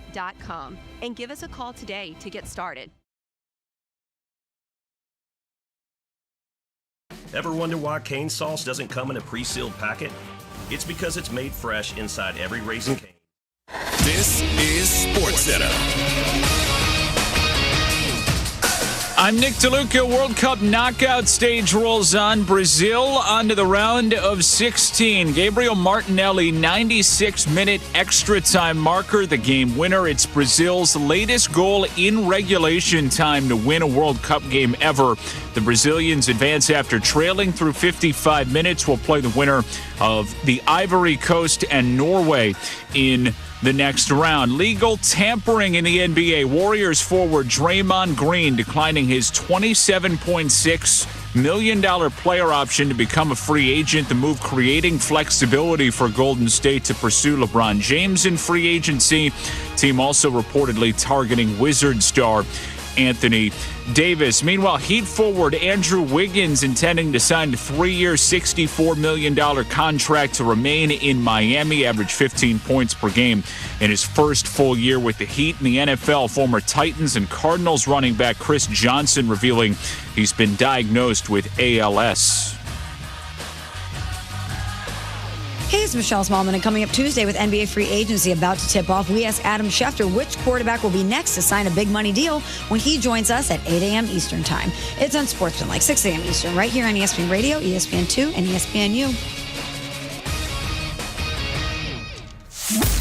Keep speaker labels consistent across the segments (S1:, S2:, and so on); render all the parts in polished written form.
S1: LSU.com and give us a call today to get started.
S2: Ever wonder why cane sauce doesn't come in a pre-sealed packet? It's because it's made fresh inside every Raising Cane.
S3: This is SportsCenter.
S4: I'm Nick DeLuca. World Cup knockout stage rolls on. Brazil onto the round of 16. Gabriel Martinelli, 96-minute extra time marker, the game winner. It's Brazil's latest goal in regulation time to win a World Cup game ever. The Brazilians advance after trailing through 55 minutes. Will play the winner of the Ivory Coast and Norway in the next round. Legal tampering in the NBA. Warriors forward Draymond Green declining his $27.6 million player option to become a free agent. The move creating flexibility for Golden State to pursue LeBron James in free agency. Team also reportedly targeting Wizards star Anthony Davis. Meanwhile, Heat forward Andrew Wiggins intending to sign a 3-year, $64 million contract to remain in Miami, average 15 points per game in his first full year with the Heat. In the NFL, former Titans and Cardinals running back Chris Johnson revealing he's been diagnosed with ALS.
S5: Hey, it's Michelle Smallman, and coming up Tuesday with NBA free agency about to tip off, we ask Adam Schefter which quarterback will be next to sign a big money deal when he joins us at 8 a.m. Eastern Time. It's on Sportsman, like 6 a.m. Eastern, right here on ESPN Radio, ESPN2, and ESPNU.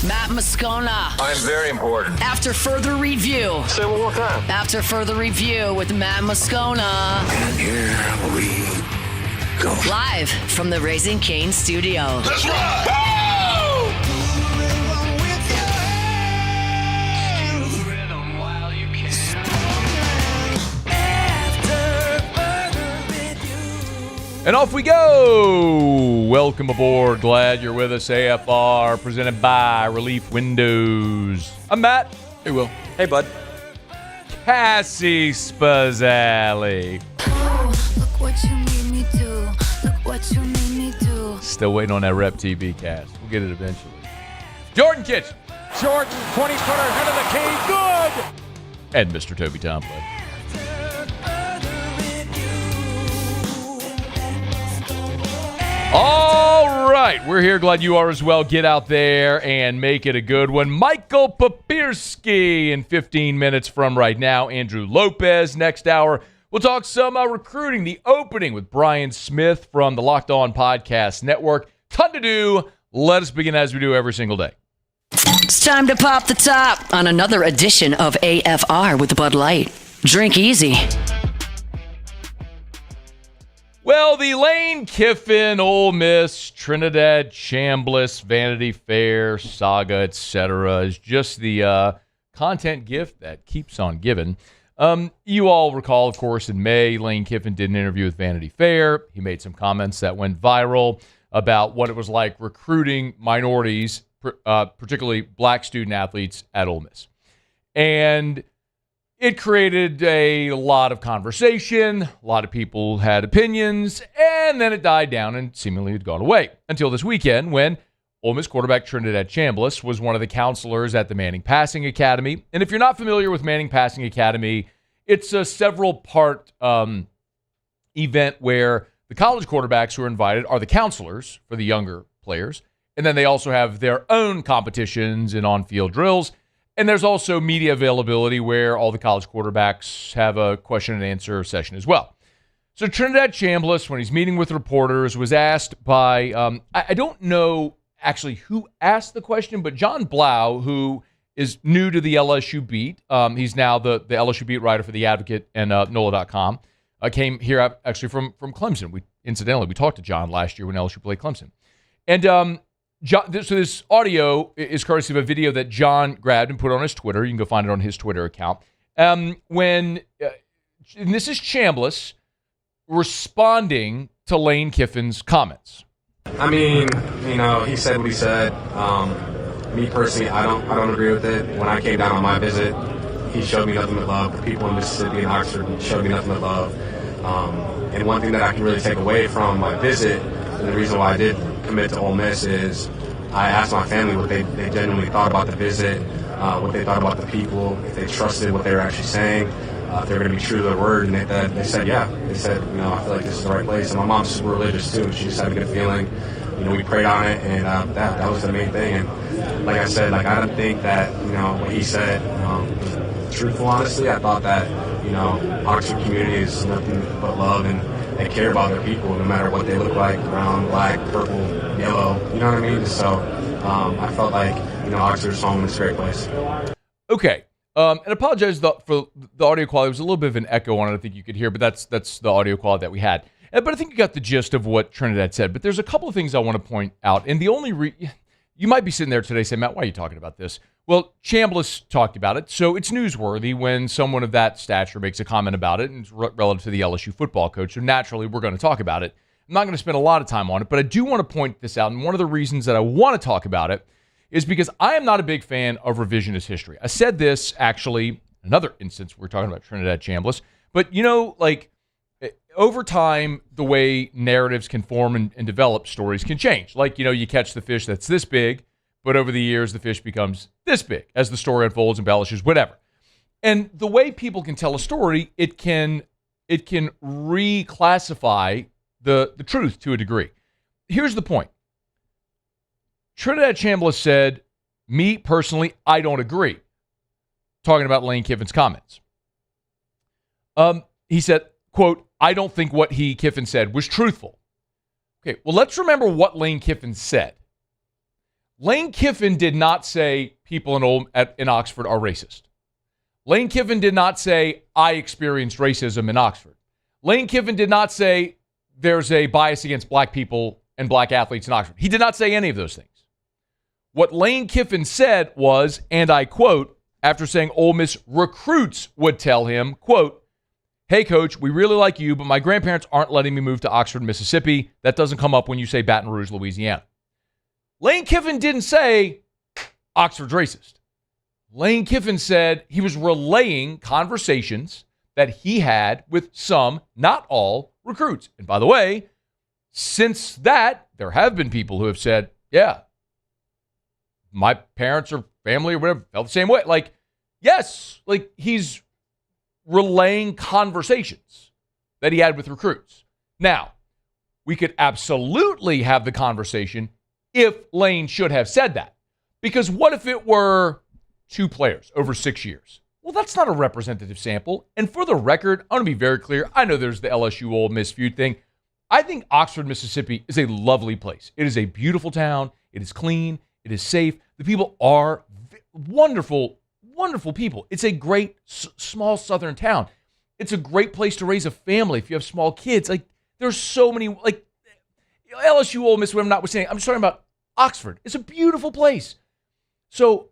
S6: Matt Moscona.
S7: I'm very important.
S6: After further review.
S7: Say it one more time.
S6: After further review with Matt Moscona.
S3: And here we go.
S6: Live from the Raising Cane studio.
S3: That's right!
S8: And off we go. Welcome aboard. Glad you're with us. AFR presented by Relief Windows. I'm Matt.
S9: Hey, Will. Hey, bud.
S8: Cassie Spazzali.
S10: Oh, look what you made me do. Look what you made me do.
S8: Still waiting on that Rep TV cast. We'll get it eventually. Jordan Kitchen.
S11: Jordan, 20-footer, head of the key. Good.
S8: And Mr. Toby Tomplin. All right, we're here. Glad you are as well. Get out there and make it a good one. Michael Papirski in 15 minutes from right now. Andrew Lopez next hour. We'll talk some recruiting, the opening with Brian Smith from the Locked On Podcast Network. Ton to do. Let us begin as we do every single day.
S6: It's time to pop the top on another edition of AFR with Bud Light. Drink easy.
S8: Well, the Lane Kiffin, Ole Miss, Trinidad, Chambliss, Vanity Fair, saga, etc. is just the content gift that keeps on giving. You all recall, of course, in May, Lane Kiffin did an interview with Vanity Fair. He made some comments that went viral about what it was like recruiting minorities, particularly black student athletes at Ole Miss. And it created a lot of conversation. A lot of people had opinions, and then it died down and seemingly had gone away until this weekend when Ole Miss quarterback Trinidad Chambliss was one of the counselors at the Manning Passing Academy. And if you're not familiar with Manning Passing Academy, it's a several-part event where the college quarterbacks who are invited are the counselors for the younger players, and then they also have their own competitions and on-field drills. And there's also media availability where all the college quarterbacks have a question and answer session as well. So Trinidad Chambliss, when he's meeting with reporters, was asked by, I don't know actually who asked the question, but John Blau, who is new to the LSU beat. He's now the LSU beat writer for The Advocate and NOLA.com. Came here actually from Clemson. Incidentally, we talked to John last year when LSU played Clemson. And so this audio is courtesy of a video that John grabbed and put on his Twitter. You can go find it on his Twitter account. And this is Chambliss responding to Lane Kiffin's comments.
S12: I mean, he said what he said. Me personally, I don't agree with it. When I came down on my visit, he showed me nothing but love. The people in Mississippi and Oxford showed me nothing but love. And one thing that I can really take away from my visit, and the reason why I did commit to Ole Miss, is I asked my family what they genuinely thought about the visit. what they thought about the people, if they trusted what they were actually saying, if they were going to be true to their word. And they said, yeah. They said, I feel like this is the right place. And my mom's super religious too. She just had a good feeling. We prayed on it, and that was the main thing. And like I said, I don't think that, what he said was truthful, honestly. I thought that, Oxford community is nothing but love, and they care about their people no matter what they look like, brown, black, purple, yellow, you know what I mean? So I felt like, Oxford's home is a great place.
S8: Okay. And I apologize for the audio quality. There was a little bit of an echo on it, I think you could hear, but that's the audio quality that we had. But I think you got the gist of what Trinidad said. But there's a couple of things I want to point out. And the only you might be sitting there today saying, Matt, why are you talking about this? Well, Chambliss talked about it, so it's newsworthy when someone of that stature makes a comment about it, and it's relative to the LSU football coach. So naturally, we're going to talk about it. I'm not going to spend a lot of time on it, but I do want to point this out. And one of the reasons that I want to talk about it is because I am not a big fan of revisionist history. I said this, actually, another instance, we're talking about Trinidad Chambliss. But, over time, the way narratives can form and develop, stories can change. You catch the fish that's this big, but over the years, the fish becomes this big as the story unfolds, embellishes, whatever. And the way people can tell a story, it can reclassify the truth to a degree. Here's the point. Trinidad Chambliss said, me personally, I don't agree. Talking about Lane Kiffin's comments. He said, quote, I don't think what Kiffin said was truthful. Okay, well, let's remember what Lane Kiffin said. Lane Kiffin did not say people in Oxford are racist. Lane Kiffin did not say I experienced racism in Oxford. Lane Kiffin did not say there's a bias against black people and black athletes in Oxford. He did not say any of those things. What Lane Kiffin said was, and I quote, after saying Ole Miss recruits would tell him, quote, hey, coach, we really like you, but my grandparents aren't letting me move to Oxford, Mississippi. That doesn't come up when you say Baton Rouge, Louisiana. Lane Kiffin didn't say Oxford's racist. Lane Kiffin said he was relaying conversations that he had with some, not all, recruits. And by the way, since that, there have been people who have said, yeah, my parents or family or whatever felt the same way. Yes, he's relaying conversations that he had with recruits. Now, we could absolutely have the conversation if Lane should have said that. Because what if it were 2 players over 6 years? Well, that's not a representative sample. And for the record, I want to be very clear. I know there's the LSU Ole Miss feud thing. I think Oxford, Mississippi is a lovely place. It is a beautiful town. It is clean. It is safe. The people are wonderful, wonderful people. It's a great, small southern town. It's a great place to raise a family if you have small kids. There's so many, LSU, Ole Miss, I'm not saying. I'm just talking about Oxford. It's a beautiful place. So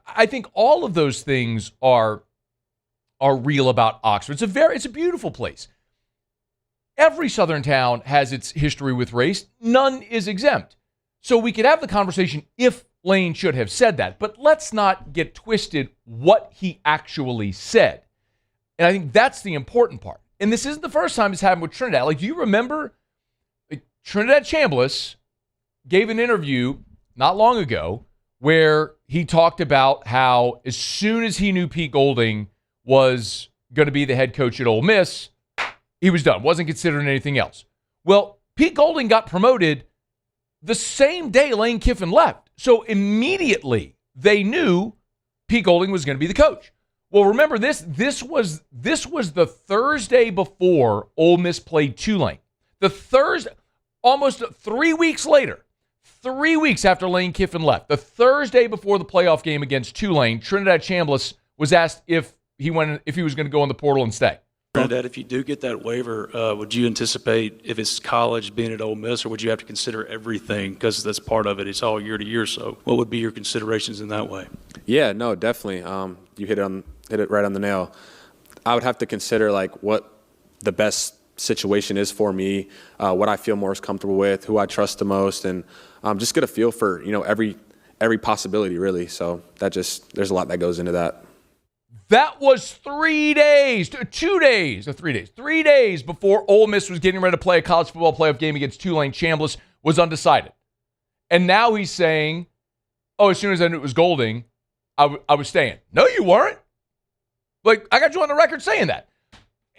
S8: I think all of those things are real about Oxford. It's a beautiful place. Every southern town has its history with race. None is exempt. So we could have the conversation if Lane should have said that. But let's not get twisted what he actually said. And I think that's the important part. And this isn't the first time it's happened with Trinidad. Do you remember Trinidad Chambliss gave an interview not long ago where he talked about how as soon as he knew Pete Golding was going to be the head coach at Ole Miss, he was done. Wasn't considering anything else. Well, Pete Golding got promoted the same day Lane Kiffin left. So immediately they knew Pete Golding was going to be the coach. Well, remember this was the Thursday before Ole Miss played Tulane. The Thursday, almost 3 weeks later, 3 weeks after Lane Kiffin left, the Thursday before the playoff game against Tulane, Trinidad Chambliss was asked if he was going to go in the portal and stay.
S7: Trinidad, if you do get that waiver, would you anticipate, if it's college, being at Ole Miss, or would you have to consider everything because that's part of it? It's all year to year. So what would be your considerations in that way?
S9: Yeah, no, definitely. You hit it right on the nail. I would have to consider what the best situation is for me, what I feel most comfortable with, who I trust the most, and just get a feel for every possibility really. So there's a lot that goes into that.
S8: That was 3 days, 2 days, 3 days, 3 days before Ole Miss was getting ready to play a college football playoff game against Tulane. Chambliss was undecided. And now he's saying, as soon as I knew it was Golding, I was staying. No, you weren't. Like, I got you on the record saying that.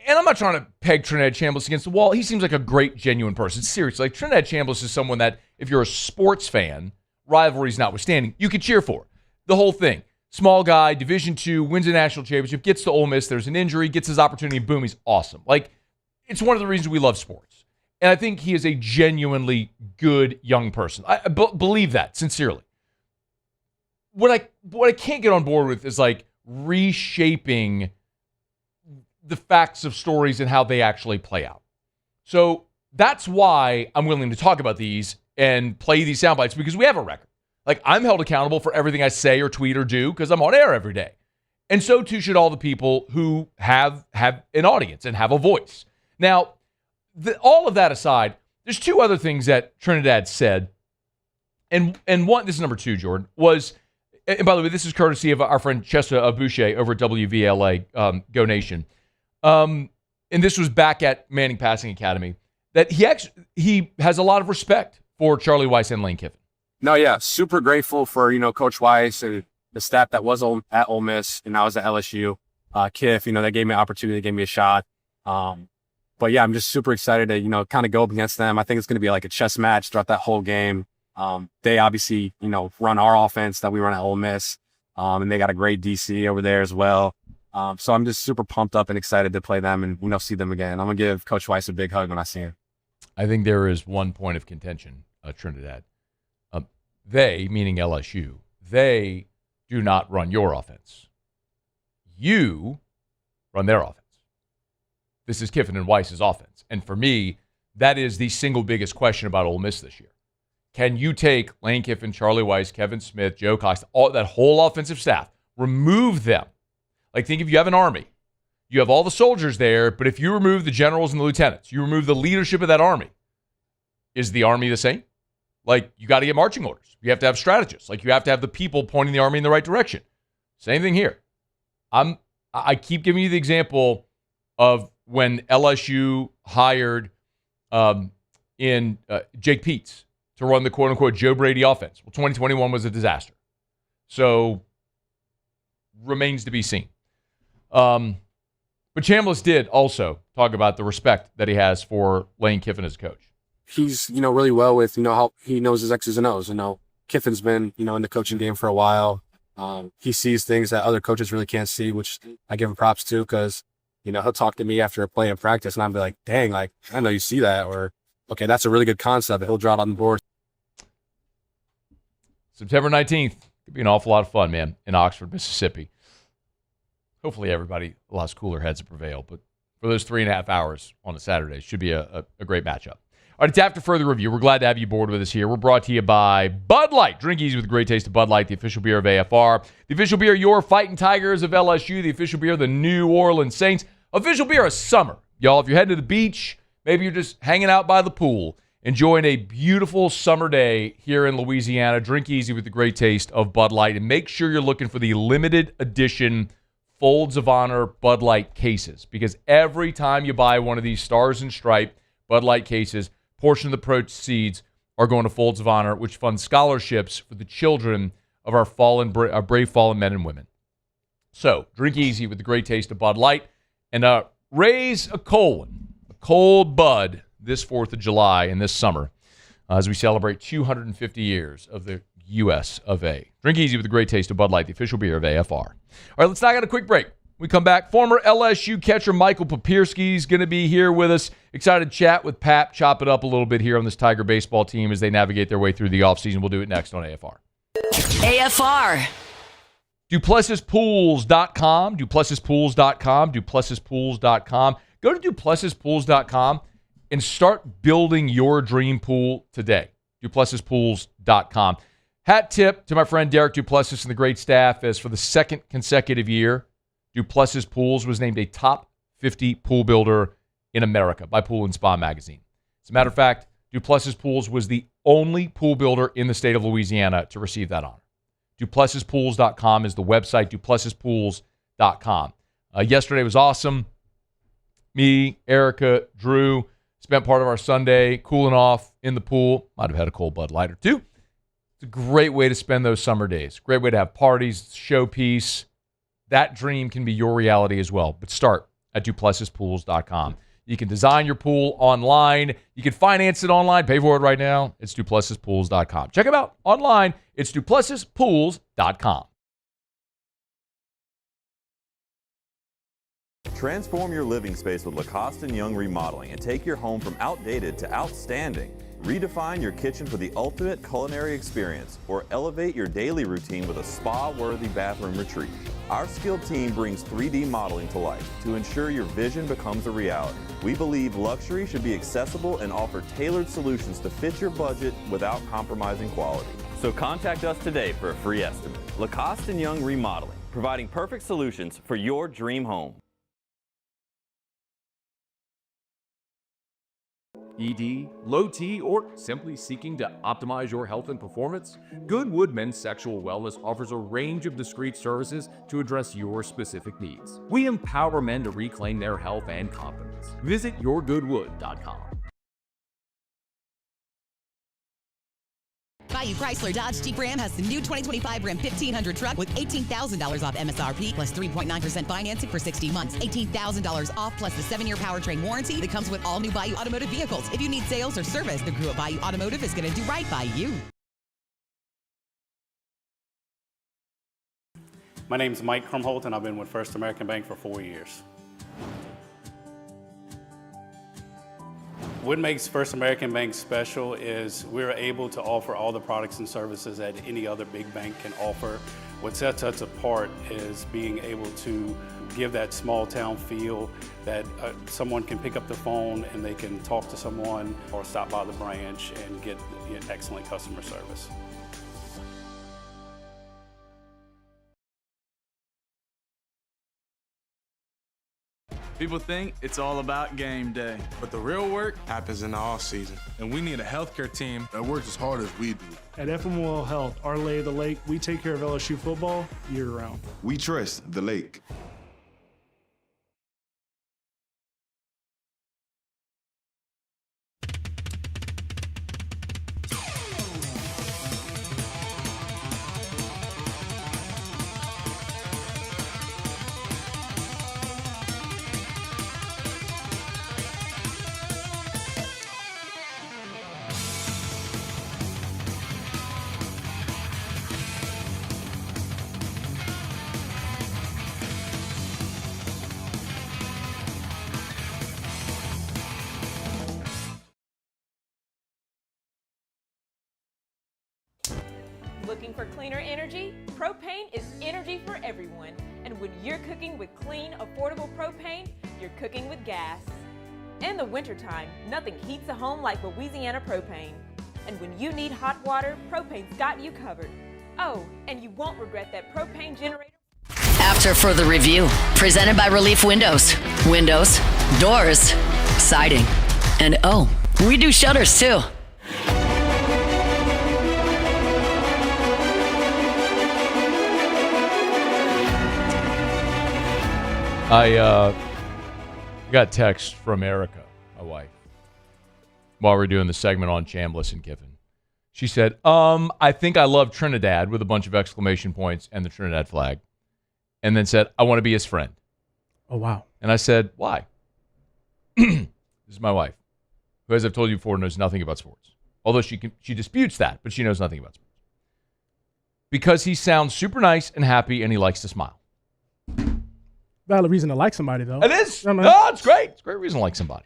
S8: And I'm not trying to peg Trinidad Chambliss against the wall. He seems like a great, genuine person. Seriously, like Trinidad Chambliss is someone that, if you're a sports fan, rivalries notwithstanding, you could cheer for. The whole thing. Small guy, Division II, wins a national championship, gets to Ole Miss, there's an injury, gets his opportunity, boom, he's awesome. Like, it's one of the reasons we love sports. And I think he is a genuinely good young person. I believe that, sincerely. What I can't get on board with is, like, reshaping the facts of stories and how they actually play out. So that's why I'm willing to talk about these and play these sound bites, because we have a record. Like, I'm held accountable for everything I say or tweet or do because I'm on air every day. And so too should all the people who have an audience and have a voice. Now, all of that aside, there's two other things that Trinidad said. And one, this is number two, Jordan, was, and by the way, this is courtesy of our friend Chesa Boucher over at WVLA, Go Nation. And this was back at Manning Passing Academy, that he has a lot of respect for Charlie Weis and Lane Kiffin.
S12: No, yeah, super grateful for, Coach Weiss and the staff that was at Ole Miss and I was at LSU. Kiff, they gave me an opportunity, they gave me a shot. But yeah, I'm just super excited to, kind of go up against them. I think it's going to be like a chess match throughout that whole game. They obviously, run our offense that we run at Ole Miss. And they got a great DC over there as well. So I'm just super pumped up and excited to play them and, see them again. I'm going to give Coach Weiss a big hug when I see him.
S8: I think there is one point of contention, Trinidad. They, meaning LSU, they do not run your offense. You run their offense. This is Kiffin and Weiss's offense. And for me, that is the single biggest question about Ole Miss this year. Can you take Lane Kiffin, Charlie Weis, Kevin Smith, Joe Cox, that whole offensive staff, remove them? Like, think if you have an army. You have all the soldiers there, but if you remove the generals and the lieutenants, you remove the leadership of that army, is the army the same? Like, you got to get marching orders. You have to have strategists. Like, you have to have the people pointing the army in the right direction. Same thing here. I keep giving you the example of when LSU hired Jake Peets to run the quote-unquote Joe Brady offense. Well, 2021 was a disaster. So, remains to be seen. But Chambliss did also talk about the respect that he has for Lane Kiffin as coach.
S12: He's, really well with, how he knows his X's and O's. Kiffin's been, in the coaching game for a while. He sees things that other coaches really can't see, which I give him props to, because, he'll talk to me after a play in practice and I'll be like, dang, like, I know you see that. Or, okay, that's a really good concept. He'll draw it on the board.
S8: September 19th. Could be an awful lot of fun, man, in Oxford, Mississippi. Hopefully everybody allows cooler heads to prevail. But for those 3.5 hours on a Saturday, should be a great matchup. All right, it's after further review. We're glad to have you aboard with us here. We're brought to you by Bud Light. Drink easy with a great taste of Bud Light, the official beer of AFR. The official beer of your Fighting Tigers of LSU. The official beer of the New Orleans Saints. Official beer of summer. Y'all, if you're heading to the beach, maybe you're just hanging out by the pool, enjoying a beautiful summer day here in Louisiana, drink easy with the great taste of Bud Light. And make sure you're looking for the limited edition Folds of Honor Bud Light cases, because every time you buy one of these Stars and Stripe Bud Light cases, portion of the proceeds are going to Folds of Honor, which funds scholarships for the children of our brave fallen men and women. So, drink easy with the great taste of Bud Light, and raise a cold Bud this 4th of July and this summer as we celebrate 250 years of the U.S. of A. Drink easy with the great taste of Bud Light, the official beer of AFR. All right, let's knock out a quick break. We come back. Former LSU catcher Michael Papierski is going to be here with us. Excited to chat with Pap, chop it up a little bit here on this Tiger baseball team as they navigate their way through the offseason. We'll do it next on AFR.
S6: AFR.
S8: DuplessisPools.com, DuplessisPools.com, DuplessisPools.com. Go to DuplessisPools.com and start building your dream pool today. DuplessisPools.com. Hat tip to my friend Derek Duplessis and the great staff, as for the second consecutive year, Duplessis Pools was named a top 50 pool builder in America by Pool and Spa magazine. As a matter of fact, Duplessis Pools was the only pool builder in the state of Louisiana to receive that honor. DuplessisPools.com is the website, DuplessisPools.com. Yesterday was awesome. Me, Erica, Drew spent part of our Sunday cooling off in the pool. Might have had a cold Bud Light or two. It's a great way to spend those summer days. Great way to have parties, showpiece. That dream can be your reality as well. But start at DuplessisPools.com. You can design your pool online. You can finance it online. Pay for it right now. It's DuplessisPools.com. Check them out online. It's DuplessisPools.com.
S13: Transform your living space with Lacoste & Young Remodeling and take your home from outdated to outstanding. Redefine your kitchen for the ultimate culinary experience or elevate your daily routine with a spa-worthy bathroom retreat. Our skilled team brings 3D modeling to life to ensure your vision becomes a reality. We believe luxury should be accessible and offer tailored solutions to fit your budget without compromising quality. So contact us today for a free estimate. Lacoste & Young Remodeling, providing perfect solutions for your dream home.
S14: ED, low T, or simply seeking to optimize your health and performance? Goodwood Men's Sexual Wellness offers a range of discreet services to address your specific needs. We empower men to reclaim their health and confidence. Visit yourgoodwood.com.
S15: Bayou Chrysler Dodge Jeep Ram has the new 2025 Ram 1500 truck with $18,000 off MSRP plus 3.9% financing for 60 months. $18,000 off plus the 7-year powertrain warranty that comes with all new Bayou Automotive vehicles. If you need sales or service, the crew at Bayou Automotive is going to do right by you.
S16: My name is Mike Krumholt, and I've been with First American Bank for 4 years. What makes First American Bank special is we're able to offer all the products and services that any other big bank can offer. What sets us apart is being able to give that small town feel that someone can pick up the phone and they can talk to someone or stop by the branch and get excellent customer service.
S17: People think it's all about game day, but the real work happens in the off season. And we need a healthcare team that works as hard as we do.
S18: At FML Health, our lay of the lake, we take care of LSU football year-round.
S19: We trust the lake.
S20: Looking for cleaner energy? Propane is energy for everyone. And when you're cooking with clean, affordable propane, you're cooking with gas. In the wintertime, nothing heats a home like Louisiana propane. And when you need hot water, propane's got you covered. Oh, and you won't regret that propane generator.
S6: After further review, presented by Relief Windows. Windows, doors, siding, and oh, we do shutters too.
S8: I got text from Erica, my wife, while we were doing the segment on Chambliss and Kiffin. She said, I think I love Trinidad with a bunch of exclamation points and the Trinidad flag. And then said, I want to be his friend.
S18: Oh, wow.
S8: And I said, why? This is my wife, who, as I've told you before, knows nothing about sports. Although she disputes that, but she knows nothing about sports. Because he sounds super nice and happy and he likes to smile.
S18: Valid reason to like somebody, though.
S8: It is. No, it's great. It's a great reason to like somebody.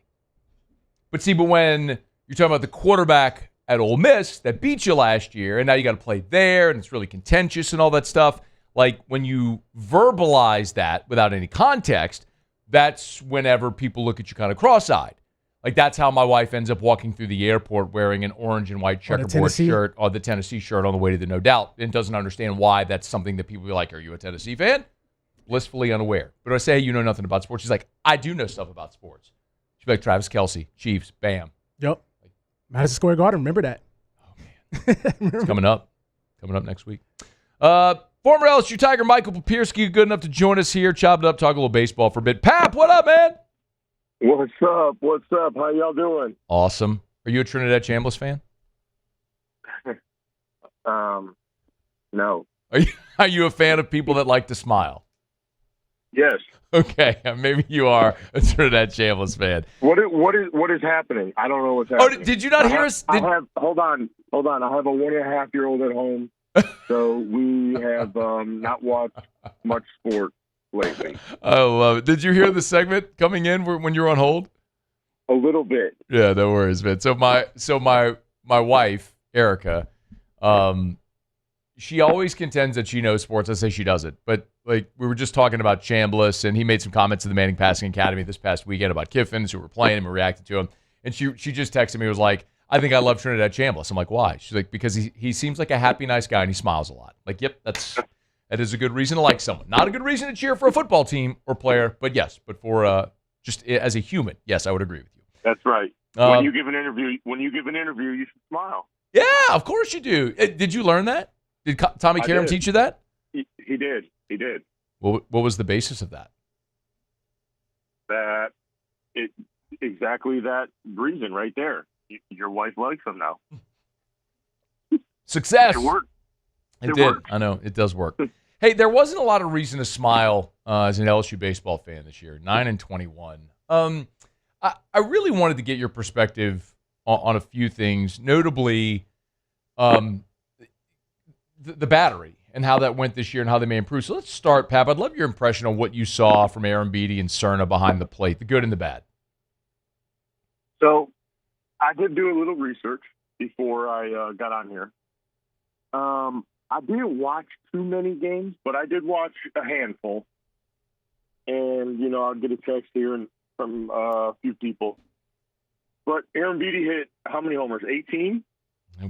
S8: But when you're talking about the quarterback at Ole Miss that beat you last year, and now you got to play there, and it's really contentious and all that stuff, like when you verbalize that without any context, that's whenever people look at you kind of cross-eyed. Like that's how my wife ends up walking through the airport wearing an orange and white checkerboard shirt or the Tennessee shirt on the way to the No Doubt, and doesn't understand why that's something that people be like, are you a Tennessee fan? Blissfully unaware. But when I say, hey, you know nothing about sports, she's like, I do know stuff about sports. She's like, Travis Kelce, Chiefs, bam.
S18: Yep. Madison Square Garden, remember that.
S8: Oh, man. It's coming up. Coming up next week. Former LSU Tiger Michael Papierski, good enough to join us here. Chopped up, talk a little baseball for a bit. Pap, what up, man?
S21: What's up? What's up? How y'all doing?
S8: Awesome. Are you a Trinidad Chambliss fan?
S21: No.
S8: Are you a fan of people that like to smile?
S21: Yes.
S8: Okay, maybe you are a Trinidad Chambliss fan.
S21: What is happening? I don't know what's happening.
S8: Oh, did you not hear us?
S21: Hold on. I have a 1.5-year-old at home, so we have not watched much sport lately.
S8: I love it. Did you hear the segment coming in when you were on hold?
S21: A little bit.
S8: Yeah, no worries, man. So my wife, Erica, she always contends that she knows sports. I say she doesn't. But like we were just talking about Chambliss, and he made some comments to the Manning Passing Academy this past weekend about Kiffin, so we were playing him and reacted to him. And she just texted me, was like, I think I love Trinidad Chambliss. I'm like, why? She's like, because he seems like a happy, nice guy, and he smiles a lot. Like, yep, that is a good reason to like someone. Not a good reason to cheer for a football team or player, but yes, but for just as a human, yes, I would agree with you.
S21: That's right. When you give an interview, you should smile.
S8: Yeah, of course you do. Did you learn that? Did Tommy Karam teach you that?
S21: He did. He did.
S8: What was the basis of that?
S21: Exactly that reason right there. Your wife likes him now.
S8: Success.
S21: It worked.
S8: It did. Worked. I know. It does work. Hey, there wasn't a lot of reason to smile as an LSU baseball fan this year. 9-21. I really wanted to get your perspective on a few things, notably the battery and how that went this year and how they may improve. So let's start, Pap. I'd love your impression on what you saw from Aaron Beatty and Cerna behind the plate, the good and the bad.
S21: So I did do a little research before I got on here. I didn't watch too many games, but I did watch a handful. And, I'll get a text here from a few people. But Aaron Beatty hit how many homers? 18?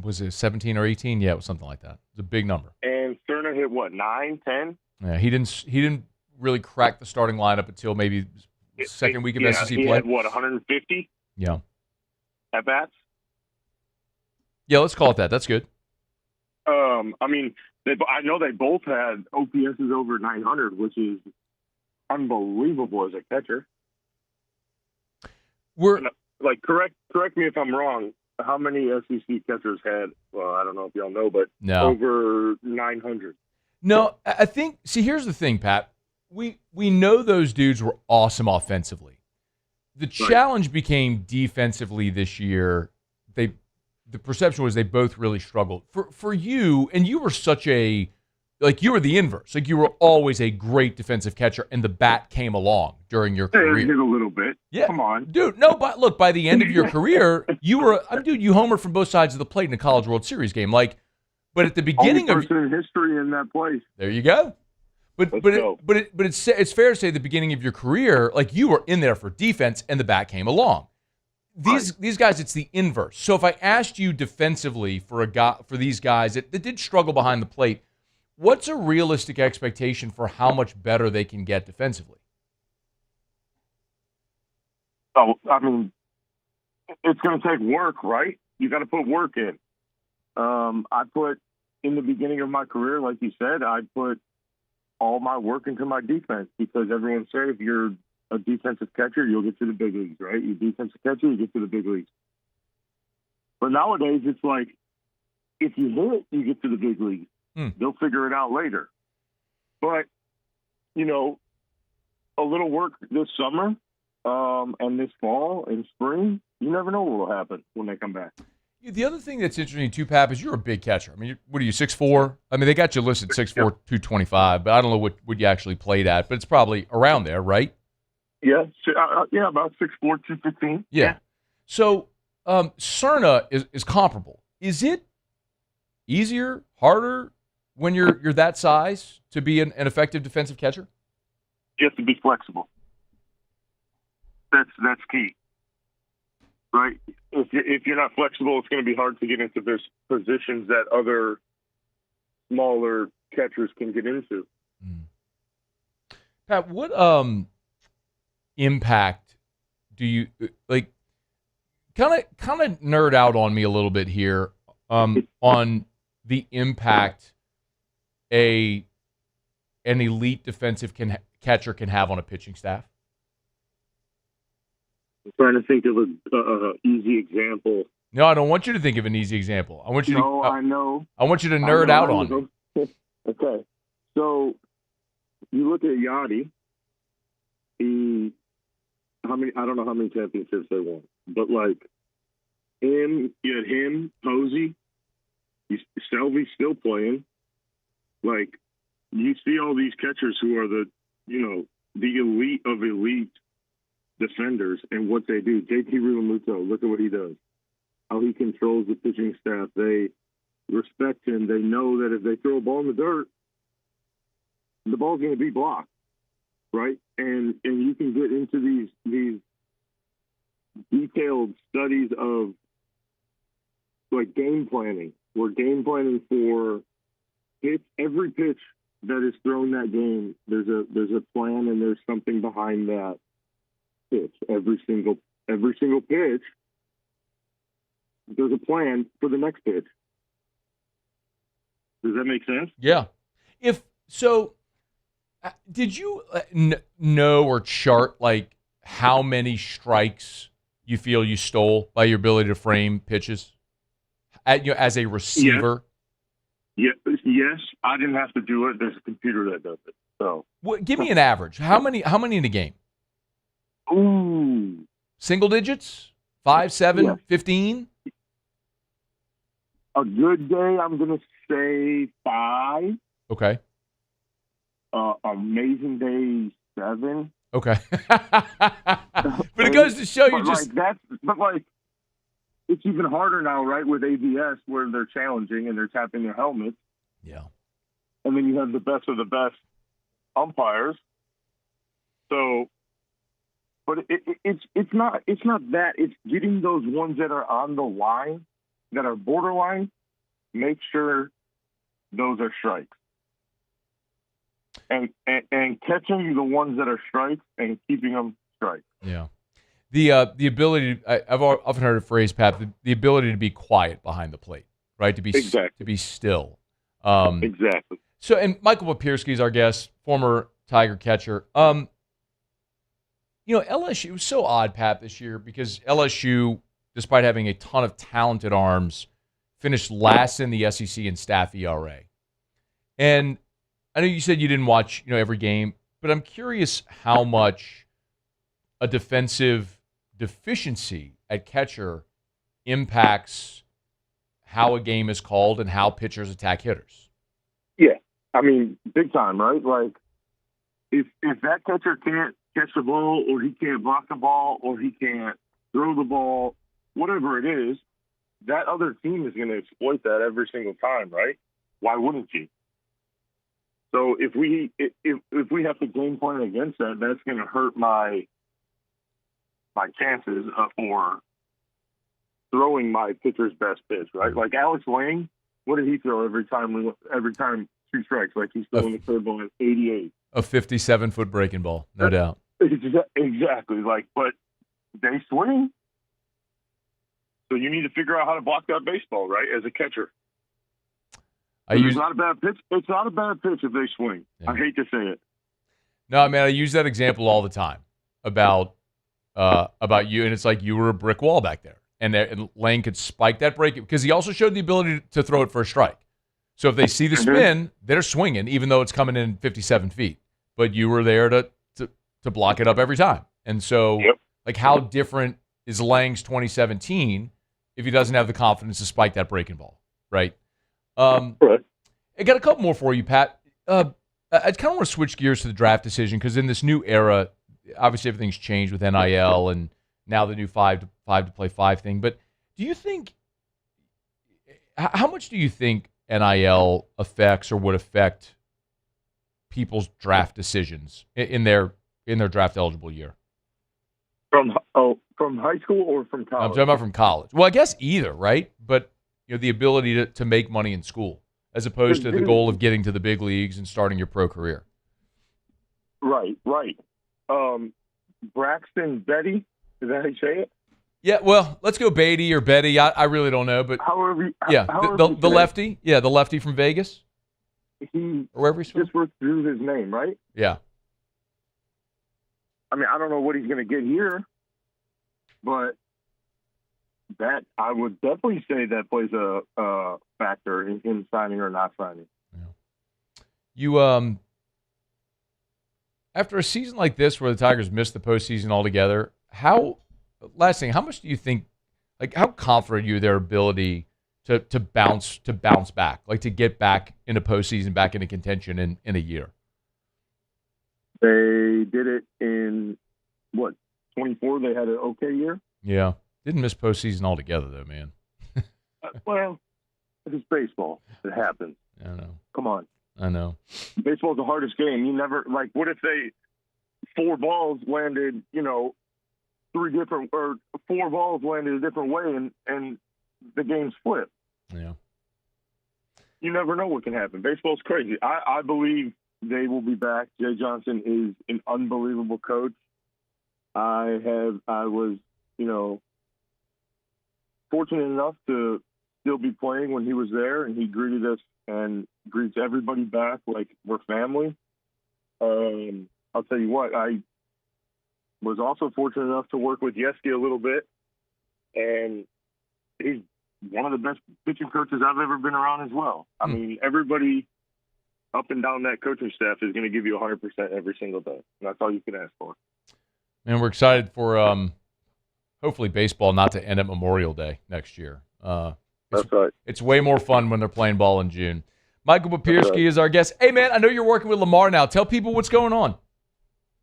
S8: Was it 17 or 18? Yeah, it was something like that. It was a big number.
S21: And Cerna hit what, 9, 10?
S8: Yeah, he didn't really crack the starting lineup until maybe second week of SEC play.
S21: He had what, 150?
S8: Yeah.
S21: At bats?
S8: Yeah, let's call it that. That's good.
S21: I know they both had OPSs over 900, which is unbelievable as a catcher. Correct me if I'm wrong. How many SEC catchers had? Well, I don't know if y'all know, but over 900.
S8: No, I think. See, here's the thing, Pat. We know those dudes were awesome offensively. The challenge became defensively this year. The perception was they both really struggled. For you, and you were you were the inverse. Like you were always a great defensive catcher, and the bat came along during your career.
S21: It did a little bit.
S8: Yeah,
S21: come on,
S8: dude. No, but look, by the end of your career, you were you homered from both sides of the plate in a College World Series game. But at the beginning
S21: only person in history in that place.
S8: There you go. But it's fair to say the beginning of your career, like you were in there for defense, and the bat came along. These guys, it's the inverse. So if I asked you defensively for these guys that did struggle behind the plate, what's a realistic expectation for how much better they can get defensively?
S21: Oh, it's going to take work, right? You got to put work in. I put in the beginning of my career, like you said, I put all my work into my defense because everyone said if you're a defensive catcher, you'll get to the big leagues, right? You're a defensive catcher, you get to the big leagues. But nowadays, it's like if you hit, you get to the big leagues. They'll figure it out later. But, a little work this summer and this fall and spring, you never know what will happen when they come back.
S8: The other thing that's interesting too, Pap, is you're a big catcher. What are you, 6'4"? They got you listed 6'4", 225, but I don't know what you actually played at, but it's probably around there, right?
S21: Yeah, about 6'4", 215.
S8: Yeah. So Cerna is comparable. Is it easier, harder when you're that size to be an effective defensive catcher?
S21: You have to be flexible. That's key. Right. If you're not flexible, it's going to be hard to get into those positions that other smaller catchers can get into.
S8: Pat, what impact do you like? Kind of nerd out on me a little bit here on the impact an elite defensive catcher can have on a pitching staff.
S21: I'm trying to think of an easy example
S8: No, I don't want you to think of an easy example. I want you to.
S21: I know.
S8: I want you to nerd out on me.
S21: Okay. So you look at Yachty. I don't know how many championships they won, but like you had him, Posey, Selby's still playing. Like, you see all these catchers who are the elite of elite defenders and what they do. JT Realmuto, look at what he does. How he controls the pitching staff. They respect him. They know that if they throw a ball in the dirt, the ball's going to be blocked, right? And you can get into these detailed studies of like game planning. We're game planning for every pitch that is thrown that game. There's a plan and there's something behind that pitch. Every single pitch, there's a plan for the next pitch. Does that make sense?
S8: Yeah. If so, did you know or chart like how many strikes you feel you stole by your ability to frame pitches as a receiver?
S21: Yes, I didn't have to do it. There's a computer that does it. So,
S8: give me an average. How many in a game?
S21: Ooh,
S8: single digits? 5, 7, 15?
S21: A good day, I'm going to say 5.
S8: Okay.
S21: Amazing day, 7.
S8: Okay. But it goes to show you
S21: it's even harder now, right, with ABS where they're challenging and they're tapping their helmets.
S8: Yeah.
S21: And then you have the best of the best umpires. So, but it's not that. It's getting those ones that are on the line, that are borderline, make sure those are strikes. And catching the ones that are strikes and keeping them strikes.
S8: Yeah. The ability I've often heard a phrase, Pat, the ability to be quiet behind the plate, right? To be still.
S21: Exactly.
S8: So, and Michael Papierski is our guest, former Tiger catcher. LSU was so odd, Pat, this year because LSU, despite having a ton of talented arms, finished last in the SEC in staff ERA. And I know you said you didn't watch, every game, but I'm curious how much a defensive deficiency at catcher impacts how a game is called and how pitchers attack hitters.
S21: Yeah, I mean, big time, right? Like, if that catcher can't catch the ball, or he can't block the ball, or he can't throw the ball, whatever it is, that other team is going to exploit that every single time, right? Why wouldn't you? So if we have to game plan against that, that's going to hurt my chances for throwing my pitcher's best pitch, right? Like Alex Lang, what did he throw every time 2 strikes? Like he's throwing the curveball at 88.
S8: A 57-foot breaking ball, no doubt.
S21: Exactly. Like, but they swing. So you need to figure out how to block that baseball, right, as a catcher. It's not a bad pitch. It's not a bad pitch if they swing. Yeah. I hate to say it.
S8: No, man, I use that example all the time about you, and it's like you were a brick wall back there, and Lane could spike that break because he also showed the ability to throw it for a strike. So if they see the spin, they're swinging, even though it's coming in 57 feet. But you were there to block it up every time. And so, like, how different is Lang's 2017 if he doesn't have the confidence to spike that breaking ball, right? I got a couple more for you, Pat. I kind of want to switch gears to the draft decision because in this new era, obviously everything's changed with NIL and now the new 5 to play 5 thing. But do you think how much do you think NIL affects or would affect people's draft decisions in their draft eligible year?
S21: From high school or from college?
S8: I'm talking about from college. Well, I guess either, right? But the ability to make money in school as opposed to the goal of getting to the big leagues and starting your pro career.
S21: Right. Braxton Betty, is that how you say it?
S8: Yeah, well, let's go Beatty or Betty. I really don't know, but the lefty, the lefty from Vegas.
S21: He
S8: wherever he's from.
S21: Just worked through his name, right?
S8: Yeah.
S21: I mean, I don't know what he's going to get here, but that I would definitely say that plays a factor in signing or not signing.
S8: You after a season like this where the Tigers missed the postseason altogether, how much do you think, like, how confident are you in their ability to bounce back, like to get back into postseason, back into contention in a year?
S21: They did it in 24. They had an okay year.
S8: Yeah, didn't miss postseason altogether though, man.
S21: Well, it's baseball. It happens.
S8: I know.
S21: Come on.
S8: I know.
S21: Baseball's the hardest game. You never, like, what if four balls landed, four balls landed a different way and the game's flipped?
S8: Yeah.
S21: You never know what can happen. Baseball's crazy. I believe they will be back. Jay Johnson is an unbelievable coach. I was, fortunate enough to still be playing when he was there, and he greeted us and greets everybody back like we're family. I'll tell you what, I was also fortunate enough to work with Yeski a little bit, and he's one of the best pitching coaches I've ever been around as well. I mean, everybody up and down that coaching staff is going to give you 100% every single day. And that's all you can ask for.
S8: And we're excited for hopefully baseball not to end at Memorial Day next year.
S21: That's right.
S8: It's way more fun when they're playing ball in June. Michael Papierski is our guest. Hey, man, I know you're working with Lamar now. Tell people what's going on.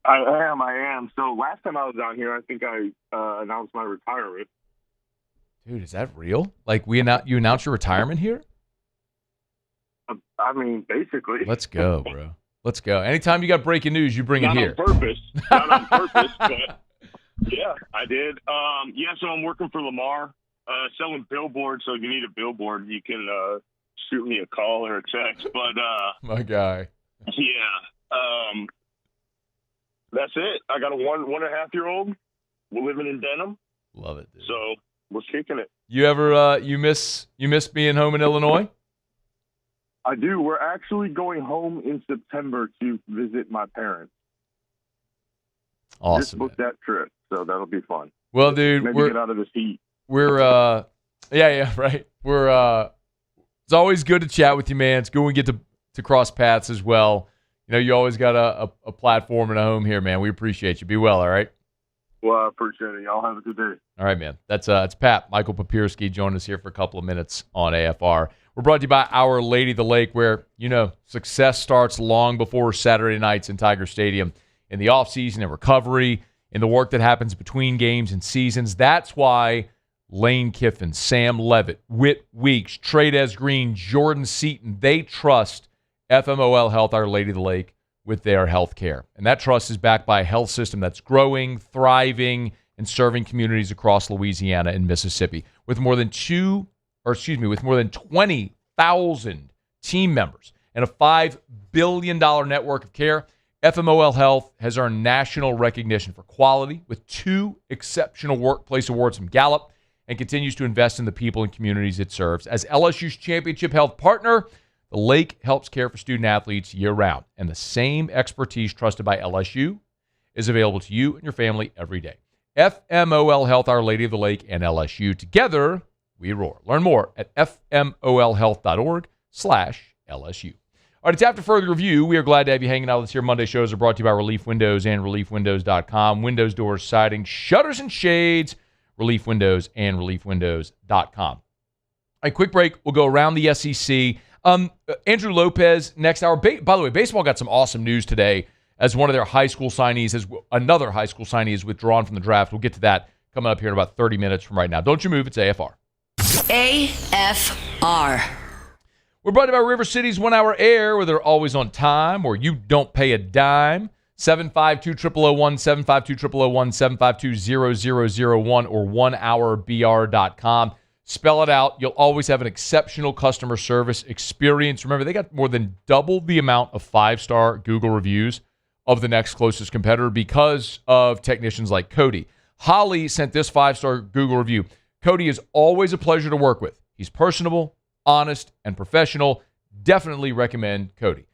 S21: I am. So last time I was down here, I think I announced my retirement.
S8: Dude, is that real? Like, you announced your retirement here?
S21: I mean, basically.
S8: Let's go, bro. Let's go. Anytime you got breaking news, you bring it here.
S21: Not on purpose, but yeah, I did. So I'm working for Lamar, selling billboards. So if you need a billboard, you can shoot me a call or a text. But
S8: my guy.
S21: Yeah. That's it. I got a 1.5-year-old. We're living in Denham.
S8: Love it, dude.
S21: So we're kicking it.
S8: You ever you miss being home in Illinois?
S21: I do. We're actually going home in September to visit my parents.
S8: Awesome.
S21: Just booked that trip, so that'll be fun.
S8: Well, dude,
S21: maybe get out of this heat.
S8: We're yeah, right. We're it's always good to chat with you, man. It's good when we get to cross paths as well. You know, you always got a platform and a home here, man. We appreciate you. Be well, all right?
S21: Well, I appreciate it. Y'all have a good day.
S8: All right, man. That's it's Pat, Michael Papierski, joining us here for a couple of minutes on AFR. We're brought to you by Our Lady of the Lake, where, success starts long before Saturday nights in Tiger Stadium. In the offseason and recovery, in the work that happens between games and seasons. That's why Lane Kiffin, Sam Levitt, Whit Weeks, Trades Green, Jordan Seaton, they trust FMOL Health, Our Lady of the Lake, with their health care. And that trust is backed by a health system that's growing, thriving, and serving communities across Louisiana and Mississippi. With more than 20,000 team members and a $5 billion network of care, FMOL Health has earned national recognition for quality with 2 exceptional workplace awards from Gallup and continues to invest in the people and communities it serves. As LSU's championship health partner, the Lake helps care for student-athletes year-round, and the same expertise trusted by LSU is available to you and your family every day. FMOL Health, Our Lady of the Lake, and LSU. Together, we roar. Learn more at fmolhealth.org/LSU. All right, it's after further review. We are glad to have you hanging out with us here. Monday shows are brought to you by Relief Windows and ReliefWindows.com. Windows, doors, siding, shutters, and shades. Relief Windows and ReliefWindows.com. All right, quick break. We'll go around the SEC. Andrew Lopez next hour. By the way, baseball got some awesome news today as one of their high school signees, another high school signee is withdrawn from the draft. We'll get to that coming up here in about 30 minutes from right now. Don't you move. It's AFR.
S6: AFR.
S8: We're brought to you by River City's 1 Hour Air, where they're always on time, or you don't pay a dime. 752-0001, 752-0001, 752-0001, or 1hourbr.com. Spell it out. You'll always have an exceptional customer service experience. Remember, they got more than double the amount of 5-star Google reviews of the next closest competitor because of technicians like Cody. Holly sent this 5-star Google review. Cody is always a pleasure to work with. He's personable, honest, and professional. Definitely recommend Cody.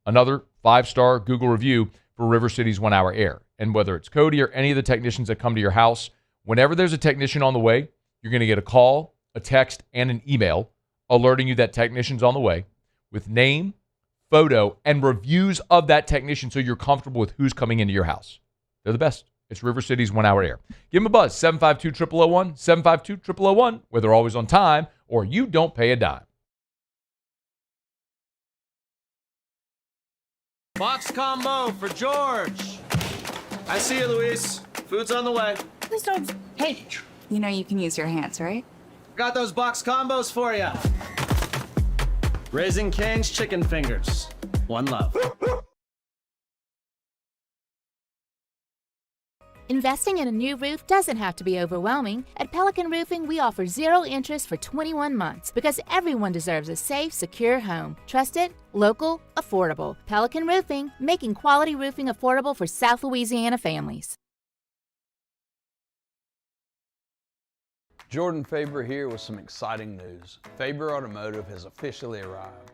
S8: Another 5-star Google review for River City's 1 Hour Air. And whether it's Cody or any of the technicians that come to your house, whenever there's a technician on the way, You're going to get a call, a text, and an email alerting you that technician's on the way with name, photo, and reviews of that technician so you're comfortable with who's coming into your house. They're the best. It's River City's 1 Hour Air. Give them a buzz, 752-0001, 752-0001, where they're always on time or you don't pay a dime.
S19: Box combo for George. I see you, Luis. Food's on the way.
S22: Please don't. Hey, you know you can use your hands, right?
S19: Got those box combos for you. Raising Cane's chicken fingers. One love.
S23: Investing in a new roof doesn't have to be overwhelming. At Pelican Roofing, we offer 0 interest for 21 months because everyone deserves a safe, secure home. Trusted, local, affordable. Pelican Roofing, making quality roofing affordable for South Louisiana families.
S24: Jordan Faber here with some exciting news. Faber Automotive has officially arrived.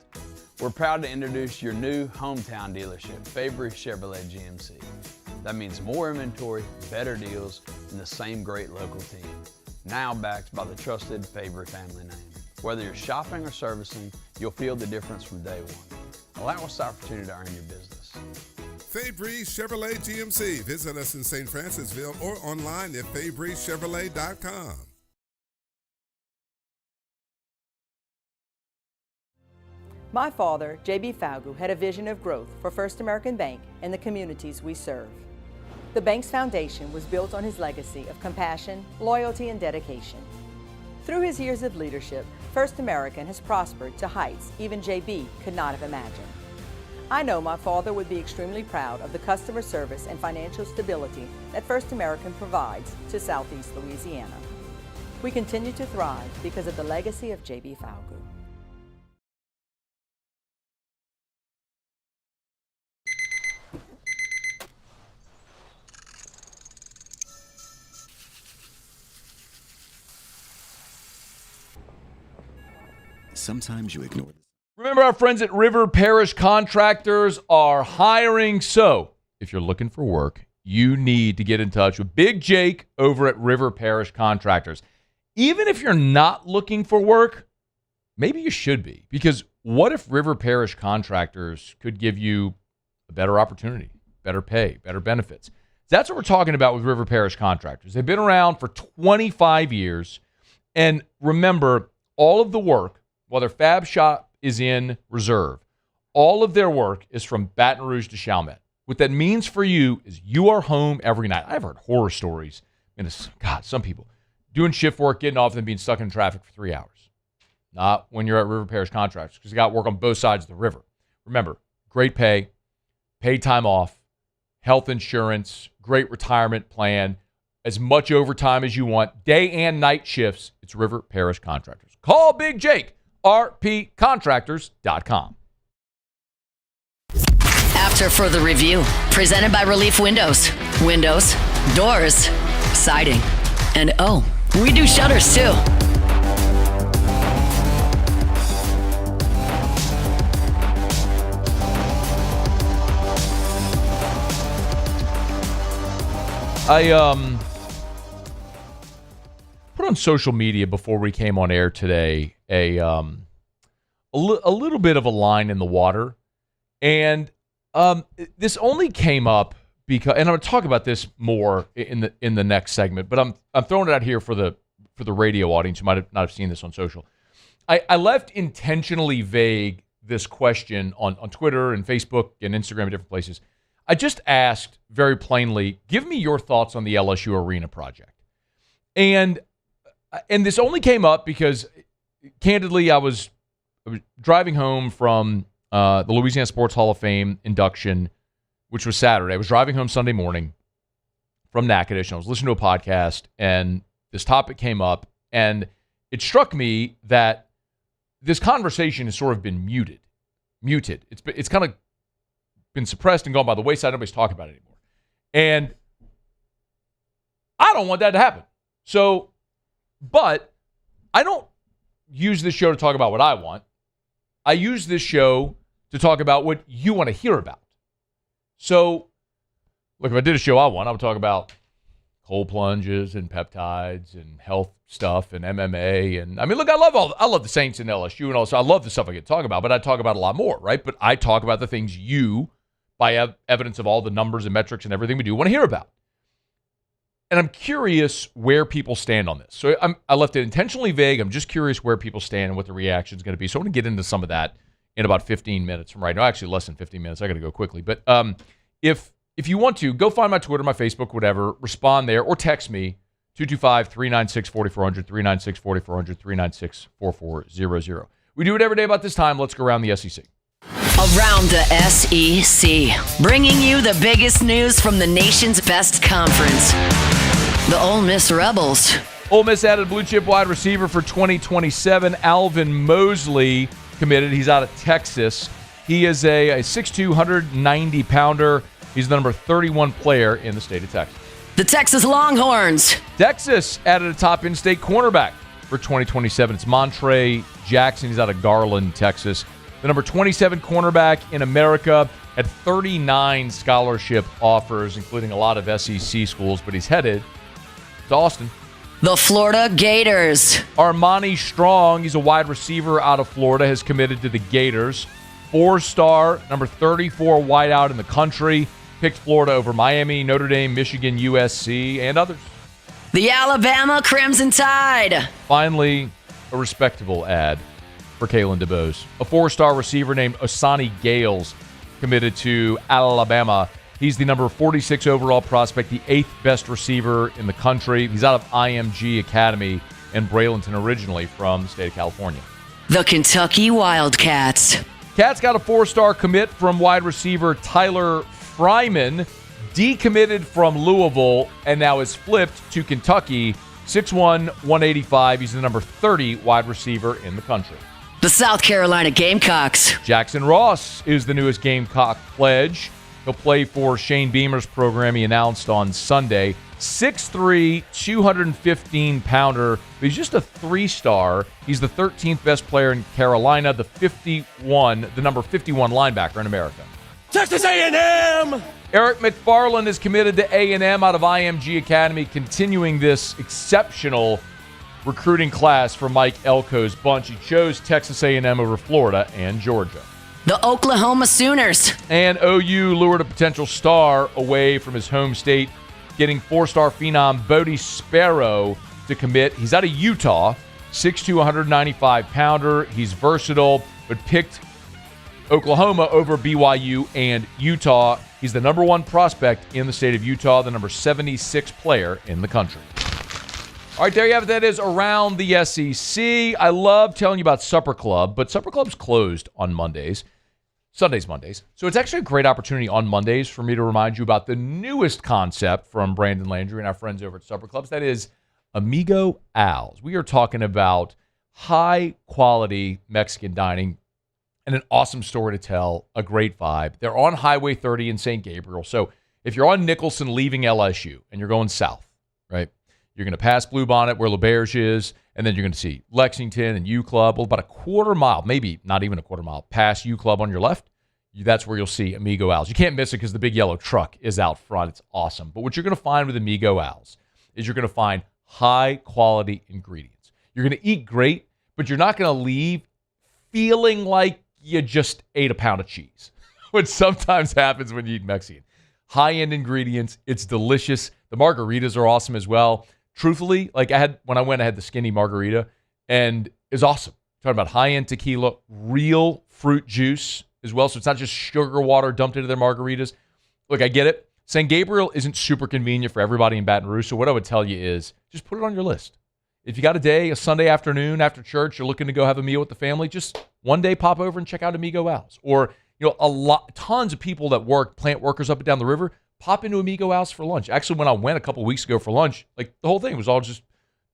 S24: We're proud to introduce your new hometown dealership, Faber Chevrolet GMC. That means more inventory, better deals, and the same great local team. Now backed by the trusted Faber family name. Whether you're shopping or servicing, you'll feel the difference from day one. Allow us the opportunity to earn your business.
S25: Fabry Chevrolet GMC. Visit us in St. Francisville or online at FabryChevrolet.com.
S26: My father, J.B. Falgu, had a vision of growth for First American Bank and the communities we serve. The bank's foundation was built on his legacy of compassion, loyalty, and dedication. Through his years of leadership, First American has prospered to heights even J.B. could not have imagined. I know my father would be extremely proud of the customer service and financial stability that First American provides to Southeast Louisiana. We continue to thrive because of the legacy of J.B. Falgu.
S3: Sometimes you ignore this.
S8: Remember, our friends at River Parish Contractors are hiring. So if you're looking for work, you need to get in touch with Big Jake over at River Parish Contractors. Even if you're not looking for work, maybe you should be. Because what if River Parish Contractors could give you a better opportunity, better pay, better benefits? That's what we're talking about with River Parish Contractors. They've been around for 25 years. And remember, all of the work, while their fab shop is in reserve, all of their work is from Baton Rouge to Chalmette. What that means for you is you are home every night. I've heard horror stories. God, some people doing shift work, getting off and being stuck in traffic for 3 hours. Not when you're at River Parish Contractors, because you got work on both sides of the river. Remember, great pay, paid time off, health insurance, great retirement plan, as much overtime as you want, day and night shifts. It's River Parish Contractors. Call Big Jake. rpcontractors.com.
S6: After further review, presented by Relief Windows. Windows, doors, siding, and oh, we do shutters too.
S8: I put on social media before we came on air today a little bit of a line in the water, and this only came up because, and I'm going to talk about this more in the next segment, but I'm throwing it out here for the radio audience who might not have seen this on social. I left intentionally vague this question on Twitter and Facebook and Instagram and different places. I just asked very plainly, give me your thoughts on the LSU Arena project. And this only came up because, candidly, I was driving home from the Louisiana Sports Hall of Fame induction, which was Saturday. I was driving home Sunday morning from Natchitoches, and I was listening to a podcast, and this topic came up, and it struck me that this conversation has sort of been muted. It's kind of been suppressed and gone by the wayside. Nobody's talking about it anymore. And I don't want that to happen. So, but I don't use this show to talk about what I want. I use this show to talk about what you want to hear about. So, look, if I did a show I want, I would talk about cold plunges and peptides and health stuff and MMA. And I mean, look, I love the Saints and LSU and also I love the stuff I get to talk about, but I talk about a lot more, right? But I talk about the things you, by evidence of all the numbers and metrics and everything we do, want to hear about. And I'm curious where people stand on this. So I left it intentionally vague. I'm just curious where people stand and what the reaction is going to be. So I want to get into some of that in about 15 minutes from right now. Actually, less than 15 minutes. I got to go quickly. But if you want to, go find my Twitter, my Facebook, whatever, respond there, or text me, 225-396-4400, 396-4400, 396-4400. We do it every day about this time. Let's go around the SEC.
S6: Around the SEC, bringing you the biggest news from the nation's best conference, the Ole Miss Rebels.
S8: Ole Miss added blue chip wide receiver for 2027, Alvin Mosley, committed. He's out of Texas. He is a 6'2", 190-pounder. He's the number 31 player in the state of Texas.
S6: The Texas Longhorns.
S8: Texas added a top in-state cornerback for 2027. It's Montre Jackson. He's out of Garland, Texas. The number 27 cornerback in America, had 39 scholarship offers, including a lot of SEC schools, but he's headed to Austin.
S6: The Florida Gators.
S8: Armani Strong, he's a wide receiver out of Florida, has committed to the Gators. 4-star, number 34 wideout in the country. Picked Florida over Miami, Notre Dame, Michigan, USC, and others.
S6: The Alabama Crimson Tide.
S8: Finally, a respectable ad for Kalen DeBose. A 4-star receiver named Osani Gales committed to Alabama. He's the number 46 overall prospect, the 8th best receiver in the country. He's out of IMG Academy in Braylonton, originally from the state of California.
S6: The Kentucky Wildcats.
S8: Cats got a 4-star commit from wide receiver Tyler Fryman, decommitted from Louisville, and now is flipped to Kentucky. 6'1", 185. He's the number 30 wide receiver in the country.
S6: The South Carolina Gamecocks.
S8: Jackson Ross is the newest Gamecock pledge. He'll play for Shane Beamer's program, he announced on Sunday. 6'3", 215-pounder. He's just a 3-star. He's the 13th best player in Carolina, the number 51 linebacker in America.
S19: Texas A&M!
S8: Eric McFarland is committed to A&M out of IMG Academy, continuing this exceptional recruiting class for Mike Elko's bunch. He chose Texas A&M over Florida and Georgia.
S6: The Oklahoma Sooners.
S8: And OU lured a potential star away from his home state, getting 4-star phenom Bodie Sparrow to commit. He's out of Utah, 6'2", 195-pounder. He's versatile, but picked Oklahoma over BYU and Utah. He's the number 1 prospect in the state of Utah, the number 76 player in the country. All right, there you have it. That is around the SEC. I love telling you about Supper Club, but Supper Club's closed on Mondays. Sundays, Mondays. So it's actually a great opportunity on Mondays for me to remind you about the newest concept from Brandon Landry and our friends over at Supper Clubs. That is Amigo Al's. We are talking about high-quality Mexican dining and an awesome story to tell, a great vibe. They're on Highway 30 in St. Gabriel. So if you're on Nicholson leaving LSU and you're going south, right, you're going to pass Bluebonnet where LeBerge is, and then you're going to see Lexington and U Club. Well, about a quarter mile, maybe not even a quarter mile, past U Club on your left, that's where you'll see Amigo Al's. You can't miss it because the big yellow truck is out front. It's awesome. But what you're going to find with Amigo Al's is you're going to find high-quality ingredients. You're going to eat great, but you're not going to leave feeling like you just ate a pound of cheese, which sometimes happens when you eat Mexican. High-end ingredients. It's delicious. The margaritas are awesome as well. Truthfully, like when I went, I had the skinny margarita, and it was awesome. Talking about high-end tequila, real fruit juice as well, so it's not just sugar water dumped into their margaritas. Look, I get it. San Gabriel isn't super convenient for everybody in Baton Rouge, so what I would tell you is just put it on your list. If you got a Sunday afternoon after church, you're looking to go have a meal with the family, just one day pop over and check out Amigo Al's. Or, tons of people that work, plant workers up and down the river, pop into Amigo Al's for lunch. Actually, when I went a couple weeks ago for lunch, like the whole thing was all just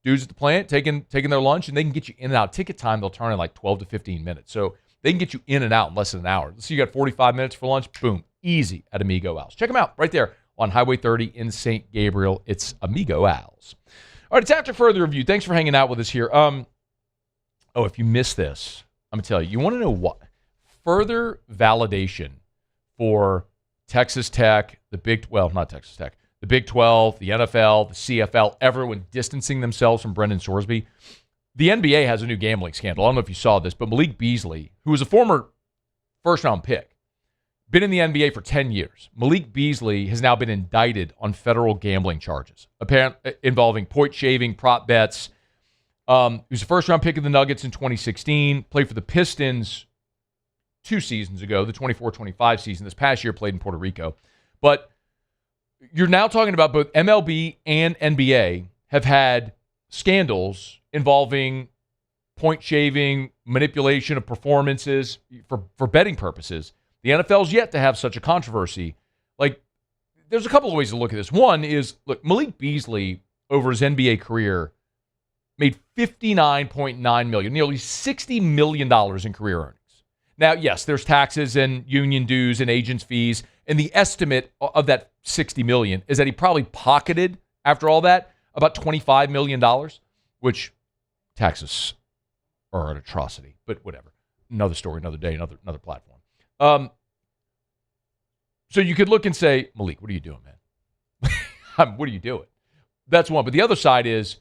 S8: dudes at the plant taking their lunch, and they can get you in and out. Ticket time, they'll turn in like 12 to 15 minutes. So they can get you in and out in less than an hour. So you got 45 minutes for lunch, boom, easy at Amigo Al's. Check them out right there on Highway 30 in St. Gabriel. It's Amigo Al's. All right, it's after further review. Thanks for hanging out with us here. If you missed this, I'm going to tell you, you want to know what? Further validation for Texas Tech, not Texas Tech, the Big 12, the NFL, the CFL, everyone distancing themselves from Brendan Sorsby. The NBA has a new gambling scandal. I don't know if you saw this, but Malik Beasley, who was a former first-round pick, been in the NBA for 10 years. Malik Beasley has now been indicted on federal gambling charges, apparently involving point shaving, prop bets. He was a first-round pick of the Nuggets in 2016, played for the Pistons 2 seasons ago, the 24-25 season. This past year played in Puerto Rico. But you're now talking about both MLB and NBA have had scandals involving point shaving, manipulation of performances for betting purposes. The NFL's yet to have such a controversy. Like, there's a couple of ways to look at this. One is, look, Malik Beasley, over his NBA career, made $59.9 million, nearly $60 million in career earnings. Now, yes, there's taxes and union dues and agents' fees, and the estimate of that $60 million is that he probably pocketed, after all that, about $25 million, which taxes are an atrocity, but whatever. Another story, another day, another platform. So you could look and say, Malik, what are you doing, man? What are you doing? That's one. But the other side is,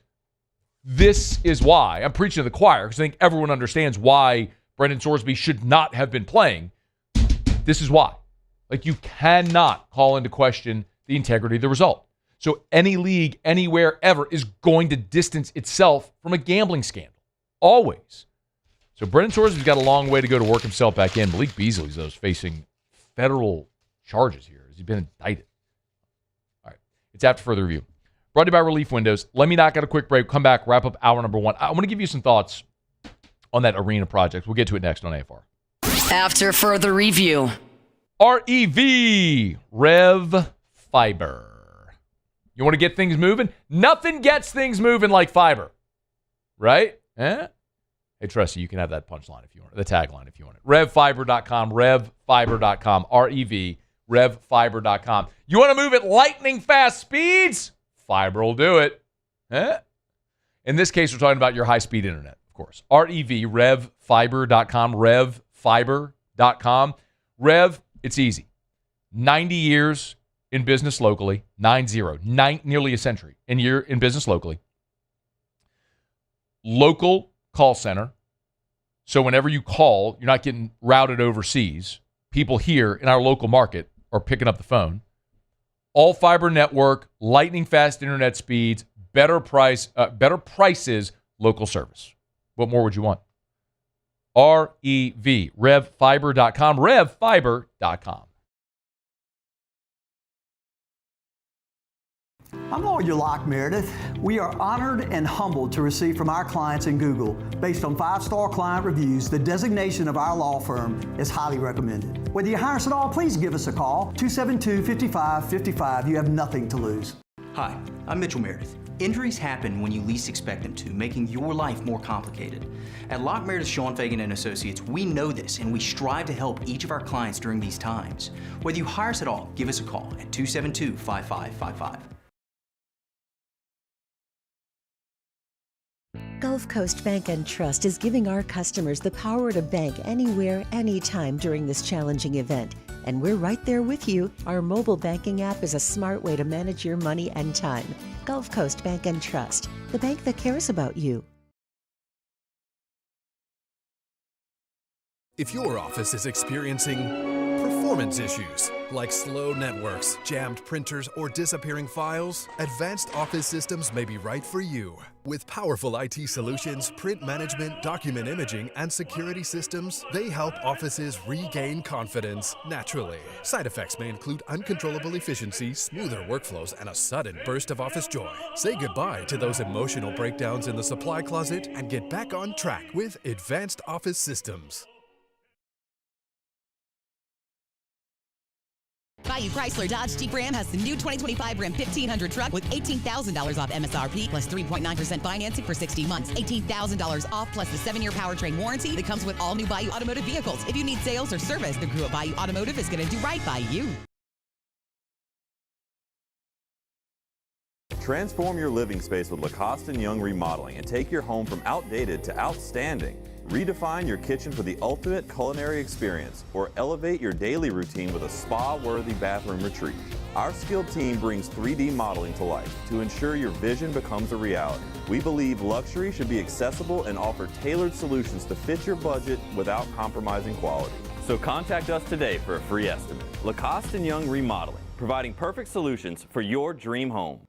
S8: this is why I'm preaching to the choir, because I think everyone understands why Brendan Sorsby should not have been playing. This is why. Like, you cannot call into question the integrity of the result. So any league, anywhere, ever is going to distance itself from a gambling scandal. Always. So Brendan Sorsby's got a long way to go to work himself back in. Malik Beasley, though, is facing federal charges here. He's been indicted. All right. It's after further review. Brought to you by Relief Windows. Let me knock out a quick break. Come back, wrap up hour number 1. I want to give you some thoughts on that arena project. We'll get to it next on AFR.
S6: After further review.
S8: REV, Rev Fiber. You want to get things moving? Nothing gets things moving like fiber. Right? Eh? Hey, Tressie, you can have that punchline if you want it, the tagline if you want it. RevFiber.com, RevFiber.com, R-E-V, RevFiber.com. You want to move at lightning fast speeds? Fiber will do it. Eh? In this case, we're talking about your high-speed internet, of course. R-E-V, RevFiber.com, RevFiber.com. Rev, it's easy. 90 years in business locally, 90, nearly a century in business locally. Local call center. So whenever you call, you're not getting routed overseas. People here in our local market are picking up the phone. All fiber network, lightning fast internet speeds, better prices, local service. What more would you want? REV, RevFiber.com, RevFiber.com.
S1: I'm Lawyer Locke Meredith. We are honored and humbled to receive from our clients in Google. Based on 5-star client reviews, the designation of our law firm is highly recommended. Whether you hire us at all, please give us a call, 272-5555. You have nothing to lose.
S2: Hi, I'm Mitchell Meredith. Injuries happen when you least expect them to, making your life more complicated. At Locke Meredith, Sean Fagan and Associates, we know this, and we strive to help each of our clients during these times. Whether you hire us at all, give us a call at 272-5555.
S4: Gulf Coast Bank and Trust is giving our customers the power to bank anywhere, anytime during this challenging event. And we're right there with you. Our mobile banking app is a smart way to manage your money and time. Gulf Coast Bank and Trust, the bank that cares about you.
S5: If your office is experiencing performance issues like slow networks, jammed printers, or disappearing files, Advanced Office Systems may be right for you. With powerful IT solutions, print management, document imaging, and security systems, they help offices regain confidence naturally. Side effects may include uncontrollable efficiency, smoother workflows, and a sudden burst of office joy. Say goodbye to those emotional breakdowns in the supply closet and get back on track with Advanced Office Systems.
S15: Bayou Chrysler Dodge Jeep Ram has the new 2025 Ram 1500 truck with $18,000 off MSRP plus 3.9% financing for 60 months. $18,000 off plus the 7-year powertrain warranty that comes with all new Bayou Automotive vehicles. If you need sales or service, the crew at Bayou Automotive is going to do right by you.
S13: Transform your living space with Lacoste & Young Remodeling and take your home from outdated to outstanding. Redefine your kitchen for the ultimate culinary experience, or elevate your daily routine with a spa-worthy bathroom retreat. Our skilled team brings 3D modeling to life to ensure your vision becomes a reality. We believe luxury should be accessible and offer tailored solutions to fit your budget without compromising quality. So contact us today for a free estimate. Lacoste & Young Remodeling, providing perfect solutions for your dream home.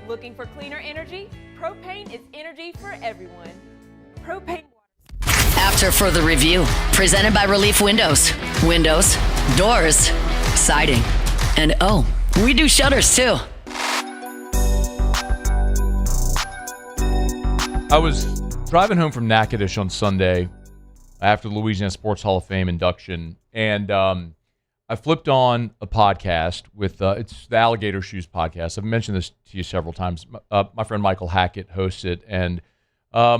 S20: Looking for cleaner energy? Propane is energy for everyone. Propane.
S6: After further review, presented by Relief Windows. Windows, doors, siding, and oh, we do shutters too.
S8: I was driving home from Natchitoches on Sunday after the Louisiana Sports Hall of Fame induction, and I flipped on a podcast with, it's the Alligator Shoes podcast. I've mentioned this to you several times. My friend Michael Hackett hosts it, and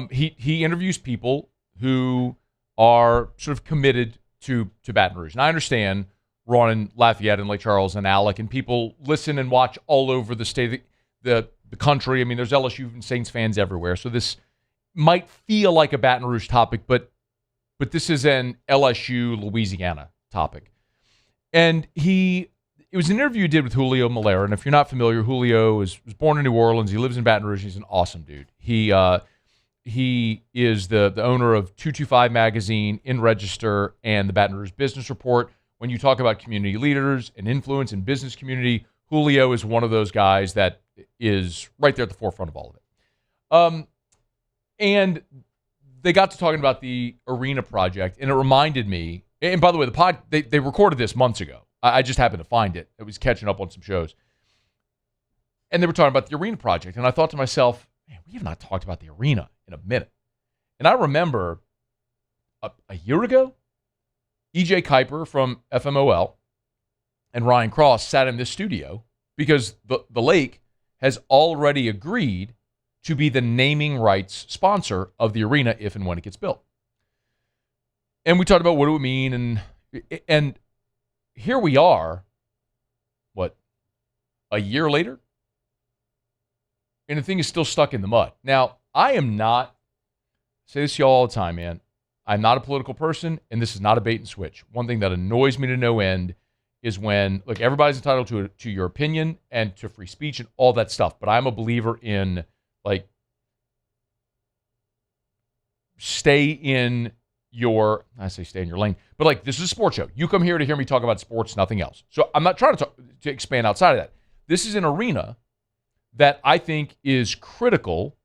S8: he interviews people who are sort of committed to Baton Rouge. And I understand we're on in Lafayette and Lake Charles and Alec, and people listen and watch all over the state, the country. I mean, there's LSU and Saints fans everywhere. So this might feel like a Baton Rouge topic, but this is an LSU Louisiana topic. And it was an interview he did with Julio Malera. And if you're not familiar, Julio was born in New Orleans. He lives in Baton Rouge. He's an awesome dude. He is the owner of 225 Magazine, In Register, and the Baton Rouge Business Report. When you talk about community leaders and influence in business community, Julio is one of those guys that is right there at the forefront of all of it. And they got to talking about the arena project, and it reminded me. And by the way, they recorded this months ago. I just happened to find it. I was catching up on some shows. And they were talking about the arena project. And I thought to myself, man, we have not talked about the arena in a minute. And I remember a year ago, E.J. Kuiper from FMOL and Ryan Cross sat in this studio because the Lake has already agreed to be the naming rights sponsor of the arena if and when it gets built. And we talked about what it would mean, and here we are, a year later? And the thing is still stuck in the mud. Now, I am not, I say this to y'all all the time, man, I'm not a political person, and this is not a bait and switch. One thing that annoys me to no end is when, look, everybody's entitled to your opinion and to free speech and all that stuff, but I'm a believer in, stay in your lane, but this is a sports show. You come here to hear me talk about sports, nothing else. So I'm not trying to expand outside of that. This is an arena that I think is critical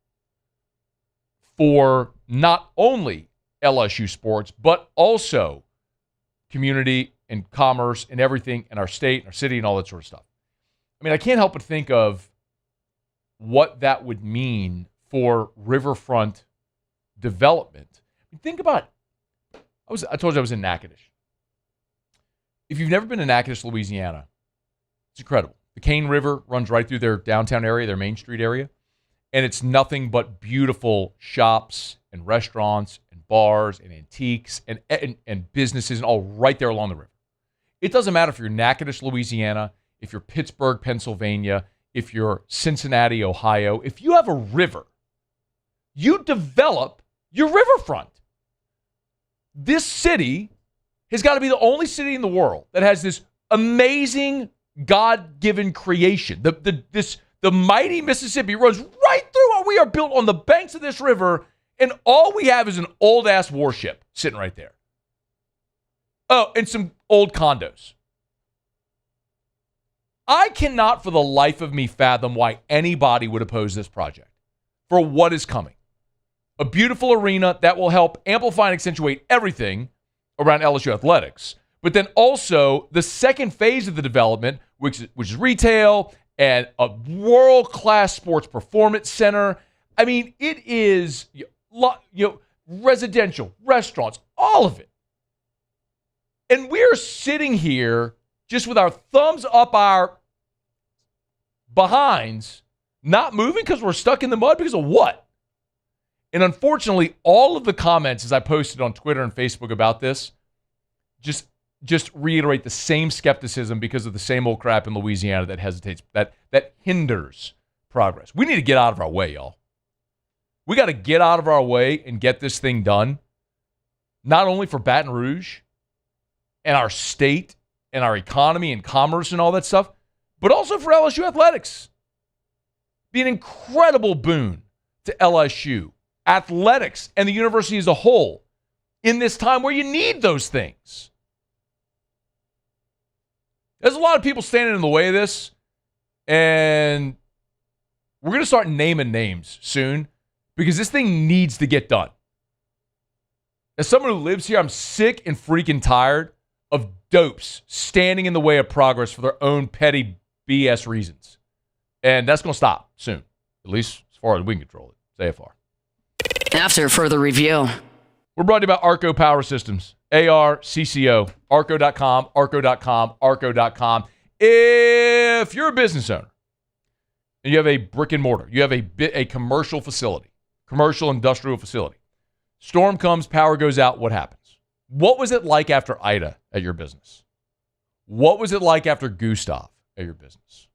S8: for not only LSU sports, but also community and commerce and everything in our state, and our city, and all that sort of stuff. I mean, I can't help but think of what that would mean for riverfront development. Think about I told you I was in Natchitoches. If you've never been to Natchitoches, Louisiana, it's incredible. The Cane River runs right through their downtown area, their Main Street area, and it's nothing but beautiful shops and restaurants and bars and antiques and businesses and all right there along the river. It doesn't matter if you're Natchitoches, Louisiana, if you're Pittsburgh, Pennsylvania, if you're Cincinnati, Ohio. If you have a river, you develop your riverfront. This city has got to be the only city in the world that has this amazing God-given creation. The mighty Mississippi runs right through. We are built on the banks of this river, and all we have is an old-ass warship sitting right there. Oh, and some old condos. I cannot for the life of me fathom why anybody would oppose this project for what is coming. A beautiful arena that will help amplify and accentuate everything around LSU athletics. But then also the second phase of the development, which is retail and a world-class sports performance center. I mean, it is residential, restaurants, all of it. And we're sitting here just with our thumbs up our behinds, not moving because we're stuck in the mud because of what? And unfortunately, all of the comments as I posted on Twitter and Facebook about this just reiterate the same skepticism because of the same old crap in Louisiana that hesitates, that hinders progress. We need to get out of our way, y'all. We got to get out of our way and get this thing done, not only for Baton Rouge and our state and our economy and commerce and all that stuff, but also for LSU athletics. Be an incredible boon to LSU athletics and the university as a whole in this time where you need those things. There's a lot of people standing in the way of this, and we're going to start naming names soon because this thing needs to get done. As someone who lives here, I'm sick and freaking tired of dopes standing in the way of progress for their own petty BS reasons. And that's going to stop soon, at least as far as we can control it. It's AFR.
S6: After further review.
S8: We're brought to you by Arco Power Systems. ARCCO. Arco.com, Arco.com, Arco.com. If you're a business owner and you have a brick and mortar, you have a commercial facility, commercial industrial facility, storm comes, power goes out, what happens? What was it like after Ida at your business? What was it like after Gustav at your business?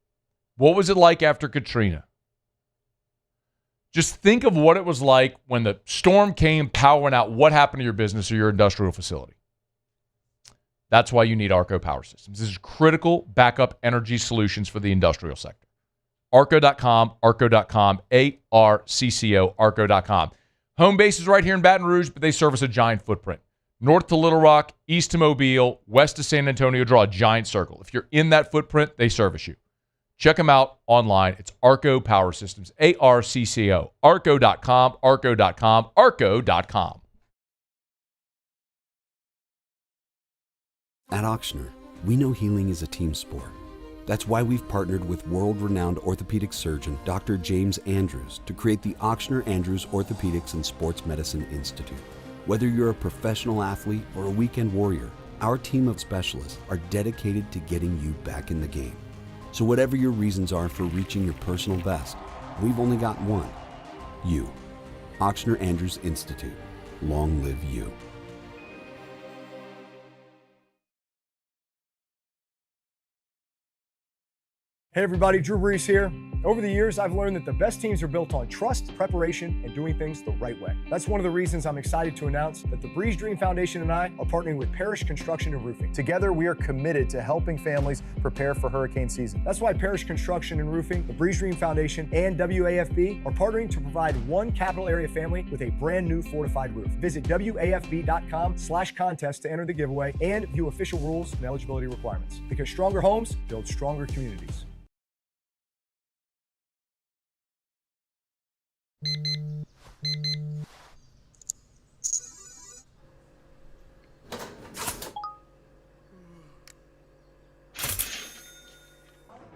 S8: What was it like after Katrina? Just think of what it was like when the storm came, power went out. What happened to your business or your industrial facility? That's why you need Arco Power Systems. This is critical backup energy solutions for the industrial sector. Arco.com, Arco.com, ARCCO, Arco.com. Home base is right here in Baton Rouge, but they service a giant footprint. North to Little Rock, east to Mobile, west to San Antonio, draw a giant circle. If you're in that footprint, they service you. Check them out online. It's Arco Power Systems, ARCCO, Arco.com, Arco.com, Arco.com.
S3: At Ochsner, we know healing is a team sport. That's why we've partnered with world-renowned orthopedic surgeon Dr. James Andrews to create the Ochsner Andrews Orthopedics and Sports Medicine Institute. Whether you're a professional athlete or a weekend warrior, our team of specialists are dedicated to getting you back in the game. So whatever your reasons are for reaching your personal best, we've only got one. You. Ochsner Andrews Institute. Long live you.
S7: Hey everybody, Drew Brees here. Over the years, I've learned that the best teams are built on trust, preparation, and doing things the right way. That's one of the reasons I'm excited to announce that the Breeze Dream Foundation and I are partnering with Parish Construction and Roofing. Together, we are committed to helping families prepare for hurricane season. That's why Parish Construction and Roofing, the Breeze Dream Foundation, and WAFB are partnering to provide one capital area family with a brand new fortified roof. Visit WAFB.com/contest to enter the giveaway and view official rules and eligibility requirements. Because stronger homes build stronger communities.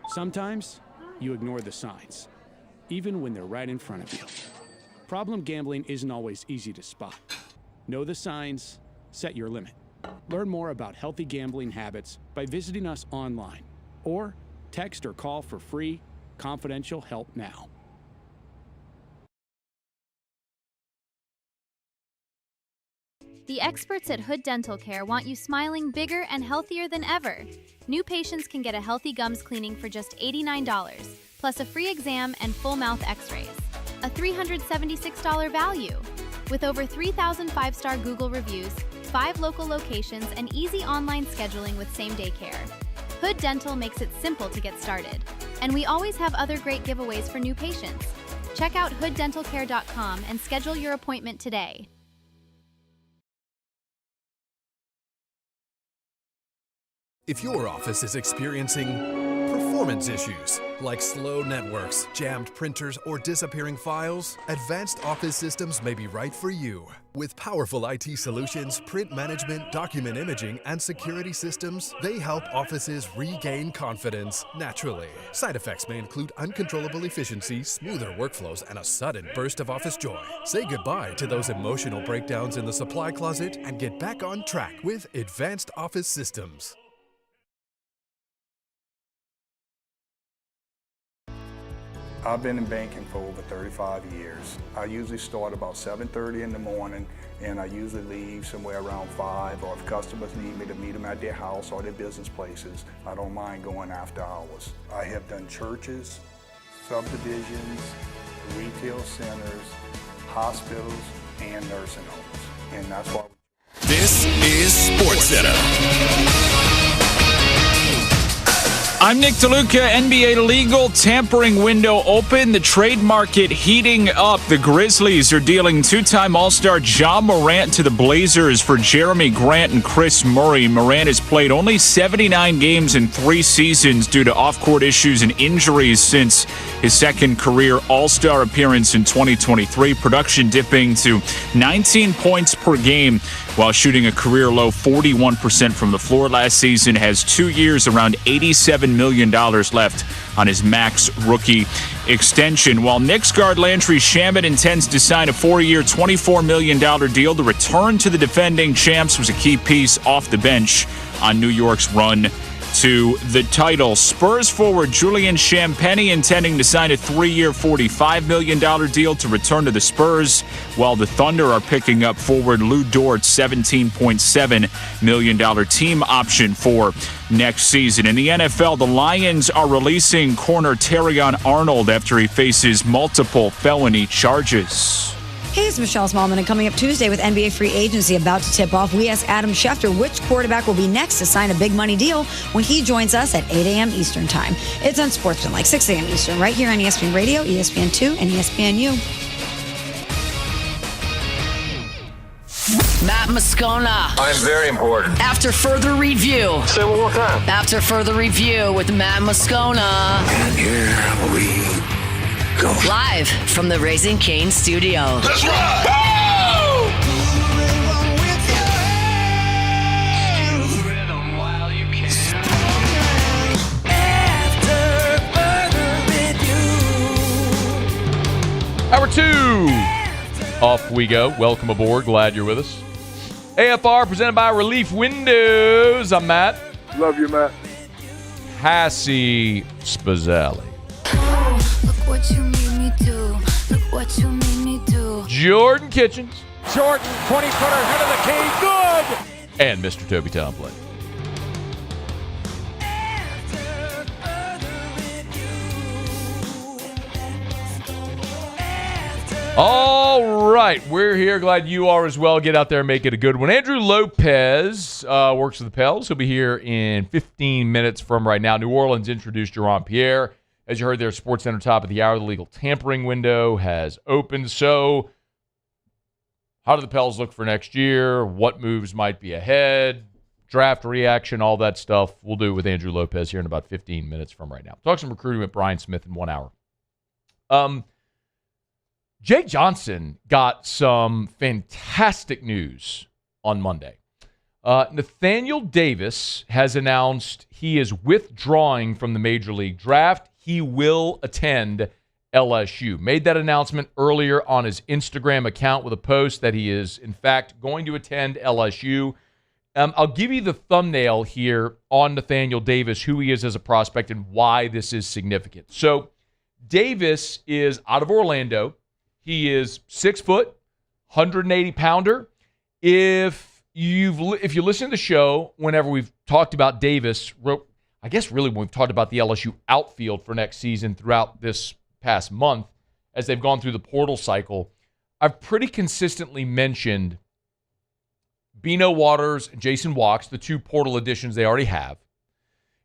S9: Sometimes you ignore the signs, even when they're right in front of you. Problem gambling isn't always easy to spot. Know the signs, set your limit. Learn more about healthy gambling habits by visiting us online or text or call for free, confidential help now.
S10: The experts at Hood Dental Care want you smiling bigger and healthier than ever. New patients can get a healthy gums cleaning for just $89, plus a free exam and full mouth x-rays. A $376 value. With over 3,000 five-star Google reviews, 5 local locations, and easy online scheduling with same-day care. Hood Dental makes it simple to get started. And we always have other great giveaways for new patients. Check out hooddentalcare.com and schedule your appointment today.
S5: If your office is experiencing performance performance issues like slow networks, jammed printers, or disappearing files, Advanced Office Systems may be right for you. With powerful IT solutions, print management, document imaging, and security systems, they help offices regain confidence naturally. Side effects may include uncontrollable efficiency, smoother workflows, and a sudden burst of office joy. Say goodbye to those emotional breakdowns in the supply closet and get back on track with Advanced Office Systems.
S11: I've been in banking for over 35 years. I usually start about 7:30 in the morning, and I usually leave somewhere around 5, or if customers need me to meet them at their house or their business places, I don't mind going after hours. I have done churches, subdivisions, retail centers, hospitals, and nursing homes, and that's why.
S12: This is SportsCenter.
S14: I'm Nick DeLuca. NBA legal tampering window open. The trade market heating up. The Grizzlies are dealing two-time All-Star Ja Morant to the Blazers for Jeremy Grant and Chris Murray. Morant has played only 79 games in 3 seasons due to off-court issues and injuries since his second career All-Star appearance in 2023. Production dipping to 19 points per game while shooting a career-low 41% from the floor last season. Has 2 years, around $87 million left on his max rookie extension. While Knicks guard Landry Shamet intends to sign a 4-year, $24 million deal, the return to the defending champs was a key piece off the bench on New York's run to the title. Spurs forward Julian Champagnie intending to sign a 3-year, $45 million deal to return to the Spurs, while the Thunder are picking up forward Lou Dort's $17.7 million team option for next season. In the NFL, the Lions are releasing corner Terrion Arnold after he faces multiple felony charges.
S16: Hey, it's Michelle Smallman, and coming up Tuesday with NBA free agency about to tip off, we ask Adam Schefter which quarterback will be next to sign a big money deal when he joins us at 8 a.m. Eastern Time. It's on Sportsman, like 6 a.m. Eastern, right here on ESPN Radio, ESPN2, and ESPNU.
S6: Matt Moscona.
S19: I'm very important.
S6: After further review.
S19: Say it one more time.
S6: After further review with Matt Moscona.
S12: And here we go.
S6: Live from the Raising Cane studio.
S12: Let's ride!
S8: Hour 2. Off we go. Welcome aboard. Glad you're with us. AFR presented by Relief Windows. I'm Matt.
S21: Love you, Matt.
S8: Hassie Spazzali.
S17: Look what you made me do. Look what you made me do.
S8: Jordan Kitchens.
S17: Jordan, 20-footer, head of the key, good!
S8: And Mr. Toby Tomplin. All right, we're here. Glad you are as well. Get out there and make it a good one. Andrew Lopez works for the Pels. He'll be here in 15 minutes from right now. New Orleans introduced Jerome Pierre. As you heard there, SportsCenter top of the hour, the legal tampering window has opened. So how do the Pels look for next year? What moves might be ahead? Draft reaction, all that stuff. We'll do it with Andrew Lopez here in about 15 minutes from right now. Talk some recruiting with Brian Smith in 1 hour. Jay Johnson got some fantastic news on Monday. Nathaniel Davis has announced he is withdrawing from the Major League Draft. He will attend LSU. Made that announcement earlier on his Instagram account with a post that he is, in fact, going to attend LSU. I'll give you the thumbnail here on Nathaniel Davis, who he is as a prospect and why this is significant. So Davis is out of Orlando. He is 6 foot, 180-pounder. If you listen to the show, whenever we've talked about Davis, I guess really when we've talked about the LSU outfield for next season throughout this past month, as they've gone through the portal cycle, I've pretty consistently mentioned Bino Waters and Jason Walks, the 2 portal additions they already have.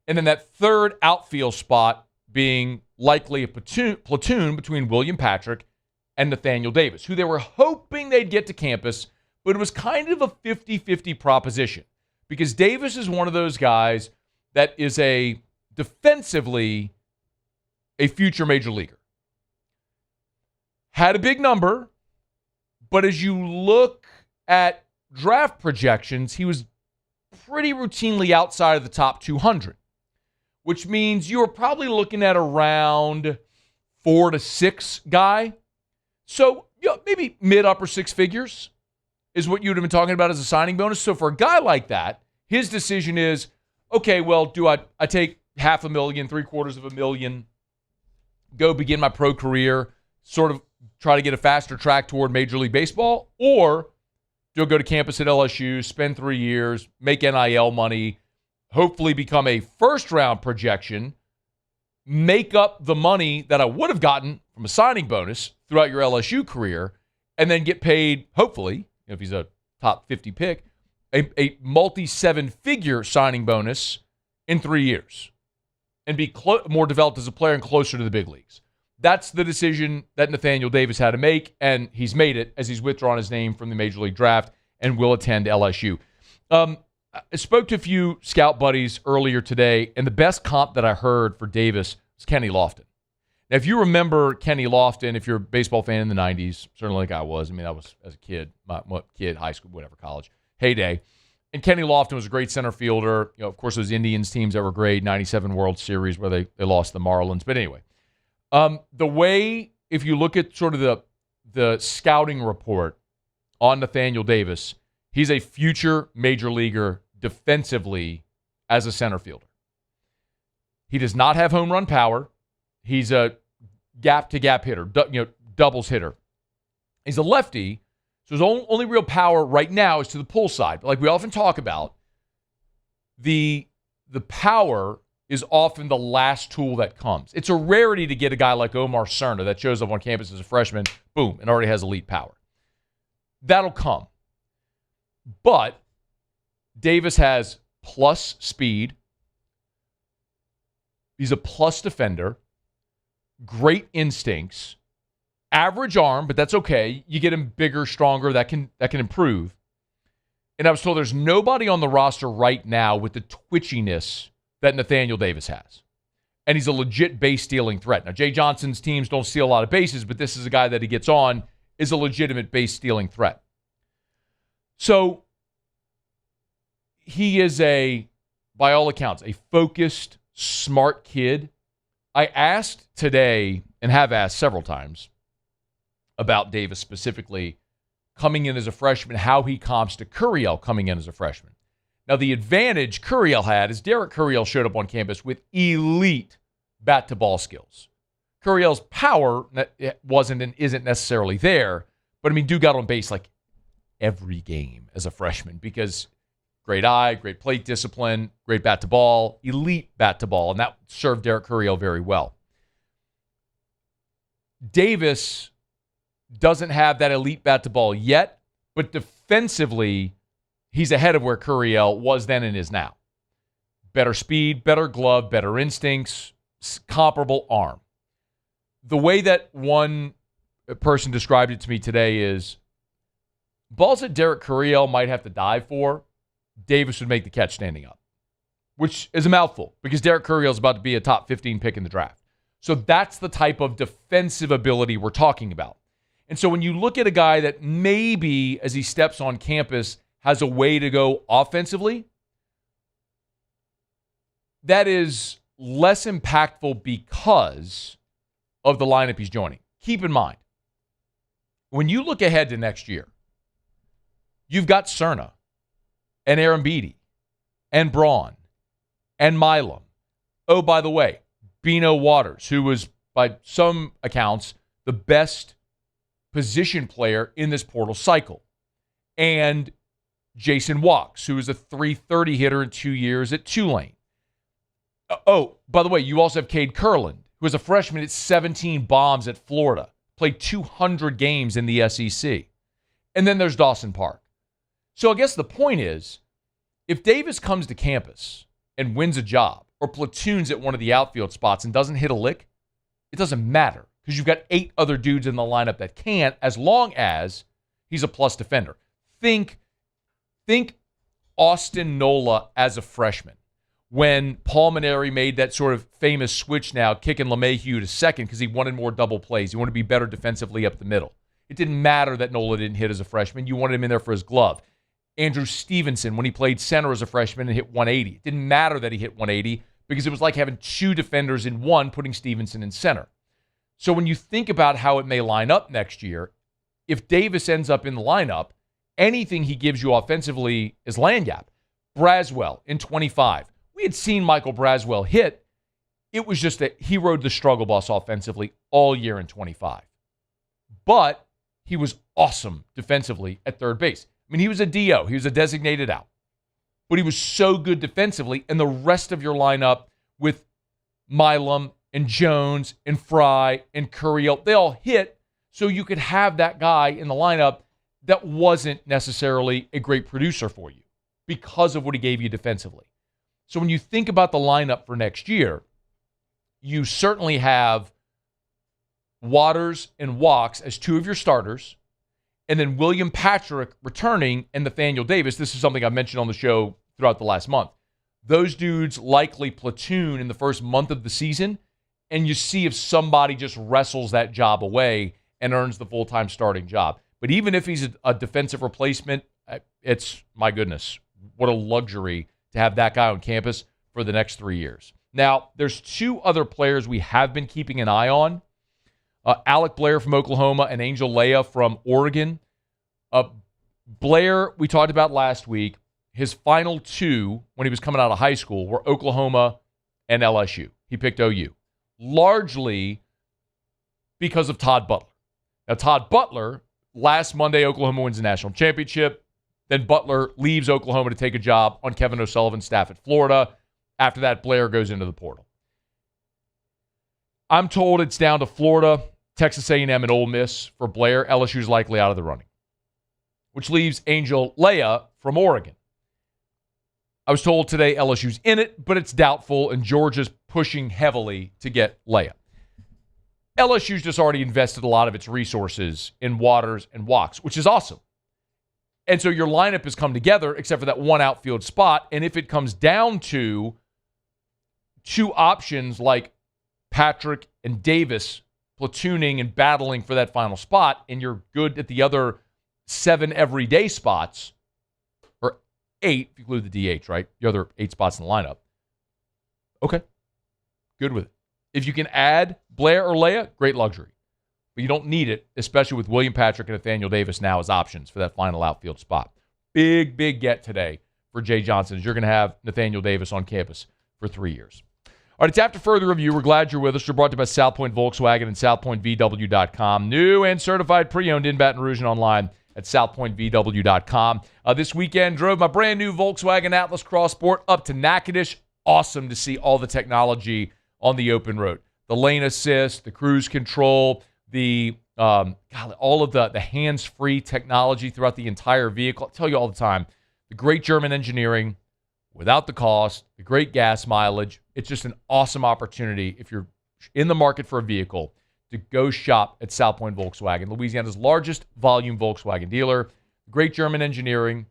S8: And then that third outfield spot being likely a platoon between William Patrick and Nathaniel Davis, who they were hoping they'd get to campus, but it was kind of a 50-50 proposition because Davis is one of those guys that is a defensively a future major leaguer. Had a big number, but as you look at draft projections, he was pretty routinely outside of the top 200, which means you were probably looking at around 4 to 6 guy. So maybe mid-upper six figures is what you would have been talking about as a signing bonus. So for a guy like that, his decision is, okay, well, do I take $500,000, $750,000, go begin my pro career, sort of try to get a faster track toward Major League Baseball, or do I go to campus at LSU, spend 3 years, make NIL money, hopefully become a first-round projection, make up the money that I would have gotten from a signing bonus throughout your LSU career, and then get paid, hopefully, if he's a top 50 pick, a multi-seven-figure signing bonus in 3 years and be more developed as a player and closer to the big leagues. That's the decision that Nathaniel Davis had to make, and he's made it as he's withdrawn his name from the Major League Draft and will attend LSU. I spoke to a few scout buddies earlier today, and the best comp that I heard for Davis was Kenny Lofton. Now, if you remember Kenny Lofton, if you're a baseball fan in the 90s, certainly like I was. I mean, I was as a kid, high school, whatever, college, heyday. And Kenny Lofton was a great center fielder. You know, of course, those Indians teams that were great, 97 World Series where they lost the Marlins. But anyway, the way, if you look at sort of the scouting report on Nathaniel Davis, he's a future major leaguer defensively as a center fielder. He does not have home run power. He's a gap-to-gap hitter, doubles hitter. He's a lefty, so his only real power right now is to the pull side. But like we often talk about, the power is often the last tool that comes. It's a rarity to get a guy like Omar Cerna that shows up on campus as a freshman, boom, and already has elite power. That'll come. But Davis has plus speed. He's a plus defender. Great instincts. Average arm, but that's okay. You get him bigger, stronger, that can improve. And I was told there's nobody on the roster right now with the twitchiness that Nathaniel Davis has. And he's a legit base-stealing threat. Now, Jay Johnson's teams don't steal a lot of bases, but this is a guy that he gets on is a legitimate base-stealing threat. So he is by all accounts, a focused, smart kid. I asked today, and have asked several times, about Davis specifically coming in as a freshman, how he comps to Curiel coming in as a freshman. Now, the advantage Curiel had is Derek Curiel showed up on campus with elite bat-to-ball skills. Curiel's power wasn't and isn't necessarily there, but, I mean, dude got on base like every game as a freshman because great eye, great plate discipline, great bat-to-ball, elite bat-to-ball, and that served Derek Curiel very well. Davis doesn't have that elite bat-to-ball yet, but defensively, he's ahead of where Curiel was then and is now. Better speed, better glove, better instincts, comparable arm. The way that one person described it to me today is balls that Derek Curiel might have to dive for, Davis would make the catch standing up, which is a mouthful because Derek Curiel is about to be a top 15 pick in the draft. So that's the type of defensive ability we're talking about. And so when you look at a guy that maybe as he steps on campus has a way to go offensively, that is less impactful because of the lineup he's joining. Keep in mind, when you look ahead to next year, you've got Cerna and Aaron Beatty and Braun and Milam. Oh, by the way, Bino Waters, who was, by some accounts, the best position player in this portal cycle. And Jason Walks, who is a .330 hitter in 2 years at Tulane. Oh, by the way, you also have Cade Kurland, who was a freshman at 17 bombs at Florida, played 200 games in the SEC. And then there's Dawson Park. So I guess the point is, if Davis comes to campus and wins a job or platoons at one of the outfield spots and doesn't hit a lick, it doesn't matter because you've got 8 other dudes in the lineup that can't, as long as he's a plus defender. Think Austin Nola as a freshman. when Paul Maneri made that sort of famous switch now, kicking LeMahieu to second because he wanted more double plays. He wanted to be better defensively up the middle. It didn't matter that Nola didn't hit as a freshman. You wanted him in there for his glove. Andrew Stevenson, when he played center as a freshman and hit 180. It didn't matter that he hit 180 because it was like having two defenders in one, putting Stevenson in center. So when you think about how it may line up next year, if Davis ends up in the lineup, anything he gives you offensively is land gap. Braswell in 25. We had seen Michael Braswell hit. It was just that he rode the struggle bus offensively all year in 25. But he was awesome defensively at third base. I mean, he was a DO. He was a designated out. But he was so good defensively, and the rest of your lineup with Milam and Jones and Fry and Curiel, they all hit, so you could have that guy in the lineup that wasn't necessarily a great producer for you because of what he gave you defensively. So when you think about the lineup for next year, you certainly have Waters and Walks as two of your starters, and then William Patrick returning and Nathaniel Davis. This is something I've mentioned on the show throughout the last month. Those dudes likely platoon in the first month of the season, and you see if somebody just wrestles that job away and earns the full-time starting job. But even if he's a defensive replacement, it's, my goodness, what a luxury to have that guy on campus for the next 3 years. Now, there's two other players we have been keeping an eye on. Alec Blair from Oklahoma and Angel Leia from Oregon. Blair, we talked about last week. His final two, when he was coming out of high school, were Oklahoma and LSU. He picked OU, largely because of Todd Butler. Now, Todd Butler, last Monday, Oklahoma wins the national championship. Then Butler leaves Oklahoma to take a job on Kevin O'Sullivan's staff at Florida. After that, Blair goes into the portal. I'm told it's down to Florida, Texas A&M, and Ole Miss for Blair. LSU's likely out of the running, which leaves Angel Leia from Oregon. I was told today LSU's in it, but it's doubtful, and Georgia's pushing heavily to get Leia. LSU's just already invested a lot of its resources in Waters and Walks, which is awesome. And so your lineup has come together except for that one outfield spot. And if it comes down to two options like Patrick and Davis platooning and battling for that final spot, and you're good at the other 7 everyday spots, or 8 if you include the DH, right? The other 8 spots in the lineup. Okay. Good with it. If you can add Blair or Leia, great luxury. But you don't need it, especially with William Patrick and Nathaniel Davis now as options for that final outfield spot. Big, big get today for Jay Johnson is you're going to have Nathaniel Davis on campus for 3 years. All right, it's after further review. We're glad you're with us. We're brought to you by South Point Volkswagen and SouthPointVW.com. New and certified pre-owned in Baton Rouge and online at SouthPointVW.com. This weekend, drove my brand new Volkswagen Atlas Cross Sport up to Natchitoches. Awesome to see all the technology on the open road. The lane assist, the cruise control, the all of the hands-free technology throughout the entire vehicle. I tell you all the time, the great German engineering without the cost, the great gas mileage. It's just an awesome opportunity if you're in the market for a vehicle to go shop at South Point Volkswagen, Louisiana's largest volume Volkswagen dealer. Great German engineering,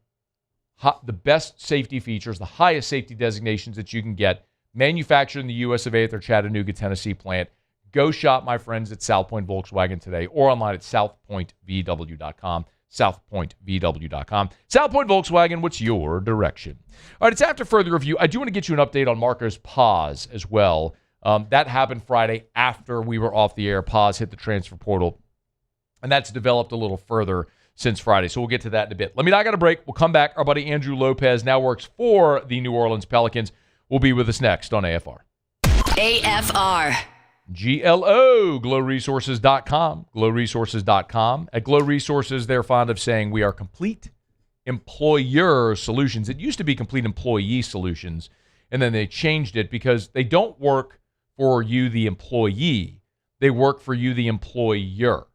S8: the best safety features, the highest safety designations that you can get, manufactured in the U.S. of A. at their Chattanooga, Tennessee plant. Go shop, my friends, at South Point Volkswagen today or online at southpointvw.com. southpointvw.com. South Point Volkswagen, what's your direction? All right, it's after further review. I do want to get you an update on Marcos Paz as well. That happened Friday after we were off the air. Paz hit the transfer portal, and that's developed a little further since Friday. So we'll get to that in a bit. I got a break. We'll come back. Our buddy Andrew Lopez now works for the New Orleans Pelicans. Will be with us next on AFR.
S6: AFR.
S8: GLO, glowresources.com, glowresources.com. At Glow Resources, they're fond of saying we are complete employer solutions. It used to be complete employee solutions, and then they changed it because they don't work for you, the employee. They work for you, the employer.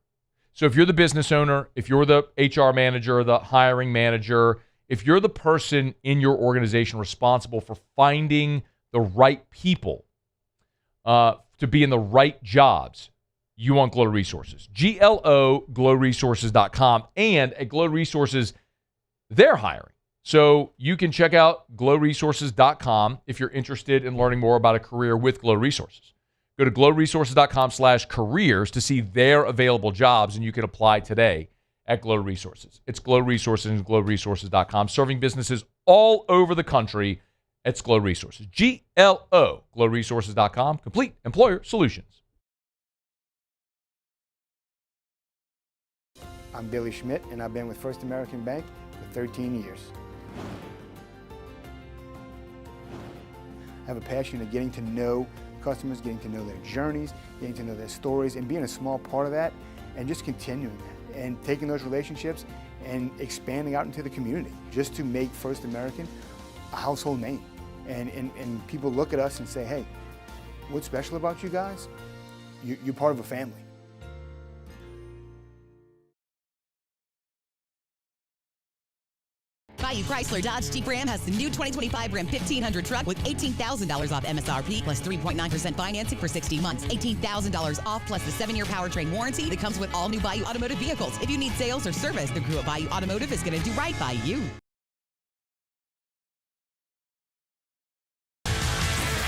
S8: So if you're the business owner, if you're the HR manager, the hiring manager, if you're the person in your organization responsible for finding the right people to be in the right jobs, you want Glow Resources. GLO, glowresources.com. And at Glow Resources, they're hiring. So you can check out glowresources.com if you're interested in learning more about a career with Glow Resources. Go to glowresources.com/careers to see their available jobs, and you can apply today at Glow Resources. It's Glow Resources and glowresources.com, serving businesses all over the country. It's Glow Resources. GLO, glowresources.com, complete employer solutions.
S18: I'm Billy Schmidt, and I've been with First American Bank for 13 years. I have a passion of getting to know customers, getting to know their journeys, getting to know their stories, and being a small part of that, and just continuing that, and taking those relationships and expanding out into the community, just to make First American a household name. And people look at us and say, hey, what's special about you guys? You're part of a family.
S15: Bayou Chrysler Dodge Jeep Ram has the new 2025 Ram 1500 truck with $18,000 off MSRP plus 3.9% financing for 60 months. $18,000 off plus the 7-year powertrain warranty that comes with all new Bayou Automotive vehicles. If you need sales or service, the crew at Bayou Automotive is going to do right by you.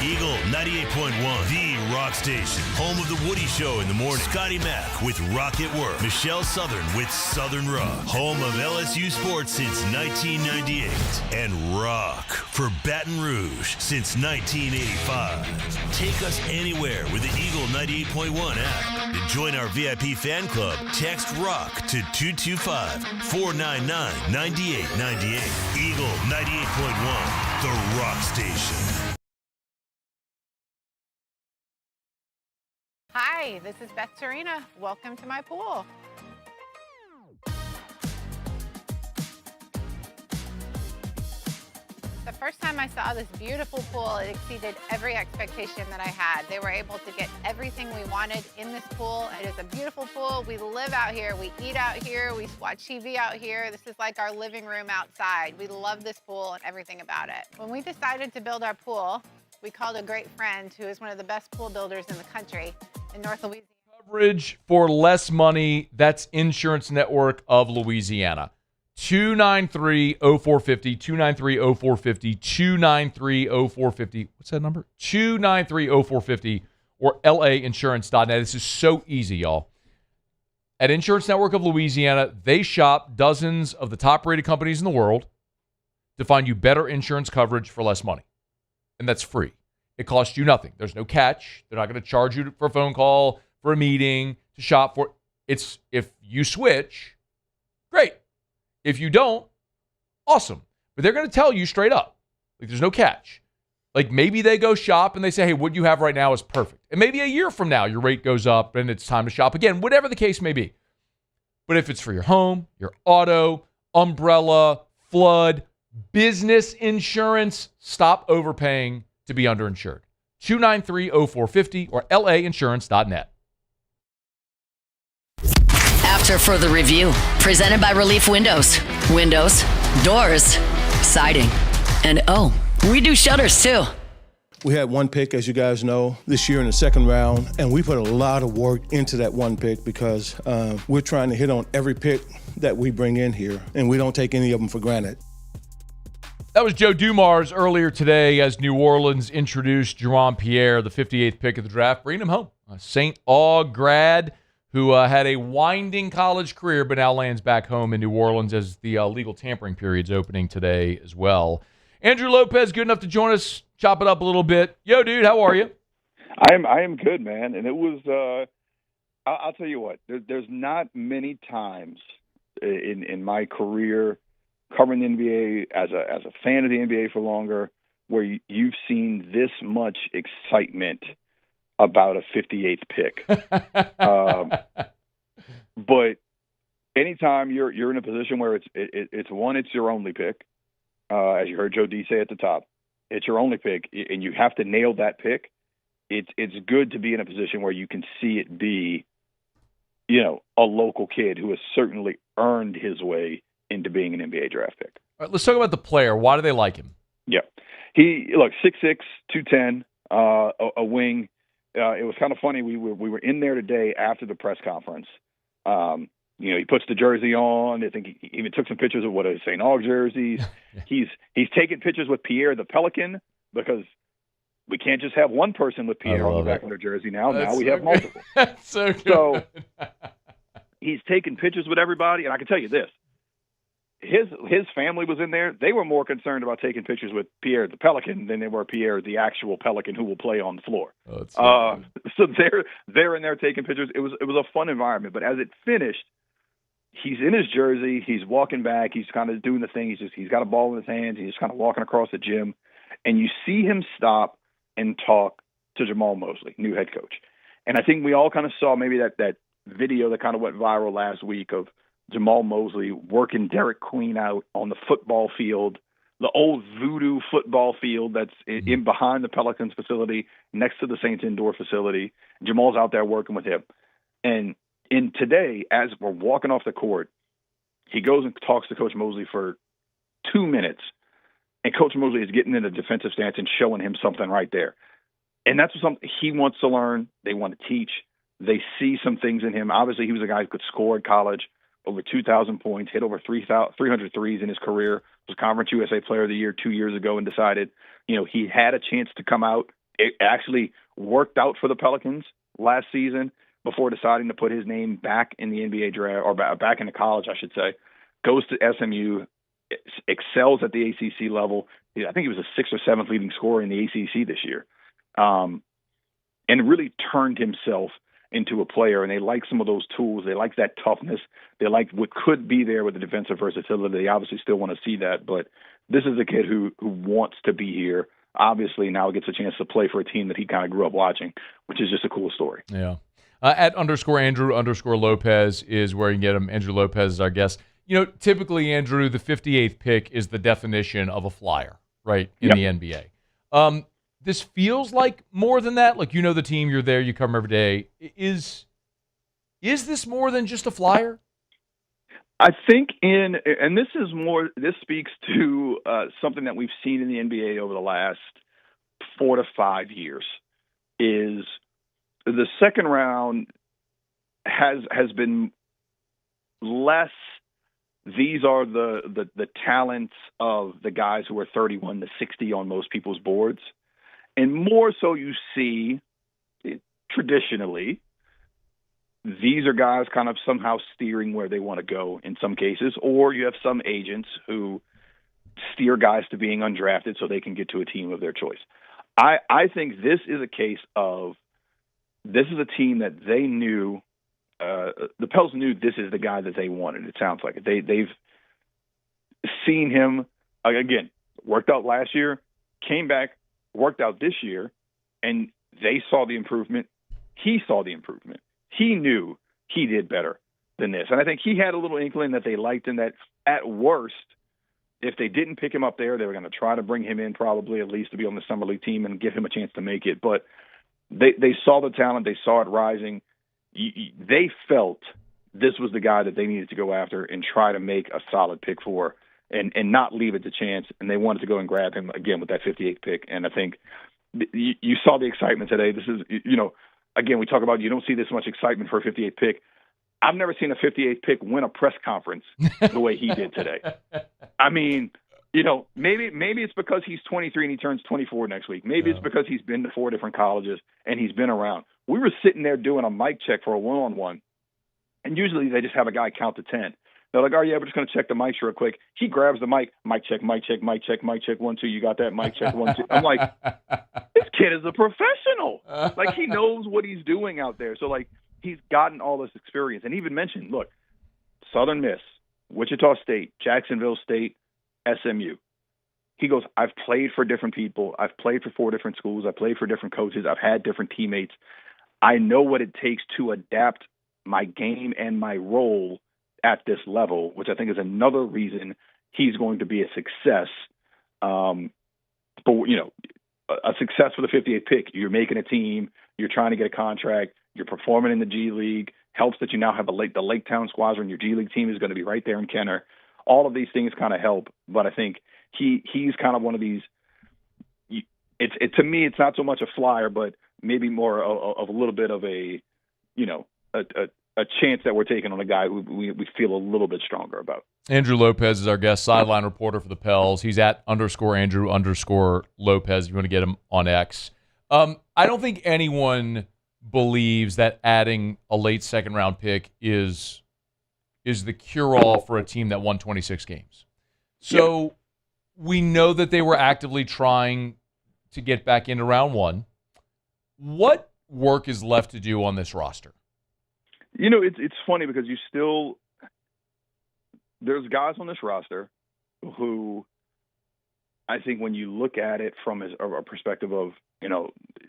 S22: Eagle 98.1, the rock station. Home of the Woody Show in the morning. Scotty Mack with Rock at Work. Michelle Southern with Southern Rock. Home of LSU sports since 1998. And rock for Baton Rouge since 1985. Take us anywhere with the Eagle 98.1 app. To join our VIP fan club, text ROCK to 225-499-9898. Eagle 98.1, the rock station.
S23: Hi, this is Beth Tarina. Welcome to my pool. The first time I saw this beautiful pool, it exceeded every expectation that I had. They were able to get everything we wanted in this pool. It is a beautiful pool. We live out here. We eat out here. We watch TV out here. This is like our living room outside. We love this pool and everything about it. When we decided to build our pool, we called a great friend who is one of the best pool builders in the country in North Louisiana.
S8: Coverage for less money. That's Insurance Network of Louisiana. 293-0450, 293-0450, 293-0450. What's that number? 293-0450 or lainsurance.net. This is so easy, y'all. At Insurance Network of Louisiana, they shop dozens of the top-rated companies in the world to find you better insurance coverage for less money. And that's free. It costs you nothing. There's no catch. They're not going to charge you for a phone call, for a meeting, to shop for. It's if you switch, great. If you don't, awesome. But they're going to tell you straight up. Like, there's no catch. Like, maybe they go shop and they say, hey, what you have right now is perfect. And maybe a year from now, your rate goes up and it's time to shop again, whatever the case may be. But if it's for your home, your auto, umbrella, flood, business insurance, stop overpaying to be underinsured. 293-0450 or lainsurance.net.
S6: After further review, presented by Relief Windows. Windows, doors, siding, and oh, we do shutters too.
S24: We had one pick, as you guys know, this year in the second round, and we put a lot of work into that one pick because we're trying to hit on every pick that we bring in here, and we don't take any of them for granted.
S8: That was Joe Dumars earlier today as New Orleans introduced Jerome Pierre, the 58th pick of the draft, bringing him home. A St. Aug grad who had a winding college career, but now lands back home in New Orleans as the legal tampering period's opening today as well. Andrew Lopez, good enough to join us, chop it up a little bit. Yo, dude, how are you?
S25: I am good, man. And it was, I'll tell you what, there's not many times in my career covering the NBA as a fan of the NBA for longer where you've seen this much excitement about a 58th pick. But anytime you're in a position where it's your only pick, as you heard Joe D say at the top, it's your only pick, and you have to nail that pick. It's good to be in a position where you can see it be, a local kid who has certainly earned his way into being an NBA draft pick.
S8: All right, let's talk about the player. Why do they like him?
S25: Yeah. He, 6'6", 210, a wing. It was kind of funny. We were in there today after the press conference, He puts the jersey on. I think he even took some pictures of what are St. Aug jerseys. He's taking pictures with Pierre the Pelican because we can't just have one person with Pierre on the back of their jersey now. Now we have multiple.
S8: That's so good.
S25: So he's taking pictures with everybody, and I can tell you this. His family was in there. They were more concerned about taking pictures with Pierre the Pelican than they were Pierre the actual Pelican who will play on the floor. So they're in there taking pictures. It was a fun environment. But as it finished, he's in his jersey. He's walking back. He's kind of doing the thing. He's got a ball in his hands. He's kind of walking across the gym, and you see him stop and talk to Jamal Mosley, new head coach. And I think we all kind of saw maybe that video that kind of went viral last week of Jamal Mosley working Derek Queen out on the football field, the old voodoo football field that's in behind the Pelicans facility, next to the Saints indoor facility. Jamal's out there working with him. And today, as we're walking off the court, he goes and talks to Coach Mosley for 2 minutes, and Coach Mosley is getting in a defensive stance and showing him something right there. And that's something he wants to learn. They want to teach. They see some things in him. Obviously, he was a guy who could score at college, over 2,000 points, hit over 300 threes in his career, was Conference USA Player of the Year 2 years ago, and decided, he had a chance to come out. It actually worked out for the Pelicans last season before deciding to put his name back in the NBA draft, or back into college, I should say. Goes to SMU, excels at the ACC level. I think he was a 6th or 7th leading scorer in the ACC this year, and really turned himself into a player. And they like some of those tools. They like that toughness. They like what could be there with the defensive versatility. They obviously still want to see that, but this is a kid who wants to be here. Obviously now gets a chance to play for a team that he kind of grew up watching, which is just a cool story.
S8: Yeah. At _Andrew_Lopez is where you can get him. Andrew Lopez is our guest. Typically, Andrew, the 58th pick is the definition of a flyer, right, in the NBA. This feels like more than that. Like, the team, you're there, you come every day. Is this more than just a flyer?
S25: I think this speaks to something that we've seen in the NBA over the last 4 to 5 years, is the second round has been less. These are the talents of the guys who are 31 to 60 on most people's boards. And more so you see, traditionally, these are guys kind of somehow steering where they want to go in some cases, or you have some agents who steer guys to being undrafted so they can get to a team of their choice. I think this is a case of, this is a team that they knew, the Pels knew this is the guy that they wanted. It sounds like it. They've seen him, again, worked out last year, came back, worked out this year, and they saw the improvement. He saw the improvement. He knew he did better than this. And I think he had a little inkling that they liked him, that at worst, if they didn't pick him up there, they were going to try to bring him in probably at least to be on the Summer League team and give him a chance to make it. But they saw the talent. They saw it rising. They felt this was the guy that they needed to go after and try to make a solid pick for, and not leave it to chance. And they wanted to go and grab him again with that 58th pick. And I think you saw the excitement today. This is, again, we talk about you don't see this much excitement for a 58th pick. I've never seen a 58th pick win a press conference the way he did today. I mean, maybe it's because he's 23 and he turns 24 next week. Maybe it's because he's been to 4 different colleges and he's been around. We were sitting there doing a mic check for a one-on-one, and usually they just have a guy count to 10. They're like, oh, yeah, we're just going to check the mics real quick. He grabs the mic, mic check, mic check, mic check, mic check, 1, 2, you got that, mic check, 1, 2. I'm like, this kid is a professional. Like, he knows what he's doing out there. So, like, he's gotten all this experience. And even mentioned, look, Southern Miss, Wichita State, Jacksonville State, SMU. He goes, I've played for different people. I've played for 4 different schools. I've played for different coaches. I've had different teammates. I know what it takes to adapt my game and my role at this level, which I think is another reason he's going to be a success. But, a success for the 58th pick. You're making a team. You're trying to get a contract. You're performing in the G League. Helps that you now have the Lake Town Squadron. Your G League team is going to be right there in Kenner. All of these things kind of help. But I think he's kind of one of these. To me, it's not so much a flyer, but maybe more of a little bit of a a chance that we're taking on a guy who we feel a little bit stronger about.
S8: Andrew Lopez is our guest, sideline reporter for the Pels. He's at _Andrew_Lopez if you want to get him on X. I don't think anyone believes that adding a late second-round pick is the cure-all for a team that won 26 games. So we know that they were actively trying to get back into round one. What work is left to do on this roster?
S25: It's funny because there's guys on this roster who I think when you look at it from a perspective of,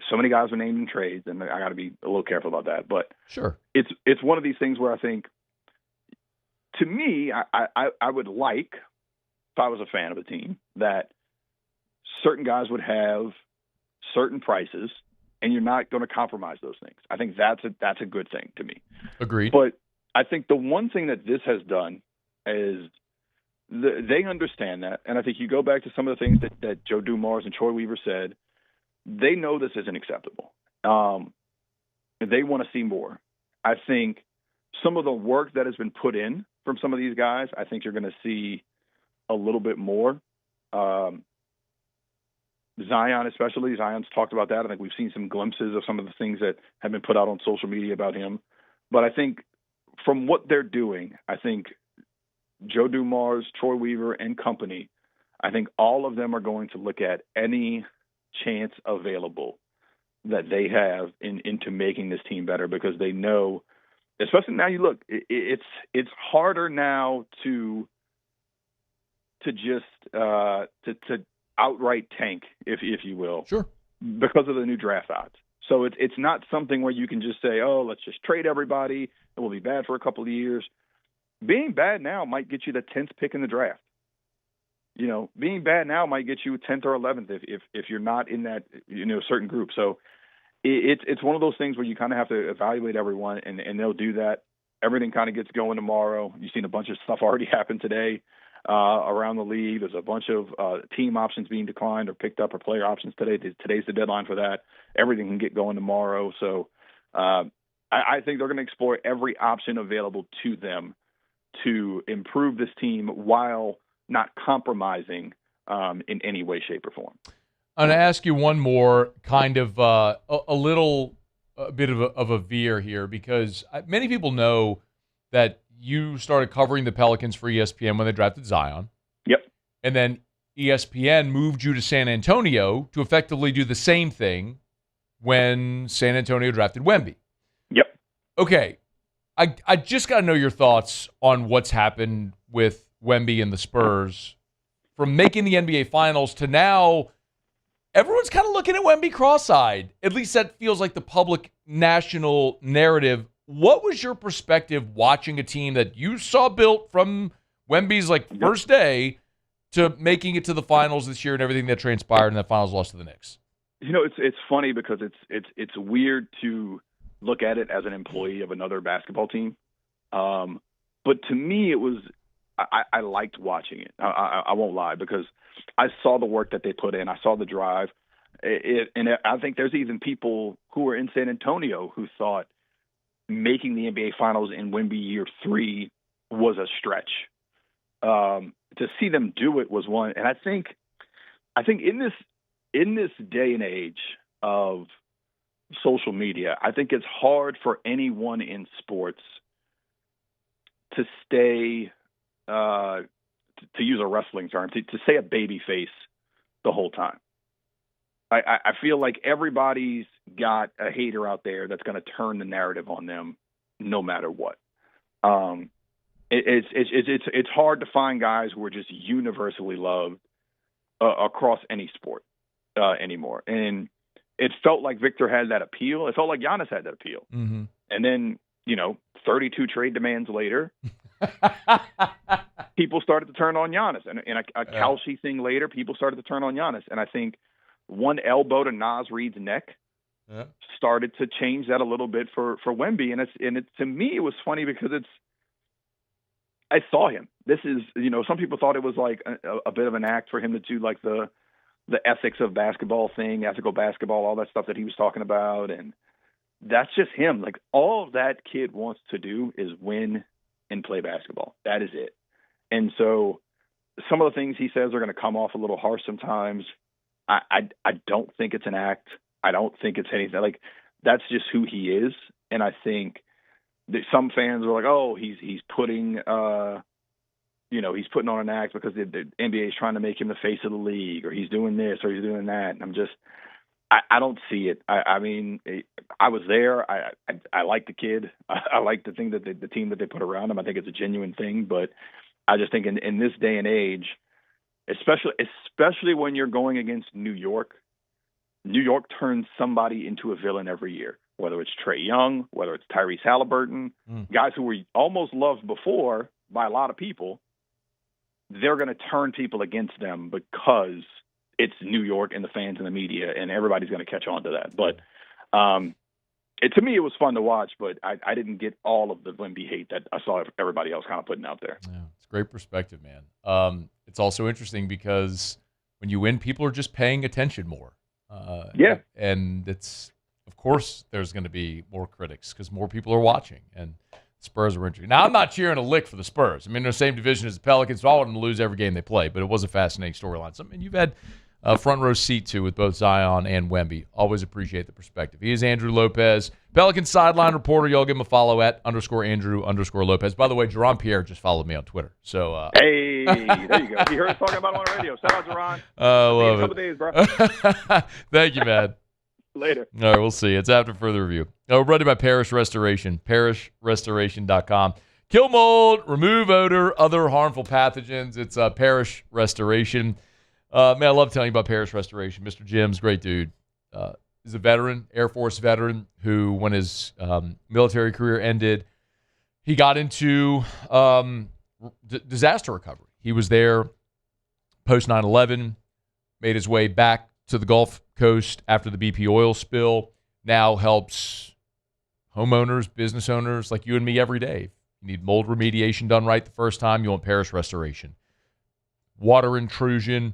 S25: so many guys are named in trades, and I got to be a little careful about that. But
S8: sure,
S25: it's one of these things where I think, to me, I would like, if I was a fan of a team, that certain guys would have certain prices, and you're not going to compromise those things. I think that's a good thing to me.
S8: Agreed.
S25: But I think the one thing that this has done is they understand that, and I think you go back to some of the things that Joe Dumars and Troy Weaver said. They know this isn't acceptable. They want to see more. I think some of the work that has been put in from some of these guys, I think you're going to see a little bit more. Zion especially. Zion's talked about that. I think we've seen some glimpses of some of the things that have been put out on social media about him. But I think from what they're doing, I think Joe Dumars, Troy Weaver, and company, I think all of them are going to look at any chance available that they have into making this team better, because they know, especially now you look, it's harder now to just to outright tank, if you will,
S8: sure,
S25: because of the new draft odds. So it's not something where you can just say, oh, let's just trade everybody and we'll be bad for a couple of years. Being bad now might get you the 10th pick in the draft. Being bad now might get you 10th or 11th if you're not in that certain group. So it's one of those things where you kind of have to evaluate everyone, and they'll do that. Everything kind of gets going tomorrow. You've seen a bunch of stuff already happen today around the league. There's a bunch of team options being declined or picked up, or player options today. Today's the deadline for that. Everything can get going tomorrow. So I think they're going to explore every option available to them to improve this team while not compromising in any way, shape, or form.
S8: I'm going to ask you one more kind of a bit of a veer here, because many people know that you started covering the Pelicans for ESPN when they drafted Zion.
S25: Yep.
S8: And then ESPN moved you to San Antonio to effectively do the same thing when San Antonio drafted Wemby.
S25: Yep.
S8: Okay. I just got to know your thoughts on what's happened with Wemby and the Spurs, from making the NBA Finals to now everyone's kind of looking at Wemby cross-eyed. At least that feels like the public national narrative. What was your perspective watching a team that you saw built from Wemby's first day to making it to the finals this year and everything that transpired in that finals loss to the Knicks?
S25: It's funny because it's weird to look at it as an employee of another basketball team. But to me, it was, I liked watching it. I won't lie, because I saw the work that they put in. I saw the drive. And I think there's even people who were in San Antonio who thought making the NBA Finals in Wemby year 3 was a stretch. To see them do it was one. And I think in this day and age of social media, I think it's hard for anyone in sports to stay, to use a wrestling term, to stay a baby face the whole time. I feel like everybody's got a hater out there that's going to turn the narrative on them no matter what. It's hard to find guys who are just universally loved across any sport anymore. And it felt like Victor had that appeal. It felt like Giannis had that appeal.
S8: Mm-hmm.
S25: And then, 32 trade demands later, people started to turn on Giannis. And a Kalshi thing later, people started to turn on Giannis. And I think one elbow to Naz Reid's neck started to change that a little bit for Wemby. And to me, it was funny because I saw him. This is, some people thought it was like a bit of an act for him to do like the ethics of basketball thing, ethical basketball, all that stuff that he was talking about. And that's just him. Like, all that kid wants to do is win and play basketball. That is it. And so some of the things he says are going to come off a little harsh sometimes. I don't think it's an act. I don't think it's anything. Like, that's just who he is. And I think that some fans are like, oh, he's putting he's putting on an act because the NBA is trying to make him the face of the league, or he's doing this or he's doing that. And I'm just, I don't see it. I mean, I was there. I like the kid. I like the thing that the team that they put around him. I think it's a genuine thing. But I just think in this day and age, especially when you're going against New York turns somebody into a villain every year, whether it's Trae Young, whether it's Tyrese Halliburton, guys who were almost loved before by a lot of people. They're going to turn people against them because it's New York and the fans and the media, and everybody's going to catch on to that. But to me, it was fun to watch, but I didn't get all of the Wemby hate that I saw everybody else kind of putting out there.
S8: Yeah, it's great perspective, man. It's also interesting because when you win, people are just paying attention more. And it's, of course, there's going to be more critics because more people are watching, and Spurs are interesting. Now, I'm not cheering a lick for the Spurs. I mean, they're the same division as the Pelicans, so I want them to lose every game they play, but it was a fascinating storyline. Something you've had a front row seat to with both Zion and Wemby. Always appreciate the perspective. He is Andrew Lopez, Pelicans sideline reporter. Y'all give him a follow at _Andrew_Lopez. By the way, Jerron Pierre just followed me on Twitter. So
S25: hey, there you go. You heard us talking about him on the radio. Shout out, Jerron.
S8: Love
S25: a couple days, bro.
S8: Thank you, man.
S25: Later.
S8: All right, we'll see. It's after further review. Brought to you by Parish Restoration, parishrestoration.com. Kill mold, remove odor, other harmful pathogens. It's Parish Restoration. Man, I love telling you about Parish Restoration. Mr. Jim's great dude. He's a veteran, Air Force veteran, who, when his military career ended, he got into disaster recovery. He was there post 9/11, made his way back to the Gulf Coast after the BP oil spill, now helps homeowners, business owners like you and me every day. You need mold remediation done right the first time, you want Parish Restoration. Water intrusion,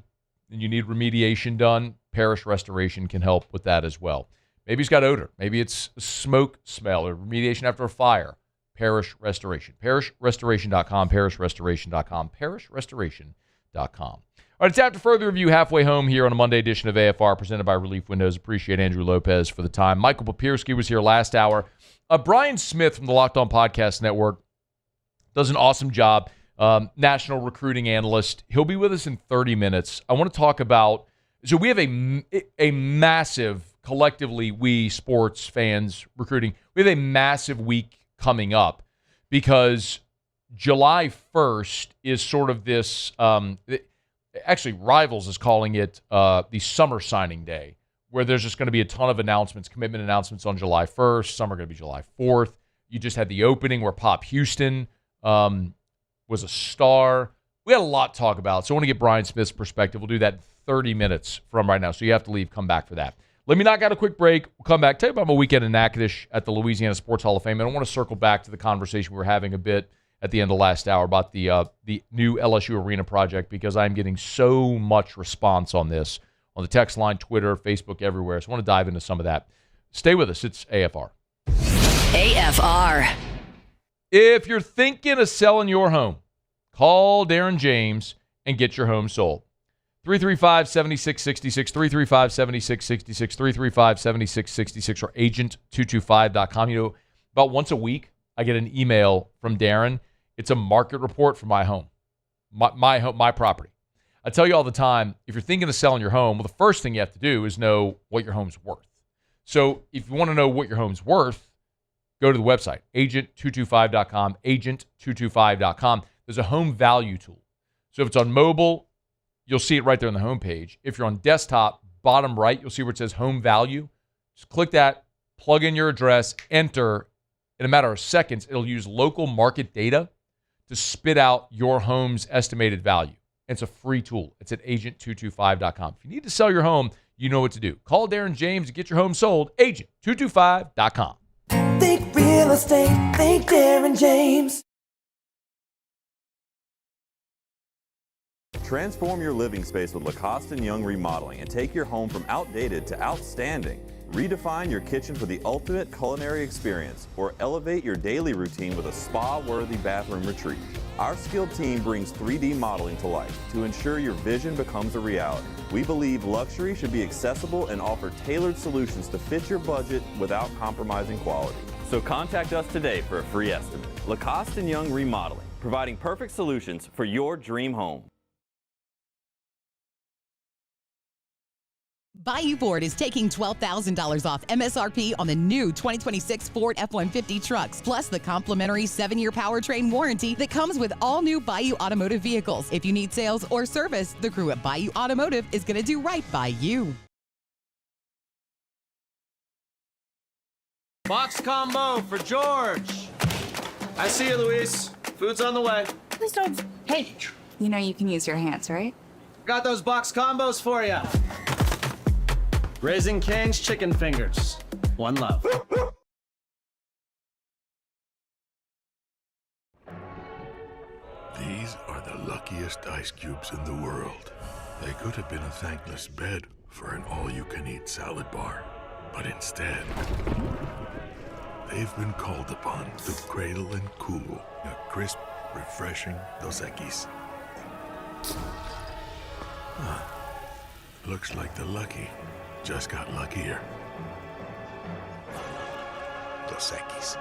S8: and you need remediation done, Parish Restoration can help with that as well. Maybe he's got odor. Maybe it's smoke smell or remediation after a fire. Parish Restoration. ParishRestoration.com, ParishRestoration.com, ParishRestoration.com. All right, it's after further review, halfway home here on a Monday edition of AFR, presented by Relief Windows. Appreciate Andrew Lopez for the time. Michael Papirski was here last hour. Brian Smith from the Locked On Podcast Network does an awesome job. National recruiting analyst. He'll be with us in 30 minutes. I want to talk about, so we have a massive, collectively, we sports fans recruiting, we have a massive week coming up because July 1st is sort of this, actually Rivals is calling it the summer signing day, where there's just going to be a ton of announcements, commitment announcements on July 1st. Some are going to be July 4th. You just had the opening where Pop Houston was a star. We had a lot to talk about, so I want to get Brian Smith's perspective. We'll do that in 30 minutes from right now, so you have to leave, come back for that. Let me knock out a quick break. We'll come back, tell you about my weekend in Natchitoches at the Louisiana Sports Hall of Fame. And I want to circle back to the conversation we were having a bit at the end of last hour about the new LSU Arena project, because I'm getting so much response on this on the text line, Twitter, Facebook, everywhere. So I want to dive into some of that. Stay with us. It's AFR.
S6: AFR.
S8: If you're thinking of selling your home, call Darren James and get your home sold. 335-7666, 335-7666, 335-7666, or agent225.com. You know, about once a week, I get an email from Darren. It's a market report for my home, my home, my property. I tell you all the time, if you're thinking of selling your home, well, the first thing you have to do is know what your home's worth. So if you want to know what your home's worth, go to the website, agent225.com, agent225.com. There's a home value tool. So if it's on mobile, you'll see it right there on the homepage. If you're on desktop, bottom right, you'll see where it says home value. Just click that, plug in your address, enter. In a matter of seconds, it'll use local market data to spit out your home's estimated value. It's a free tool. It's at agent225.com. If you need to sell your home, you know what to do. Call Darren James to get your home sold. Agent225.com.
S1: Think real estate. Think Darren James.
S2: Transform your living space with Lacoste & Young Remodeling and take your home from outdated to outstanding. Redefine your kitchen for the ultimate culinary experience, or elevate your daily routine with a spa-worthy bathroom retreat. Our skilled team brings 3D modeling to life to ensure your vision becomes a reality. We believe luxury should be accessible and offer tailored solutions to fit your budget without compromising quality. So contact us today for a free estimate. Lacoste & Young Remodeling, providing perfect solutions for your dream home.
S15: Bayou Ford is taking $12,000 off MSRP on the new 2026 Ford F-150 trucks, plus the complimentary 7-year powertrain warranty that comes with all new Bayou Automotive vehicles. If you need sales or service, the crew at Bayou Automotive is going to do right by you.
S19: Box combo for George. I see you, Luis. Food's on the way.
S3: Please don't. Hey, you know you can use your hands, right?
S19: Got those box combos for you. Raising Cane's chicken fingers. One love.
S4: These are the luckiest ice cubes in the world. They could have been a thankless bed for an all-you-can-eat salad bar. But instead, they've been called upon to cradle and cool a crisp, refreshing Dos Equis. Looks like the lucky just got luckier. Dos Equis.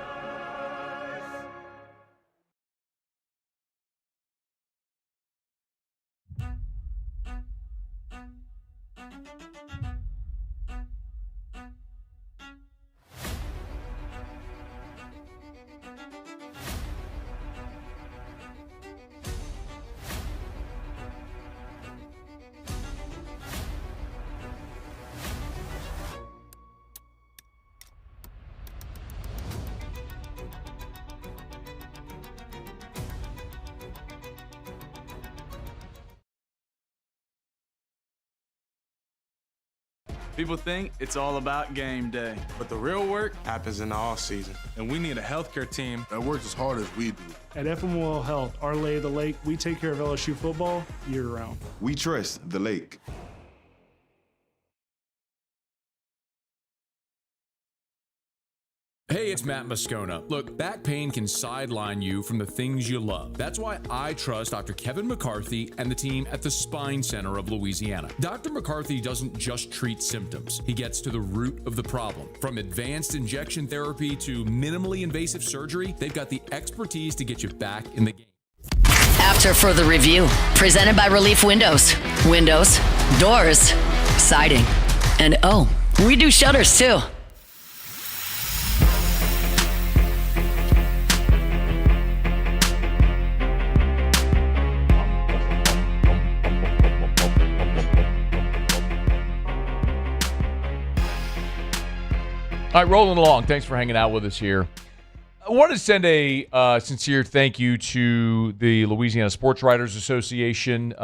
S13: People think it's all about game day, but the real work happens in the off season. And we need a healthcare team that works as hard as we do.
S20: At FML Health, our lay of the lake, we take care of LSU football year-round.
S26: We trust the lake.
S27: Hey, it's Matt Moscona. Look, back pain can sideline you from the things you love. That's why I trust Dr. Kevin McCarthy and the team at the Spine Center of Louisiana. Dr. McCarthy doesn't just treat symptoms. He gets to the root of the problem. From advanced injection therapy to minimally invasive surgery, they've got the expertise to get you back in the game.
S6: After further review, presented by Relief Windows. Windows, doors, siding, and oh, we do shutters too.
S8: All right, rolling along. Thanks for hanging out with us here. I want to send a sincere thank you to the Louisiana Sports Writers Association.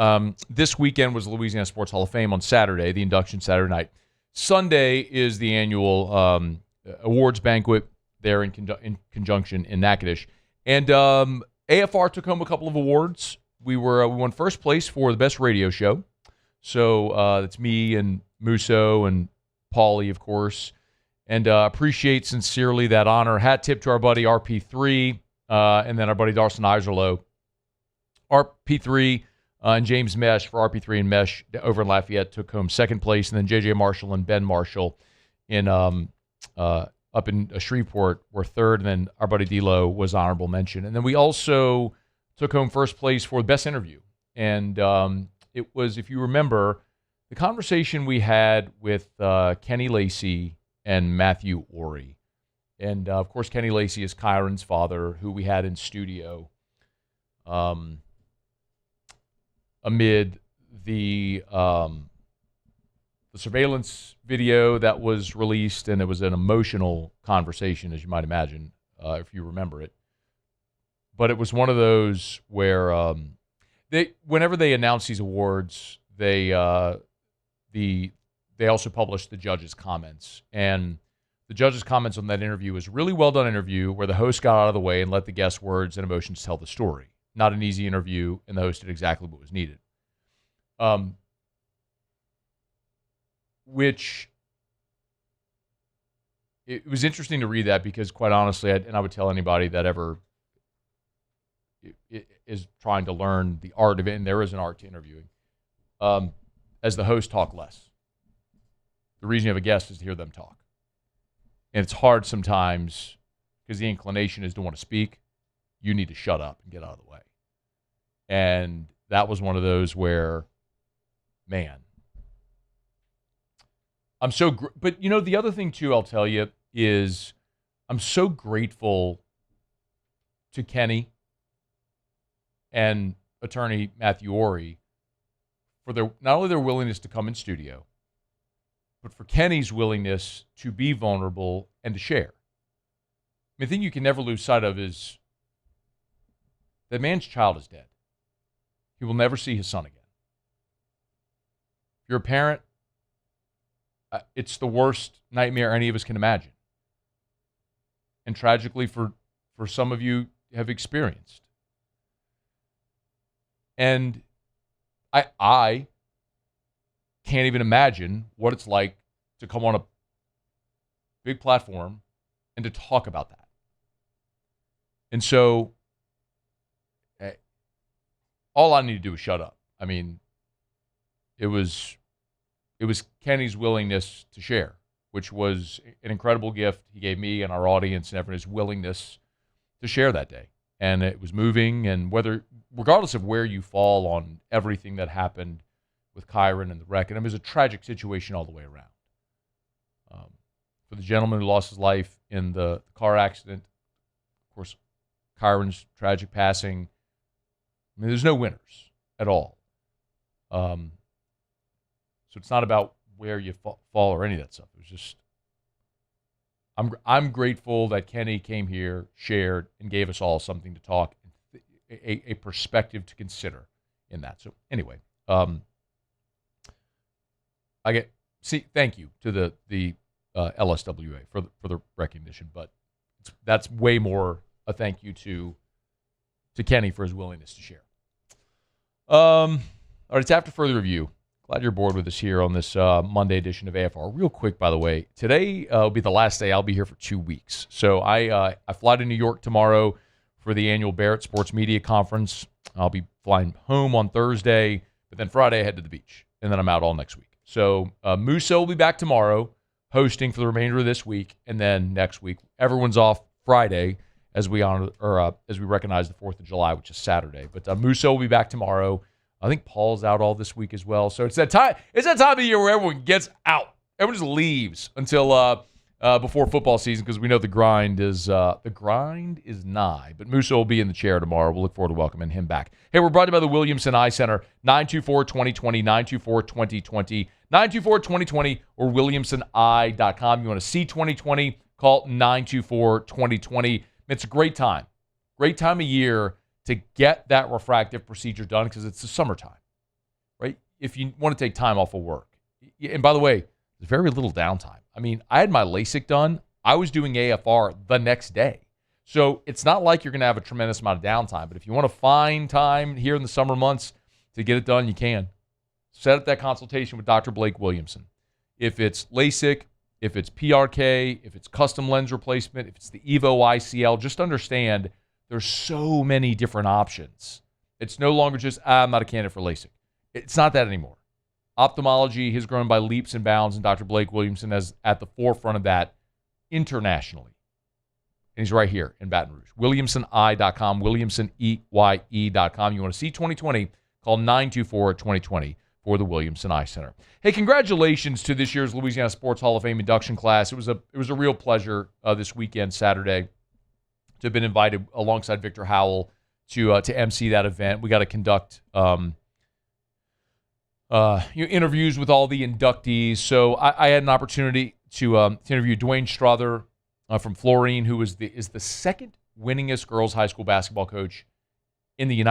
S8: This weekend was the Louisiana Sports Hall of Fame on Saturday, the induction Saturday night. Sunday is the annual awards banquet there in conjunction in Natchitoches. And AFR took home a couple of awards. We won first place for the best radio show. So that's me and Musso and Paulie, of course. And appreciate sincerely that honor. Hat tip to our buddy RP3 and then our buddy Darson Iserloh. RP3 and James Mesh for RP3 and Mesh over in Lafayette took home second place. And then JJ Marshall and Ben Marshall in up in Shreveport were third. And then our buddy D'Lo was honorable mention. And then we also took home first place for the best interview. And it was, if you remember, the conversation we had with Kenny Lacy and Matthew Ory. And, of course, Kenny Lacy is Kyron's father, who we had in studio amid the surveillance video that was released, and it was an emotional conversation, as you might imagine, if you remember it. But it was one of those where whenever they announce these awards, they also published the judges' comments. And the judges' comments on that interview was a really well-done interview where the host got out of the way and let the guests' words and emotions tell the story. Not an easy interview, and the host did exactly what was needed. Which it was interesting to read that because, quite honestly, I would tell anybody that ever is trying to learn the art of it, and there is an art to interviewing, as the host, talk less. The reason you have a guest is to hear them talk. And it's hard sometimes because the inclination is to want to speak. You need to shut up and get out of the way. And that was one of those where, man, I'm so, but the other thing too, I'll tell you, is I'm so grateful to Kenny and attorney Matthew Ory for not only their willingness to come in studio, but for Kenny's willingness to be vulnerable and to share. I mean, the thing you can never lose sight of is that man's child is dead. He will never see his son again. If you're a parent, it's the worst nightmare any of us can imagine. And tragically for some of you have experienced. And I can't even imagine what it's like to come on a big platform and to talk about that. And so all I need to do is shut up. I mean, it was Kenny's willingness to share, which was an incredible gift he gave me and our audience and everyone, his willingness to share that day. And it was moving, and regardless of where you fall on everything that happened with Kyron and the wreck, and it was a tragic situation all the way around. For the gentleman who lost his life in the car accident, of course, Kyron's tragic passing, I mean, there's no winners at all. So it's not about where you fall or any of that stuff. It was just, I'm grateful that Kenny came here, shared, and gave us all something to talk, a perspective to consider in that. So anyway, thank you to the LSWA for the recognition, but that's way more a thank you to Kenny for his willingness to share. All right, it's after further review. Glad you're aboard with us here on this Monday edition of AFR. Real quick, by the way, today will be the last day. I'll be here for 2 weeks. So I fly to New York tomorrow for the annual Barrett Sports Media Conference. I'll be flying home on Thursday, but then Friday I head to the beach, and then I'm out all next week. So Musso will be back tomorrow, hosting for the remainder of this week, and then next week everyone's off Friday as we recognize the 4th of July, which is Saturday. But Musso will be back tomorrow. I think Paul's out all this week as well. So it's that time of the year where everyone gets out. Everyone just leaves until before football season because we know the grind is nigh. But Musso will be in the chair tomorrow. We'll look forward to welcoming him back. Hey, we're brought to you by the Williamson Eye Center, 924-2020, 924-2020, 924-2020, or WilliamsonEye.com. You want to see 2020, call 924-2020. It's a great time of year to get that refractive procedure done because it's the summertime, right? If you want to take time off of work. And by the way, there's very little downtime. I mean, I had my LASIK done. I was doing AFR the next day. So it's not like you're going to have a tremendous amount of downtime. But if you want to find time here in the summer months to get it done, you can. Set up that consultation with Dr. Blake Williamson. If it's LASIK, if it's PRK, if it's custom lens replacement, if it's the EVO ICL, just understand there's so many different options. It's no longer just, I'm not a candidate for LASIK. It's not that anymore. Ophthalmology has grown by leaps and bounds, and Dr. Blake Williamson is at the forefront of that internationally. And he's right here in Baton Rouge. WilliamsonEye.com, WilliamsonEye.com. You want to see 2020, call 924-2020 for the Williamson Eye Center. Hey, congratulations to this year's Louisiana Sports Hall of Fame induction class. It was a real pleasure this weekend, Saturday, to have been invited alongside Victor Howell to MC that event. We got to conduct interviews with all the inductees. So I had an opportunity to interview Dwayne Strother from Florine, who is the second winningest girls high school basketball coach in the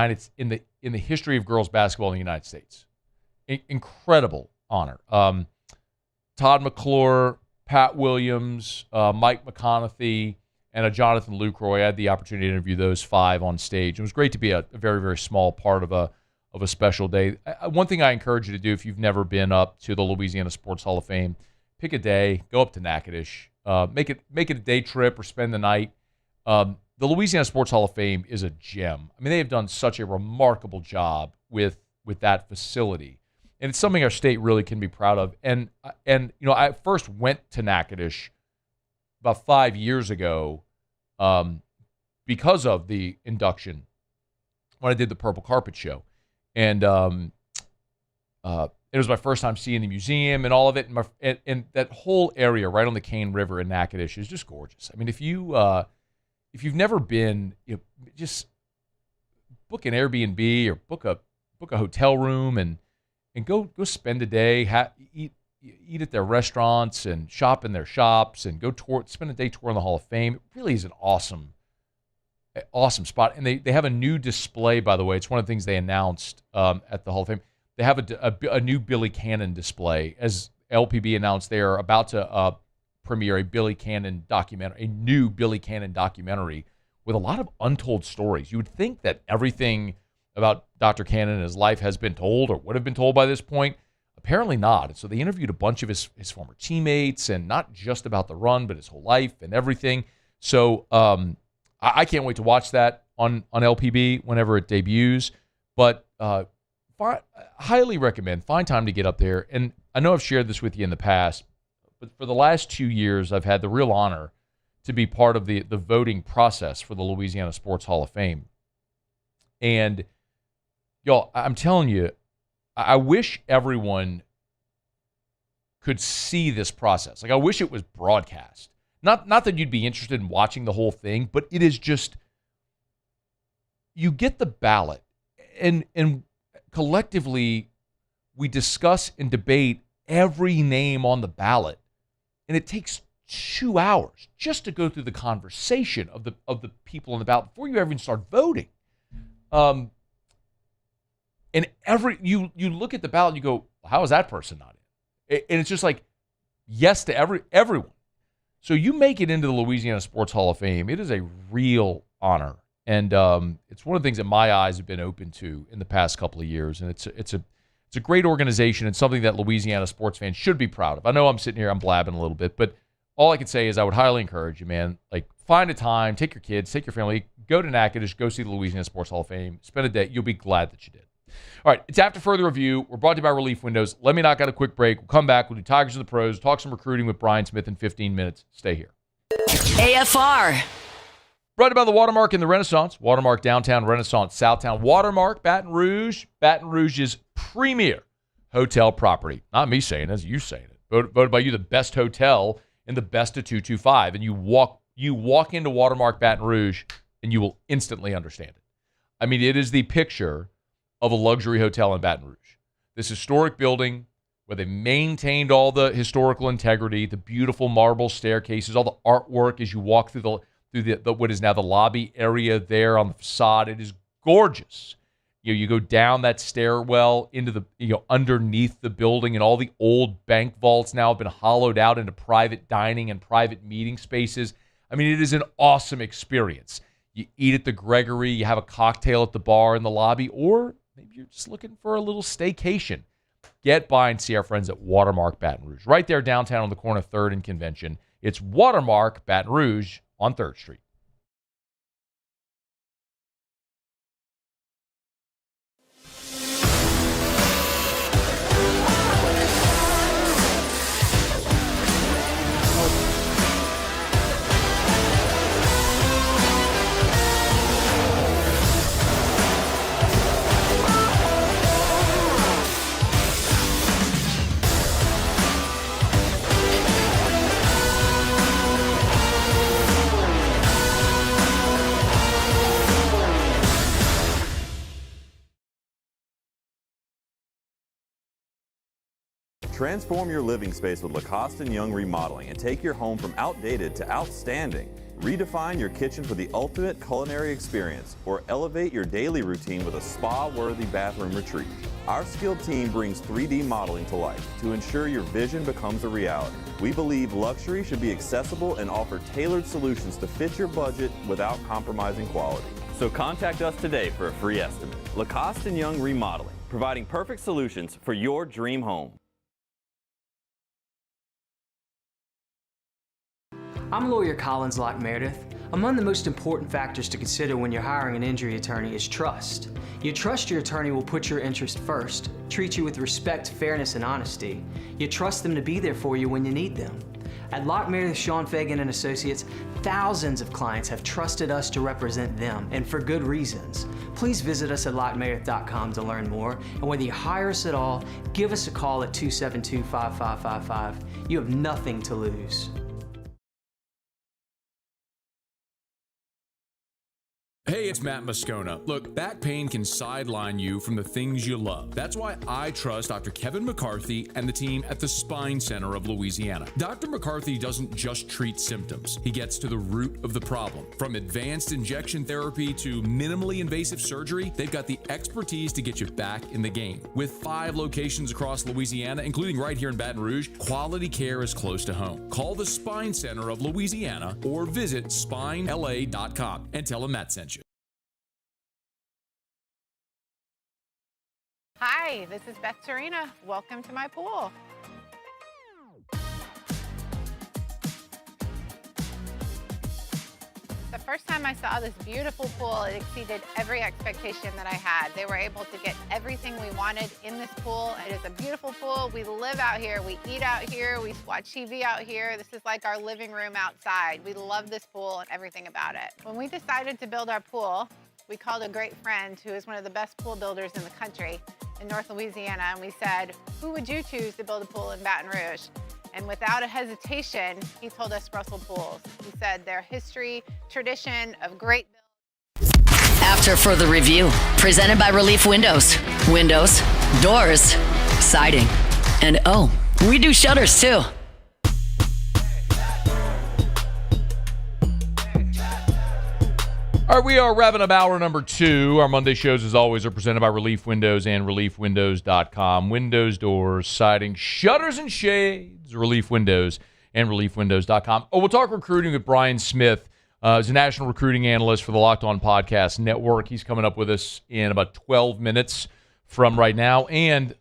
S8: history of girls basketball in the United States. Incredible honor. Todd McClure, Pat Williams, Mike McConaughey, and Jonathan Lucroy. I had the opportunity to interview those 5 on stage. It was great to be a very, very small part of a special day. One thing I encourage you to do if you've never been up to the Louisiana Sports Hall of Fame, pick a day, go up to Natchitoches, make it a day trip or spend the night. The Louisiana Sports Hall of Fame is a gem. I mean, they have done such a remarkable job with that facility, and it's something our state really can be proud of. And I first went to Natchitoches about 5 years ago because of the induction when I did the Purple Carpet Show, and it was my first time seeing the museum and all of it, and that whole area right on the Cane River in Natchitoches is just gorgeous. I mean, if you've never been, just book an Airbnb or book a hotel room and go spend a day, eat at their restaurants and shop in their shops and spend a day touring the Hall of Fame. It really is an awesome spot. And they have a new display, by the way. It's one of the things they announced at the Hall of Fame. They have a new Billy Cannon display. As LPB announced, they are about to premiere a new Billy Cannon documentary with a lot of untold stories. You would think that everything about Dr. Cannon and his life has been told or would have been told by this point. Apparently not. So they interviewed a bunch of his former teammates, and not just about the run, but his whole life and everything. So I can't wait to watch that on LPB whenever it debuts. But highly recommend, find time to get up there. And I know I've shared this with you in the past, but for the last 2 years, I've had the real honor to be part of the voting process for the Louisiana Sports Hall of Fame. And y'all, I'm telling you, I wish everyone could see this process. Like, I wish it was broadcast. Not that you'd be interested in watching the whole thing, but it is just, you get the ballot, and collectively we discuss and debate every name on the ballot, and it takes 2 hours just to go through the conversation of the people on the ballot before you ever even start voting. And you look at the ballot and you go, how is that person not in? And it's just like, yes to everyone. So you make it into the Louisiana Sports Hall of Fame. It is a real honor. And it's one of the things that my eyes have been open to in the past couple of years. And it's a great organization and something that Louisiana sports fans should be proud of. I know I'm sitting here, I'm blabbing a little bit, but all I can say is I would highly encourage you, man. Like, find a time, take your kids, take your family, go to Natchitoches, go see the Louisiana Sports Hall of Fame, spend a day. You'll be glad that you did. All right, it's After Further Review. We're brought to you by Relief Windows. Let me knock out a quick break. We'll come back. We'll do Tigers of the Pros, talk some recruiting with Brian Smith in 15 minutes. Stay here.
S6: AFR.
S8: Brought to you by the Watermark in the Renaissance. Watermark Downtown, Renaissance Southtown. Watermark, Baton Rouge. Baton Rouge's premier hotel property. Not me saying it, it's you saying it. Voted by you the best hotel in the best of 225. And you walk into Watermark Baton Rouge and you will instantly understand it. I mean, it is the picture of a luxury hotel in Baton Rouge. This historic building where they maintained all the historical integrity, the beautiful marble staircases, all the artwork as you walk through the what is now the lobby area there on the facade. It is gorgeous. You go down that stairwell into the underneath the building, and all the old bank vaults now have been hollowed out into private dining and private meeting spaces. I mean, it is an awesome experience. You eat at the Gregory, you have a cocktail at the bar in the lobby, or maybe you're just looking for a little staycation. Get by and see our friends at Watermark Baton Rouge. Right there downtown on the corner of 3rd and Convention. It's Watermark Baton Rouge on 3rd Street.
S2: Transform your living space with Lacoste & Young Remodeling and take your home from outdated to outstanding. Redefine your kitchen for the ultimate culinary experience, or elevate your daily routine with a spa-worthy bathroom retreat. Our skilled team brings 3D modeling to life to ensure your vision becomes a reality. We believe luxury should be accessible and offer tailored solutions to fit your budget without compromising quality. So contact us today for a free estimate. Lacoste & Young Remodeling, providing perfect solutions for your dream home.
S5: I'm lawyer Collins Locke Meredith. Among the most important factors to consider when you're hiring an injury attorney is trust. You trust your attorney will put your interest first, treat you with respect, fairness, and honesty. You trust them to be there for you when you need them. At Locke Meredith, Sean Fagan and Associates, thousands of clients have trusted us to represent them, and for good reasons. Please visit us at LockeMeredith.com to learn more, and whether you hire us at all, give us a call at 272-5555. You have nothing to lose.
S27: Hey, it's Matt Moscona. Look, back pain can sideline you from the things you love. That's why I trust Dr. Kevin McCarthy and the team at the Spine Center of Louisiana. Dr. McCarthy doesn't just treat symptoms. He gets to the root of the problem. From advanced injection therapy to minimally invasive surgery, they've got the expertise to get you back in the game. With 5 locations across Louisiana, including right here in Baton Rouge, quality care is close to home. Call the Spine Center of Louisiana or visit spinela.com and tell them Matt sent you.
S23: Hi, this is Beth Serena. Welcome to my pool. The first time I saw this beautiful pool, it exceeded every expectation that I had. They were able to get everything we wanted in this pool. It is a beautiful pool. We live out here, we eat out here, we watch TV out here. This is like our living room outside. We love this pool and everything about it. When we decided to build our pool, we called a great friend who is one of the best pool builders in the country in North Louisiana, and we said, who would you choose to build a pool in Baton Rouge? And without a hesitation, he told us Russell Pools. He said their history, tradition of great builds.
S6: After further review, presented by Relief Windows. Windows, doors, siding, and oh, we do shutters too.
S8: All right, we are wrapping up hour number 2. Our Monday shows, as always, are presented by Relief Windows and ReliefWindows.com. Windows, doors, siding, shutters, and shades. Relief Windows and ReliefWindows.com. Oh, we'll talk recruiting with Brian Smith. He's a national recruiting analyst for the Locked On Podcast Network. He's coming up with us in about 12 minutes from right now. And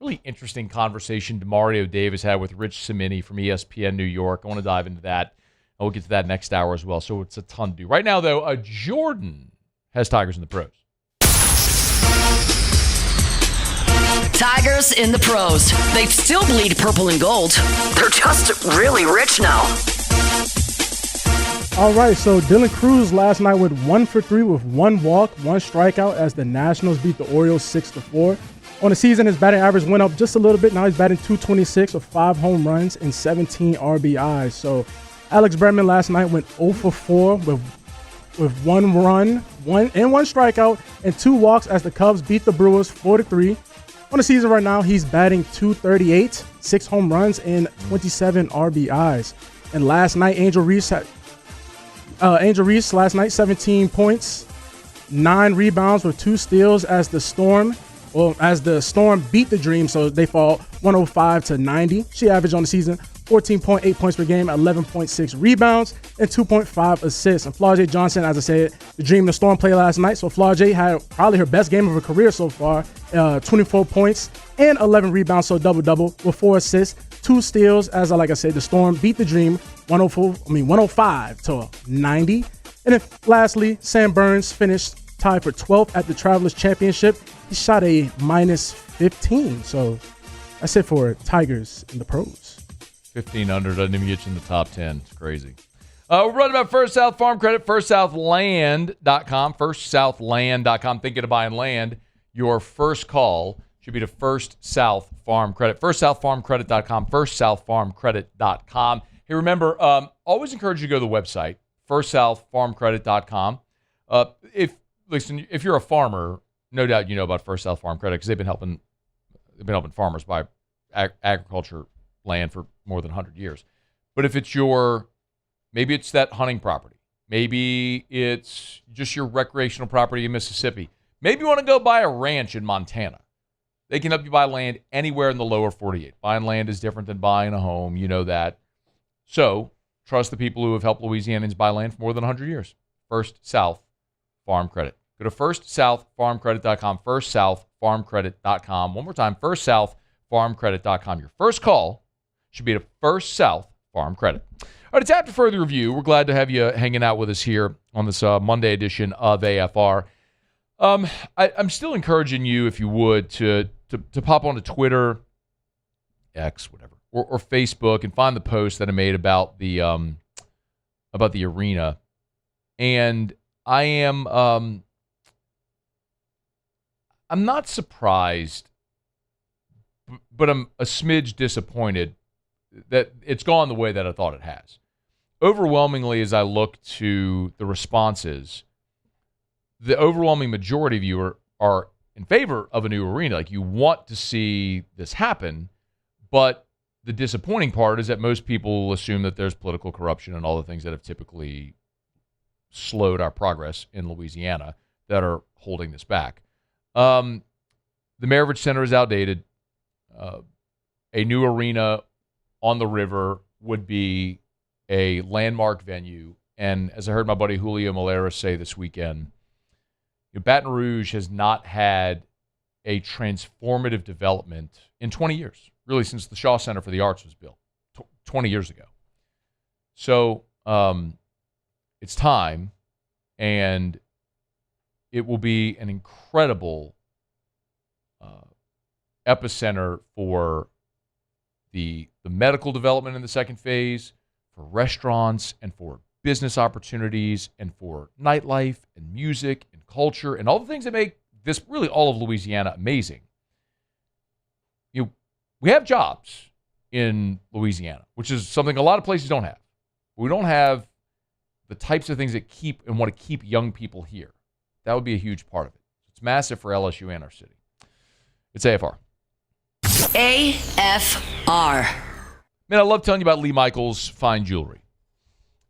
S8: really interesting conversation DeMario Davis had with Rich Cimini from ESPN New York. I want to dive into that. We'll get to that next hour as well. So it's a ton to do. Right now, though, Jordan has Tigers in the pros.
S6: Tigers in the pros. They still bleed purple and gold. They're just really rich now.
S7: All right, so Dylan Cruz last night went 1 for 3 with 1 walk, 1 strikeout as the Nationals beat the Orioles 6-4. On the season, his batting average went up just a little bit. Now he's batting .226 with 5 home runs and 17 RBIs. So Alex Bregman last night went 0 for 4 with 1 run, 1 strikeout, and 2 walks as the Cubs beat the Brewers 4-3. On the season right now, he's batting .238, 6 home runs, and 27 RBIs. And last night, Angel Reese last night, 17 points, 9 rebounds with 2 steals as the Storm beat the Dream, so they fall 105-90. She averaged on the season 14.8 points per game, 11.6 rebounds, and 2.5 assists. And Flau'jae Johnson, as I said, the Dream and the Storm played last night, so Flau'jae had probably her best game of her career so far, 24 points and 11 rebounds, so double-double with 4 assists, 2 steals. As like I said, the Storm beat the Dream 105-90. And then lastly, Sam Burns finished tied for 12th at the Travelers Championship. He shot a -15, so that's it for Tigers in the pros.
S8: 15 under, doesn't even get you in the top 10. It's crazy. We're running about First South Farm Credit, firstsouthland.com, firstsouthland.com. Thinking of buying land, your first call should be to First South Farm Credit, firstsouthfarmcredit.com, firstsouthfarmcredit.com. Hey, remember, always encourage you to go to the website, firstsouthfarmcredit.com. If you're a farmer, no doubt you know about First South Farm Credit because they've been helping farmers buy agriculture land for more than 100 years. But if it's maybe it's that hunting property, maybe it's just your recreational property in Mississippi, maybe you want to go buy a ranch in Montana, they can help you buy land anywhere in the lower 48. Buying land is different than buying a home, you know that. So trust the people who have helped Louisianans buy land for more than 100 years. First South Farm Credit. Go to firstsouthfarmcredit.com, firstsouthfarmcredit.com. One more time, firstsouthfarmcredit.com. Your first call should be to First South Farm Credit. All right, it's after further review. We're glad to have you hanging out with us here on this Monday edition of AFR. I'm still encouraging you, if you would, to pop onto Twitter, X, whatever, or Facebook, and find the post that I made about the arena. And I am I'm not surprised, but I'm a smidge disappointed that it's gone the way that I thought it has. Overwhelmingly, as I look to the responses, the overwhelming majority of you are in favor of a new arena. Like, you want to see this happen, but the disappointing part is that most people will assume that there's political corruption and all the things that have typically slowed our progress in Louisiana that are holding this back. The Maravich Center is outdated. A new arena on the river would be a landmark venue. And as I heard my buddy Julio Malera say this weekend, Baton Rouge has not had a transformative development in 20 years, really since the Shaw Center for the Arts was built 20 years ago. So it's time, and it will be an incredible epicenter for the medical development in the second phase, for restaurants, and for business opportunities, and for nightlife and music and culture and all the things that make this, really all of Louisiana, amazing. We have jobs in Louisiana, which is something a lot of places don't have. We don't have the types of things that keep and want to keep young people here. That would be a huge part of it. It's massive for LSU and our city. It's AFR.
S6: AFR.
S8: Man, I love telling you about Lee Michaels Fine Jewelry.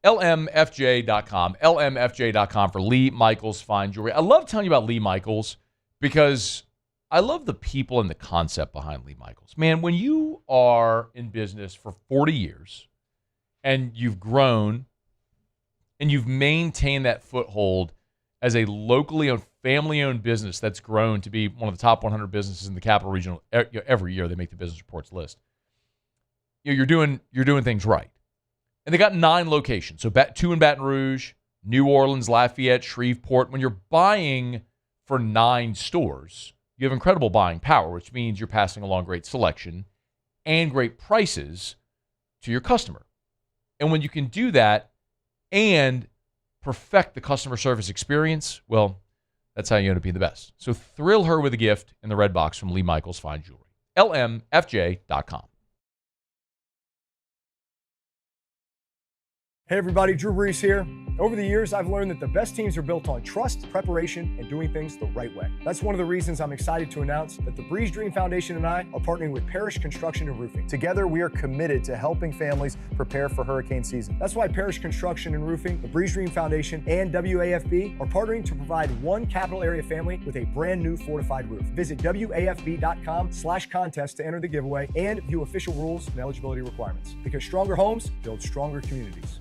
S8: LMFJ.com. LMFJ.com for Lee Michaels Fine Jewelry. I love telling you about Lee Michaels because I love the people and the concept behind Lee Michaels. Man, when you are in business for 40 years and you've grown and you've maintained that foothold as a locally owned, family-owned business that's grown to be one of the top 100 businesses in the Capital Region every year, they make the business reports list. You're doing things right. And they got 9 locations. So 2 in Baton Rouge, New Orleans, Lafayette, Shreveport. When you're buying for 9 stores, you have incredible buying power, which means you're passing along great selection and great prices to your customer. And when you can do that and perfect the customer service experience, well, that's how you end up being the best. So thrill her with a gift in the red box from Lee Michaels Fine Jewelry. LMFJ.com.
S9: Hey everybody, Drew Brees here. Over the years, I've learned that the best teams are built on trust, preparation, and doing things the right way. That's one of the reasons I'm excited to announce that the Breeze Dream Foundation and I are partnering with Parish Construction and Roofing. Together, we are committed to helping families prepare for hurricane season. That's why Parish Construction and Roofing, the Breeze Dream Foundation, and WAFB are partnering to provide one capital area family with a brand new fortified roof. Visit WAFB.com/contest to enter the giveaway and view official rules and eligibility requirements. Because stronger homes build stronger communities.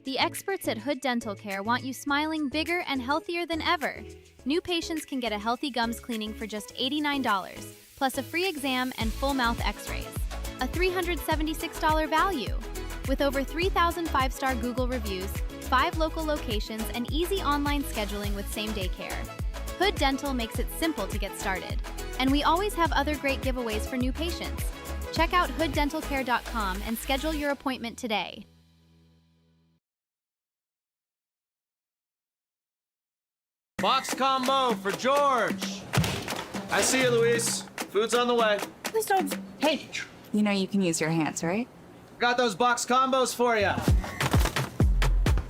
S10: The experts at Hood Dental Care want you smiling bigger and healthier than ever. New patients can get a healthy gums cleaning for just $89, plus a free exam and full mouth x-rays. A $376 value. With over 3,000 5-star Google reviews, 5 local locations, and easy online scheduling with same-day care. Hood Dental makes it simple to get started. And we always have other great giveaways for new patients. Check out hooddentalcare.com and schedule your appointment today.
S19: Box combo for George. I see you, Luis. Food's on the way.
S3: Please don't. Hey, you know you can use your hands, right?
S19: Got those box combos for you.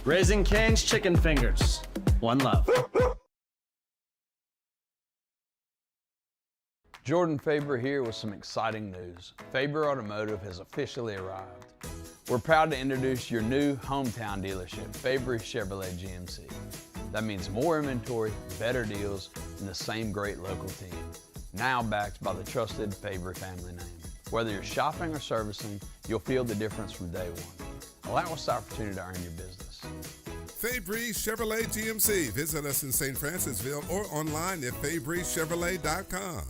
S19: Raising Cane's chicken fingers. One love.
S11: Jordan Faber here with some exciting news. Faber Automotive has officially arrived. We're proud to introduce your new hometown dealership, Faber Chevrolet GMC. That means more inventory, better deals, and the same great local team. Now backed by the trusted Faber family name. Whether you're shopping or servicing, you'll feel the difference from day one. Allow us the opportunity to earn your business.
S12: Fabry Chevrolet GMC. Visit us in St. Francisville or online at FabryChevrolet.com.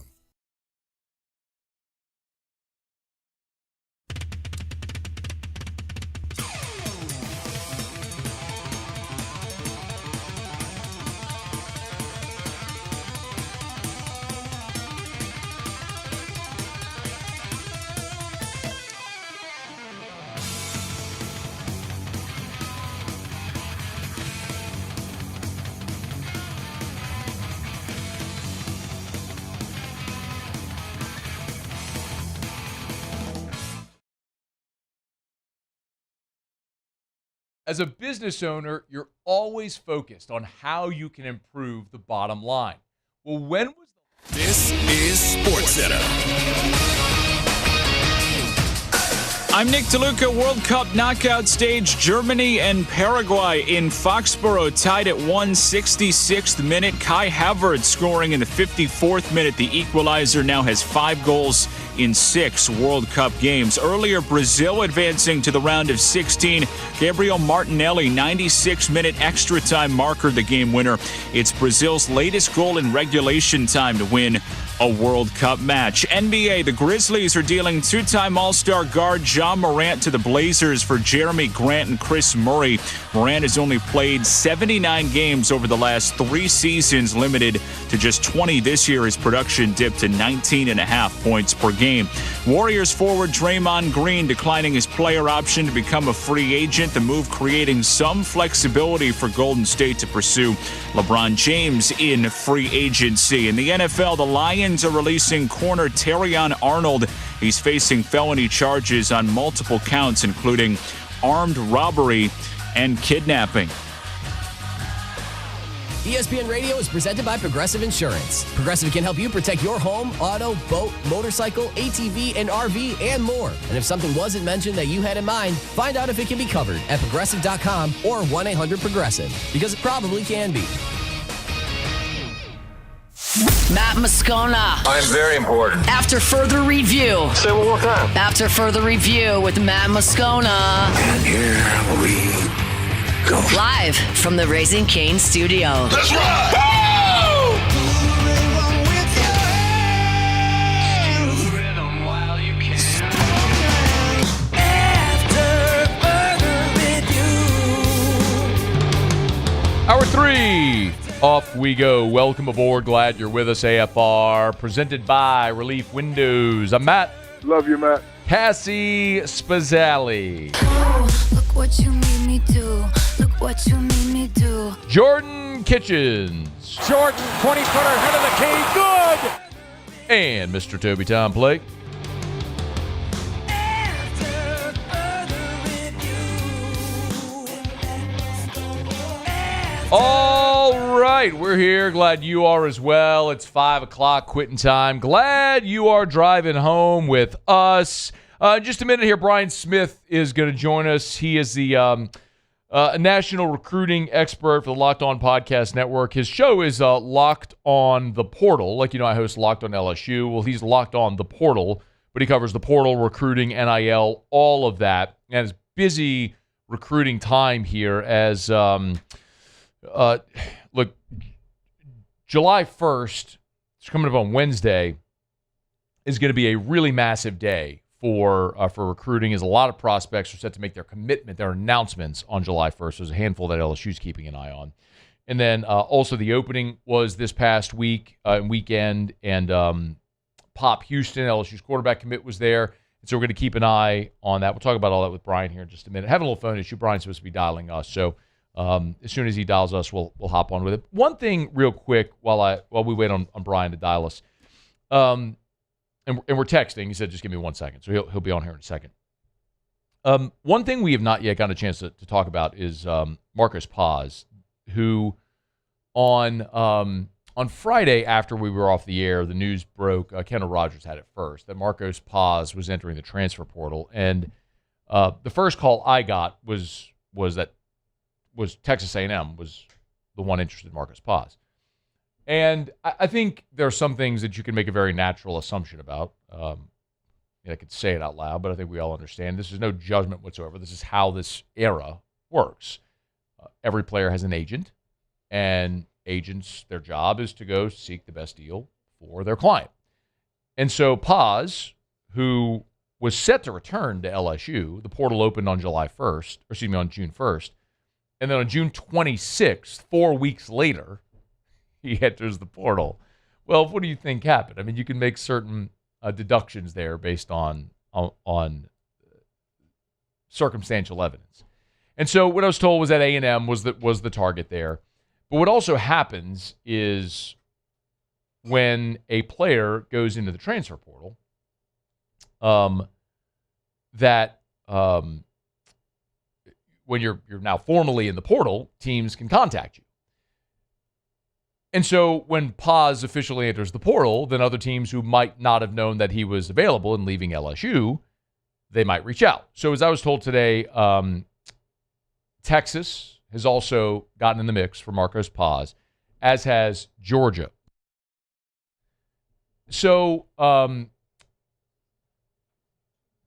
S8: As a business owner, you're always focused on how you can improve the bottom line. Well, when was
S22: This is SportsCenter.
S14: I'm Nick DeLuca. World Cup knockout stage. Germany and Paraguay in Foxborough tied at 166th minute. Kai Havertz scoring in the 54th minute. The equalizer now has 5 goals in 6 World Cup games. Earlier, Brazil advancing to the round of 16. Gabriel Martinelli, 96-minute extra time marker, the game winner. It's Brazil's latest goal in regulation time to win a World Cup match. NBA, the Grizzlies are dealing 2-time All-Star guard Ja Morant to the Blazers for Jeremy Grant and Chris Murray. Morant has only played 79 games over the last 3 seasons, limited to just 20 this year. His production dipped to 19.5 points per game. Warriors forward Draymond Green declining his player option to become a free agent, the move creating some flexibility for Golden State to pursue LeBron James in free agency. In the NFL, the Lions are releasing corner Terrion Arnold. He's facing felony charges on multiple counts, including armed robbery and kidnapping.
S16: ESPN Radio is presented by Progressive Insurance. Progressive can help you protect your home, auto, boat, motorcycle, ATV, and RV, and more. And if something wasn't mentioned that you had in mind, find out if it can be covered at Progressive.com or 1-800-PROGRESSIVE, because it probably can be.
S6: Matt Moscona.
S17: I'm very important.
S6: After further review.
S17: Say it one more time.
S6: After further review with Matt Moscona.
S17: And here we go.
S6: Live from the Raising Cane studio.
S17: Let's ride!
S8: Hour 3, off we go. Welcome aboard. Glad you're with us, AFR. Presented by Relief Windows. I'm Matt.
S21: Love you, Matt.
S8: Cassie Spazzali.
S26: Oh, look what you made me do. Look what you made me do.
S8: Jordan Kitchens.
S28: Jordan, 20-footer, head of the key, good!
S8: And Mr. Toby Tom Blake. All right, we're here. Glad you are as well. It's 5 o'clock, quitting time. Glad you are driving home with us. Just a minute here, Brian Smith is going to join us. He is the national recruiting expert for the Locked On Podcast Network. His show is Locked On the Portal. Like, you know, I host Locked On LSU. Well, he's Locked On the Portal, but he covers the portal, recruiting, NIL, all of that. And it's busy recruiting time here as look, July 1st, it's coming up on Wednesday, is going to be a really massive day for recruiting, as a lot of prospects are set to make their commitment, their announcements on July 1st. There's a handful that LSU's keeping an eye on. And then also the opening was this past weekend, and Pop Houston, LSU's quarterback commit, was there. And so we're going to keep an eye on that. We'll talk about all that with Brian here in just a minute. Having a little phone issue. Brian's supposed to be dialing us, so as soon as he dials us, we'll hop on with it. One thing real quick while we wait on Brian to dial us, and we're texting. He said, just give me 1 second. So he'll be on here in a second. One thing we have not yet gotten a chance to talk about is Marcus Paz, who on on Friday, after we were off the air, the news broke. Kendall Rogers had it first, that Marcos Paz was entering the transfer portal. And the first call I got was Texas A&M was the one interested in Marcos Paz. And I think there are some things that you can make a very natural assumption about. I could say it out loud, but I think we all understand. This is no judgment whatsoever. This is how this era works. Every player has an agent, and agents, their job is to go seek the best deal for their client. And so Paz, who was set to return to LSU, the portal opened on June 1st, and then on June 26th, 4 weeks later, he enters the portal. Well, what do you think happened? I mean, you can make certain deductions there based on circumstantial evidence. And so what I was told was that A&M was the target there. But what also happens is when a player goes into the transfer portal, when you're now formally in the portal, teams can contact you. And so when Paz officially enters the portal, then other teams who might not have known that he was available and leaving LSU, they might reach out. So as I was told today, Texas has also gotten in the mix for Marcos Paz, as has Georgia. So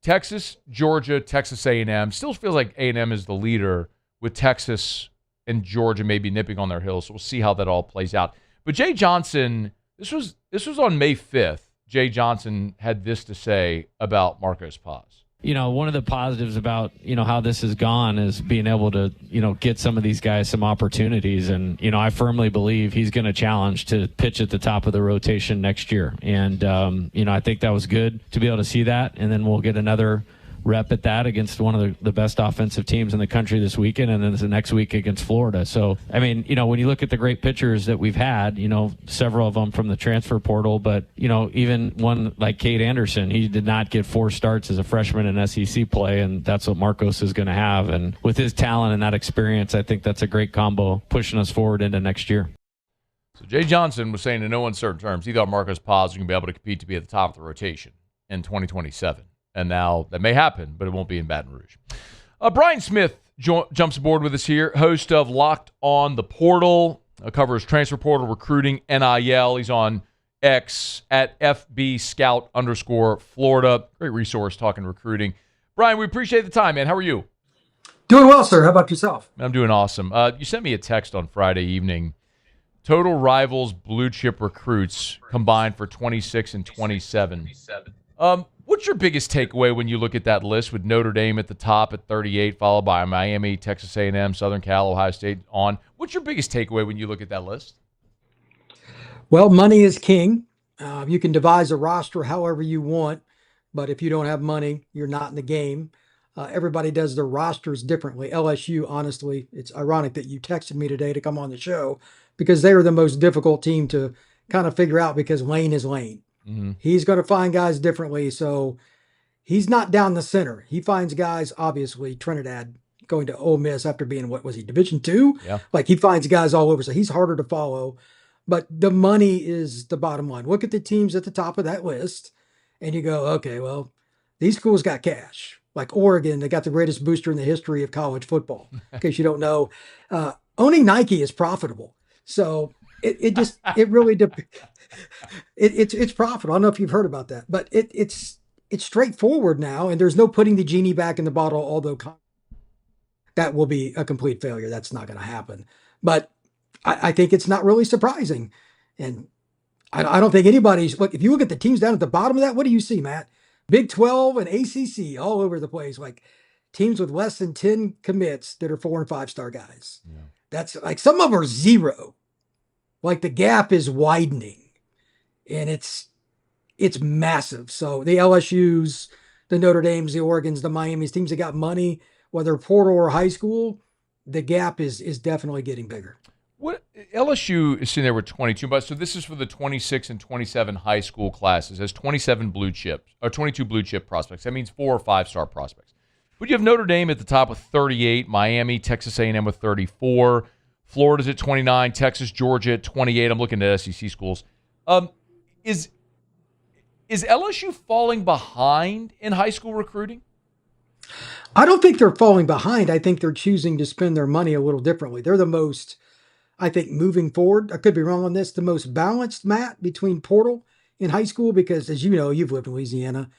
S8: Texas, Georgia, Texas A&M. Still feels like A&M is the leader, with Texas and Georgia maybe nipping on their heels. So we'll see how that all plays out. But Jay Johnson, this was on May 5th. Jay Johnson had this to say about Marcos Paz.
S1: One of the positives about, how this has gone is being able to, get some of these guys some opportunities. And, I firmly believe he's going to challenge to pitch at the top of the rotation next year. And, I think that was good to be able to see that. And then we'll get another rep at that against one of the best offensive teams in the country this weekend, and then the next week against Florida. So, I mean, when you look at the great pitchers that we've had, several of them from the transfer portal, but, even one like Cade Anderson, he did not get 4 starts as a freshman in SEC play, and that's what Marcos is going to have. And with his talent and that experience, I think that's a great combo pushing us forward into next year.
S8: So Jay Johnson was saying in no uncertain terms, he thought Marcos Paz was going to be able to compete to be at the top of the rotation in 2027. And now that may happen, but it won't be in Baton Rouge. Brian Smith jumps aboard with us here, host of Locked on the Portal, covers transfer portal, recruiting, NIL. He's on X at FBScout_Florida. Great resource talking recruiting. Brian, we appreciate the time, man. How are you?
S4: Doing well, sir. How about yourself?
S8: I'm doing awesome. You sent me a text on Friday evening. Total Rivals blue chip recruits combined for 26 and 27. What's your biggest takeaway when you look at that list with Notre Dame at the top at 38, followed by Miami, Texas A&M, Southern Cal, Ohio State on? What's your biggest takeaway when you look at that list?
S4: Well, money is king. You can devise a roster however you want, but if you don't have money, you're not in the game. Everybody does their rosters differently. LSU, honestly, it's ironic that you texted me today to come on the show because they were the most difficult team to kind of figure out because Lane is Lane. Mm-hmm. He's going to find guys differently. So he's not down the center. He finds guys, obviously, Trinidad going to Ole Miss after being, what was he, Division II?
S8: Yeah.
S4: Like he finds guys all over. So he's harder to follow. But the money is the bottom line. Look at the teams at the top of that list and you go, okay, well, these schools got cash. Like Oregon, they got the greatest booster in the history of college football. In case you don't know, owning Nike is profitable. So it really depends. It's profitable. I don't know if you've heard about that, but it's straightforward now, and there's no putting the genie back in the bottle, although that will be a complete failure. That's not going to happen. But I think it's not really surprising. And I don't think anybody's, look, if you look at the teams down at the bottom of that, what do you see, Matt? Big 12 and ACC all over the place, like teams with less than 10 commits that are 4- and 5-star guys. Yeah. That's like, some of them are 0. Like the gap is widening. And it's massive. So the LSUs, the Notre Dames, the Oregons, the Miamis, teams that got money, whether portal or high school, the gap is definitely getting bigger.
S8: What LSU is sitting there with 22, but so this is for the 26 and 27 high school classes. Has 27 blue chips or 22 blue chip prospects. That means 4 or 5-star prospects. But you have Notre Dame at the top with 38, Miami, Texas A&M with 34, Florida's at 29, Texas, Georgia at 28. I'm looking at SEC schools. Is LSU falling behind in high school recruiting?
S4: I don't think they're falling behind. I think they're choosing to spend their money a little differently. They're the most, I think, moving forward. I could be wrong on this, the most balanced, Matt, between portal in high school, because as you know, you've lived in Louisiana,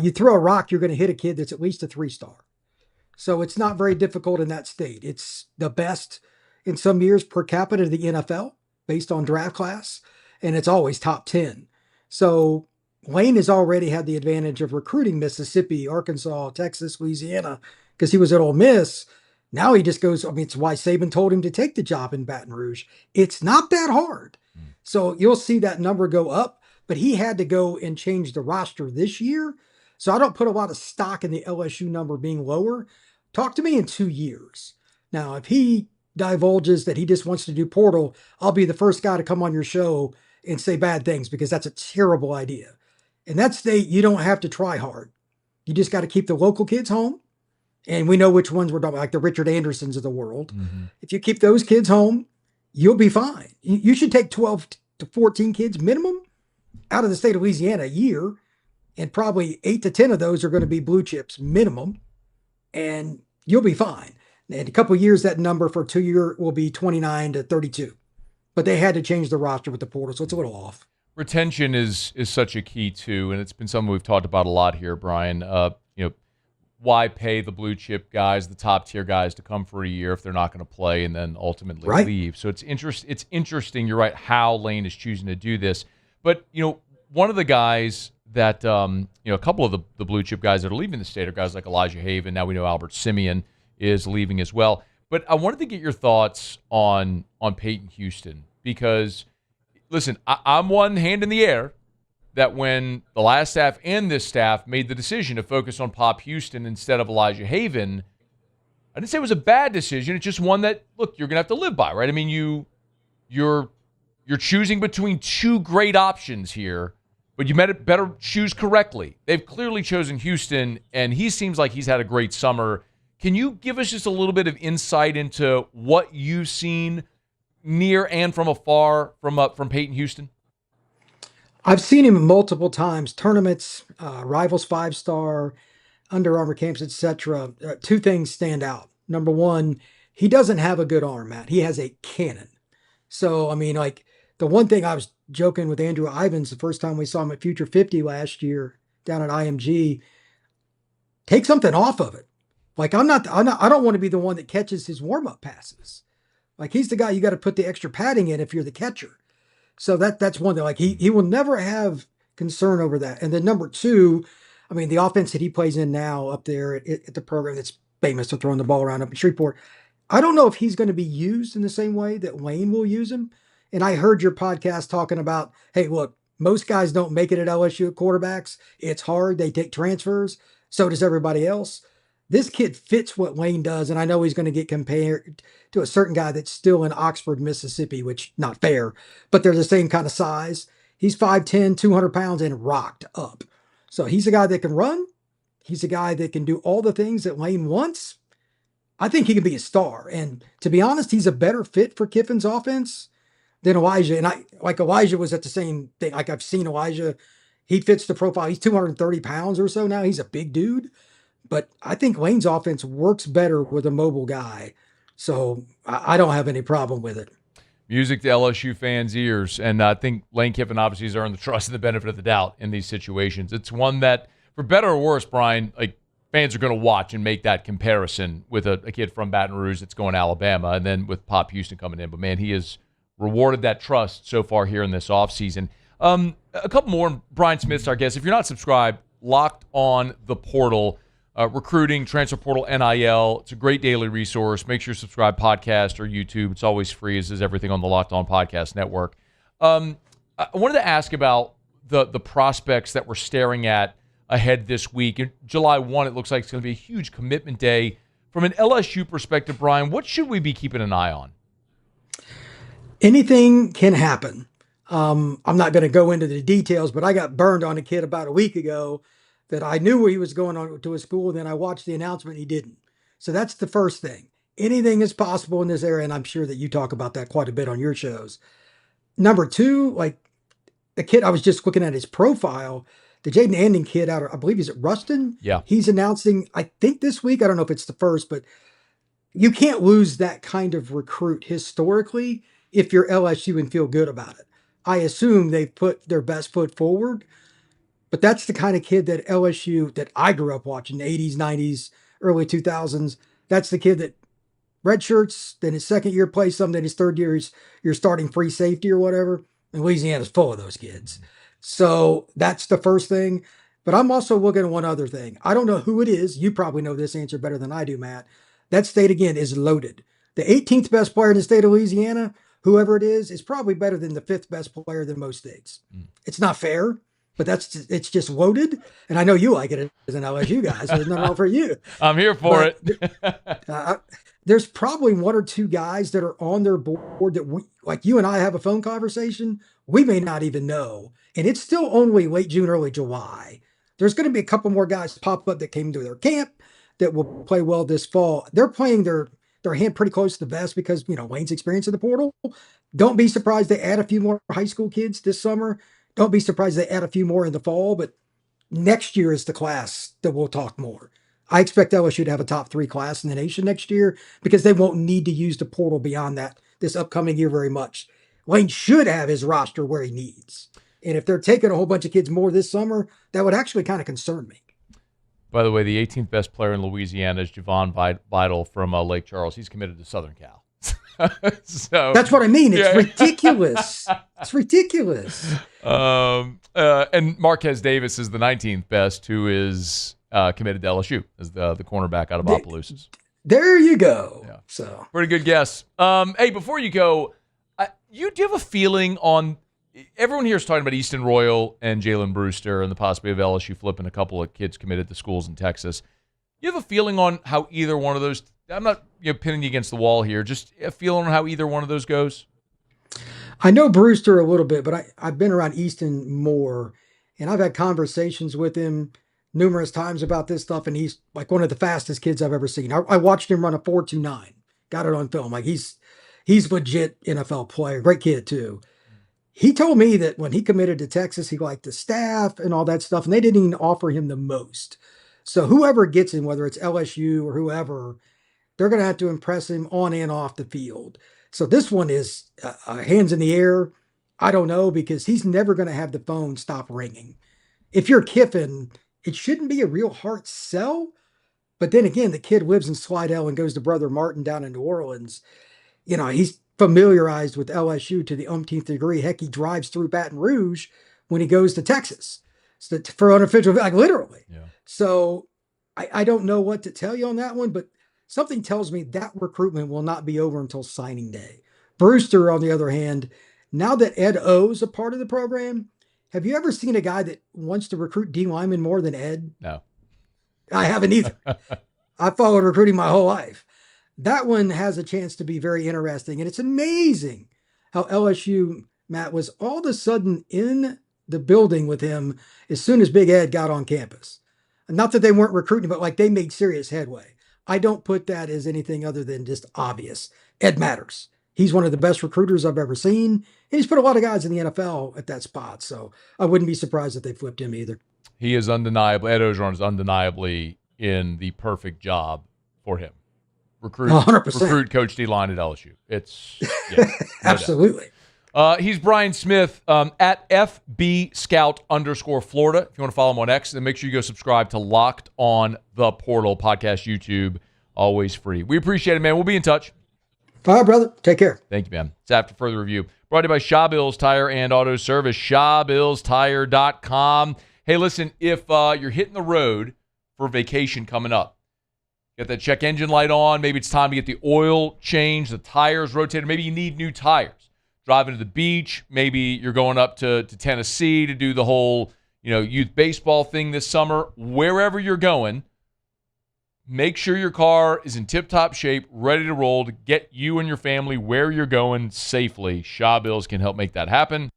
S4: you throw a rock, you're going to hit a kid that's at least a 3-star. So it's not very difficult in that state. It's the best in some years per capita of the NFL based on draft class, and it's always top 10. So Lane has already had the advantage of recruiting Mississippi, Arkansas, Texas, Louisiana, because he was at Ole Miss. Now he just goes, I mean, it's why Saban told him to take the job in Baton Rouge. It's not that hard. So you'll see that number go up, but he had to go and change the roster this year. So I don't put a lot of stock in the LSU number being lower. Talk to me in 2 years. Now, if he divulges that he just wants to do portal, I'll be the first guy to come on your show and say bad things, because that's a terrible idea. In that state, you don't have to try hard. You just got to keep the local kids home. And we know which ones we're talking about, like the Richard Andersons of the world. If you keep those kids home, you'll be fine. You should take 12 to 14 kids minimum out of the state of Louisiana a year. And probably 8 to 10 of those are going to be blue chips minimum. And you'll be fine. In a couple of years, that number for 2 year will be 29 to 32. But they had to change the roster with the portal, so it's a little off.
S8: Retention is such a key too, and it's been something we've talked about a lot here, Brian. Why pay the blue chip guys, the top tier guys, to come for a year if they're not going to play and then ultimately leave? So it's interesting. You're right, how Lane is choosing to do this. But one of the guys that a couple of the blue chip guys that are leaving the state are guys like Elijah Haven. Now we know Albert Simeon is leaving as well. But I wanted to get your thoughts on Peyton Houston, because listen, I'm one hand in the air that when the last staff and this staff made the decision to focus on Pop Houston instead of Elijah Haven, I didn't say it was a bad decision. It's just one that, look, you're going to have to live by, right? I mean, you're choosing between two great options here, but you better choose correctly. They've clearly chosen Houston, and he seems like he's had a great summer. Can you give us just a little bit of insight into what you've seen near and from afar from Peyton Houston?
S4: I've seen him multiple times, tournaments, Rivals 5-star, Under Armour camps, etc. Two things stand out. Number one, he doesn't have a good arm, Matt. He has a cannon. So, I mean, like, the one thing I was joking with Andrew Ivins the first time we saw him at Future 50 last year down at IMG, take something off of it. Like, I don't want to be the one that catches his warm-up passes. Like, he's the guy you got to put the extra padding in if you're the catcher. So that's one thing. Like, he will never have concern over that. And then number two, I mean, the offense that he plays in now up there at the program that's famous for throwing the ball around up in Shreveport, I don't know if he's going to be used in the same way that Lane will use him. And I heard your podcast talking about, hey, look, most guys don't make it at LSU at quarterbacks. It's hard. They take transfers. So does everybody else. This kid fits what Lane does, and I know he's going to get compared to a certain guy that's still in Oxford, Mississippi, which not fair, but they're the same kind of size. He's 5'10", 200 pounds, and rocked up. So he's a guy that can run. He's a guy that can do all the things that Lane wants. I think he can be a star. And to be honest, he's a better fit for Kiffin's offense than Elijah. And Elijah was at the same thing. Like, I've seen Elijah. He fits the profile. He's 230 pounds or so now. He's a big dude. But I think Lane's offense works better with a mobile guy. So I don't have any problem with it.
S8: Music to LSU fans' ears. And I think Lane Kiffin obviously has earned the trust and the benefit of the doubt in these situations. It's one that, for better or worse, Brian, like, fans are going to watch and make that comparison with a kid from Baton Rouge that's going to Alabama, and then with Pop Houston coming in. But, man, he has rewarded that trust so far here in this offseason. A couple more. Brian Smith's our guest. If you're not subscribed, Locked On the Portal. Recruiting, transfer portal, NIL. It's a great daily resource. Make sure you subscribe podcast or YouTube. It's always free, as is everything on the Locked On Podcast Network. I wanted to ask about the prospects that we're staring at ahead this week. In July 1, it looks like it's going to be a huge commitment day. From an LSU perspective, Brian, what should we be keeping an eye on?
S4: Anything can happen. I'm not going to go into the details, but I got burned on a kid about a week ago that I knew he was going on to a school, and then I watched the announcement, he didn't. So that's the first thing. anything is possible in this area, and I'm sure that you talk about that quite a bit on your shows. Number two, like the kid, I was just looking at his profile, the Jaden Anding kid out of, I believe he's at Ruston.
S8: Yeah.
S4: He's announcing, I think this week, I don't know if it's the first, but you can't lose that kind of recruit historically if you're LSU and feel good about it. I assume they've put their best foot forward, but that's the kind of kid that LSU, that I grew up watching, 80s, 90s, early 2000s. That's the kid that red shirts, then his second year plays something, then his third year you're starting free safety or whatever. And Louisiana's full of those kids. So that's the first thing. But I'm also looking at one other thing. I don't know who it is. You probably know this answer better than I do, Matt. That state, again, is loaded. The 18th best player in the state of Louisiana, whoever it is probably better than the 5th best player than most states. It's not fair, but it's just loaded. And I know you like it as an LSU guy, so there's nothing wrong for you.
S8: I'm here for it.
S4: There's probably one or two guys that are on their board that we, like you and I have a phone conversation, we may not even know. And it's still only late June, early July. There's going to be a couple more guys pop up that came to their camp that will play well this fall. They're playing their hand pretty close to the vest because, Wayne's experience in the portal. Don't be surprised they add a few more high school kids this summer. Don't be surprised they add a few more in the fall, but next year is the class that we'll talk more. I expect LSU to have a top 3 class in the nation next year because they won't need to use the portal beyond that this upcoming year very much. Wayne should have his roster where he needs. And if they're taking a whole bunch of kids more this summer, that would actually kind of concern me.
S8: By the way, the 18th best player in Louisiana is Javon Vidal from Lake Charles. He's committed to Southern Cal. So
S4: that's what I mean. It's ridiculous. It's ridiculous.
S8: And Marquez Davis is the 19th best, who is committed to LSU as the cornerback out of Opelousas.
S4: There you go.
S8: Yeah.
S4: So
S8: pretty good guess. Hey, before you go, do you have a feeling on? Everyone here is talking about Easton Royal and Jalen Brewster and the possibility of LSU flipping a couple of kids committed to schools in Texas. You have a feeling on how either one of those? I'm not pinning you against the wall here. Just a feeling on how either one of those goes.
S4: I know Brewster a little bit, but I've been around Easton more, and I've had conversations with him numerous times about this stuff, and he's like one of the fastest kids I've ever seen. I watched him run a 4.29. Got it on film. Like he's legit NFL player. Great kid too. He told me that when he committed to Texas, he liked the staff and all that stuff, and they didn't even offer him the most. So whoever gets him, whether it's LSU or whoever, they're going to have to impress him on and off the field. So this one is hands in the air. I don't know, because he's never going to have the phone stop ringing. If you're Kiffin, it shouldn't be a real hard sell. But then again, the kid lives in Slidell and goes to Brother Martin down in New Orleans. He's familiarized with LSU to the umpteenth degree. Heck, he drives through Baton Rouge when he goes to Texas for unofficial, like literally.
S8: Yeah.
S4: So I don't know what to tell you on that one, but something tells me that recruitment will not be over until signing day. Brewster, on the other hand, now that Ed O's a part of the program, have you ever seen a guy that wants to recruit D linemen more than Ed?
S8: No.
S4: I haven't either. I followed recruiting my whole life. That one has a chance to be very interesting. And it's amazing how LSU, Matt, was all of a sudden in the building with him as soon as Big Ed got on campus. And not that they weren't recruiting, but like they made serious headway. I don't put that as anything other than just obvious. Ed matters. He's one of the best recruiters I've ever seen. And he's put a lot of guys in the NFL at that spot. So I wouldn't be surprised if they flipped him either.
S8: He is undeniable. Ed Ogeron is undeniably in the perfect job for him. Recruit
S4: 100%.
S8: Coach D-line at LSU. It's
S4: absolutely.
S8: He's Brian Smith at FB_Scout_Florida. If you want to follow him on X, then make sure you go subscribe to Locked on the Portal podcast, YouTube, always free. We appreciate it, man. We'll be in touch.
S4: All right, brother. Take care.
S8: Thank you, man. It's After Further Review. Brought to you by Shawbills Tire and Auto Service, ShawBillsTire.com. Hey, listen, if you're hitting the road for vacation coming up, get that check engine light on. Maybe it's time to get the oil changed, the tires rotated. Maybe you need new tires. Driving to the beach. Maybe you're going up to Tennessee to do the whole, youth baseball thing this summer. Wherever you're going, make sure your car is in tip-top shape, ready to roll to get you and your family where you're going safely. Shawbills can help make that happen.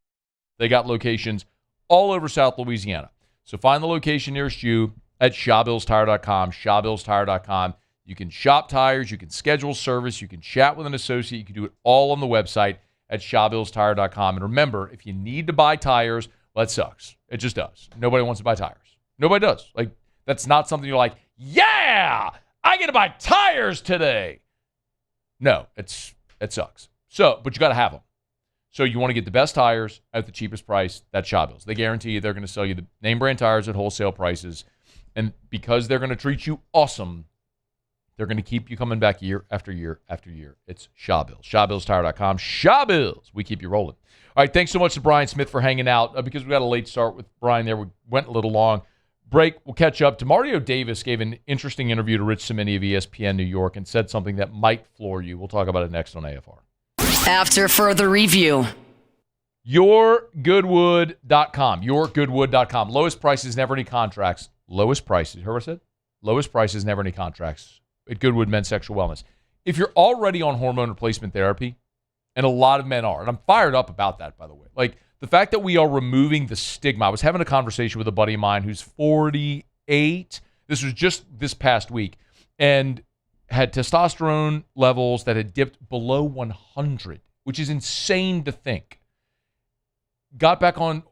S8: They got locations all over South Louisiana. So find the location nearest you at ShawBillsTire.com, ShawBillsTire.com. You can shop tires. You can schedule service. You can chat with an associate. You can do it all on the website at ShawBillsTire.com. And remember, if you need to buy tires, well, that sucks. It just does. Nobody wants to buy tires. Nobody does. Like, that's not something you're like, yeah, I get to buy tires today. No, it sucks. So, but you got to have them. So you want to get the best tires at the cheapest price. That's ShawBills. They guarantee you they're going to sell you the name brand tires at wholesale prices. And because they're going to treat you awesome, they're going to keep you coming back year after year after year. It's ShawBills. ShawBillsTire.com. ShawBills. We keep you rolling. All right, thanks so much to Brian Smith for hanging out. Because we got a late start with Brian there, we went a little long. Break, we'll catch up. DeMario Davis gave an interesting interview to Rich Cimini of ESPN New York and said something that might floor you. We'll talk about it next on AFR.
S6: After further review.
S8: YourGoodwood.com. YourGoodwood.com. Lowest prices, never any contracts. Lowest prices. Heard what I said? Lowest prices, never any contracts at Goodwood Men's Sexual Wellness. If you're already on hormone replacement therapy, and a lot of men are, and I'm fired up about that, by the way. Like, the fact that we are removing the stigma. I was having a conversation with a buddy of mine who's 48. This was just this past week. And had testosterone levels that had dipped below 100, which is insane to think. Got on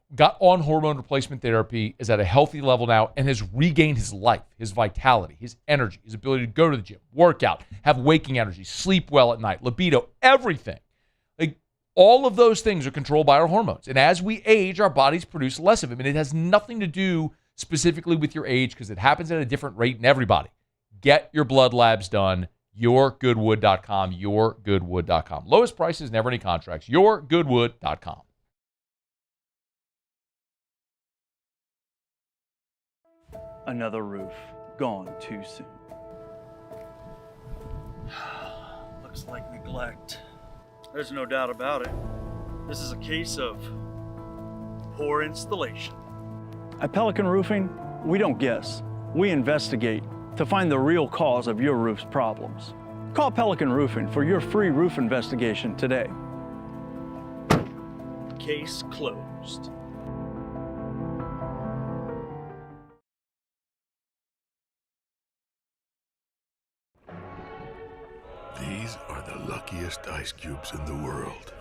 S8: hormone replacement therapy, is at a healthy level now, and has regained his life, his vitality, his energy, his ability to go to the gym, work out, have waking energy, sleep well at night, libido, everything. Like, all of those things are controlled by our hormones. And as we age, our bodies produce less of them. And it has nothing to do specifically with your age because it happens at a different rate in everybody. Get your blood labs done. YourGoodwood.com. YourGoodwood.com. Lowest prices, never any contracts. YourGoodwood.com.
S2: Another roof gone too soon. Looks like neglect. There's no doubt about it. This is a case of poor installation. At Pelican Roofing, we don't guess. We investigate to find the real cause of your roof's problems. Call Pelican Roofing for your free roof investigation today. Case closed.
S13: These are the luckiest ice cubes in the world.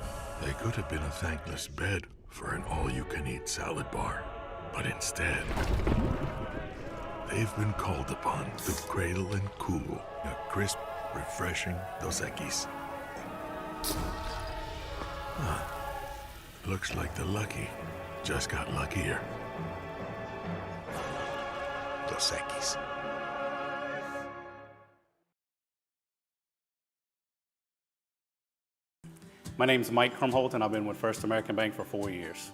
S13: They could have been a thankless bed for an all-you-can-eat salad bar. But instead, they've been called upon to cradle and cool a crisp, refreshing Dos Equis. Looks like the lucky just got luckier. Dos Equis.
S15: My name's Mike Krumholt, and I've been with First American Bank for 4 years.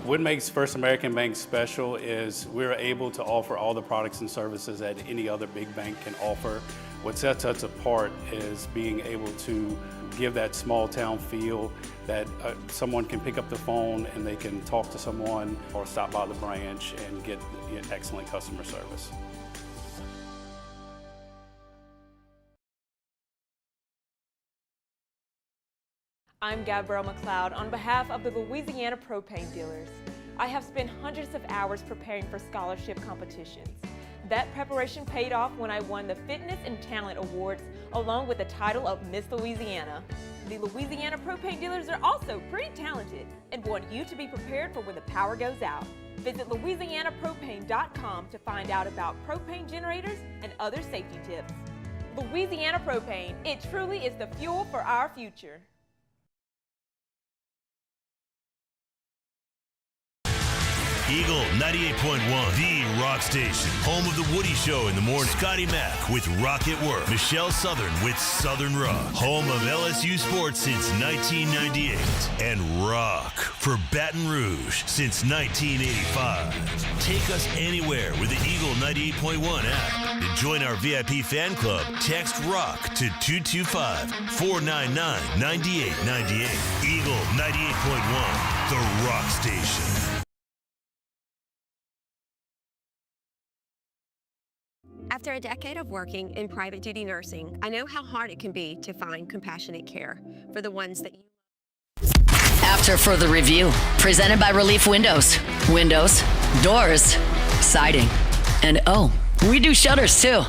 S15: What makes First American Bank special is we're able to offer all the products and services that any other big bank can offer. What sets us apart is being able to give that small town feel that someone can pick up the phone and they can talk to someone or stop by the branch and get excellent customer service.
S18: I'm Gabrielle McLeod on behalf of the Louisiana Propane Dealers. I have spent hundreds of hours preparing for scholarship competitions. That preparation paid off when I won the Fitness and Talent Awards along with the title of Miss Louisiana. The Louisiana Propane Dealers are also pretty talented and want you to be prepared for when the power goes out. Visit LouisianaPropane.com to find out about propane generators and other safety tips. Louisiana Propane, it truly is the fuel for our future.
S22: Eagle 98.1, the rock station. Home of the Woody Show in the morning. Scotty Mack with Rock at Work. Michelle Southern with Southern Rock. Home of LSU sports since 1998. And rock for Baton Rouge since 1985. Take us anywhere with the Eagle 98.1 app. To join our VIP fan club, text ROCK to 225-499-9898. Eagle 98.1, the rock station.
S20: After a decade of working in private duty nursing, I know how hard it can be to find compassionate care for the ones that you
S6: After further review, presented by Relief Windows. Windows, doors, siding. And oh, we do shutters too.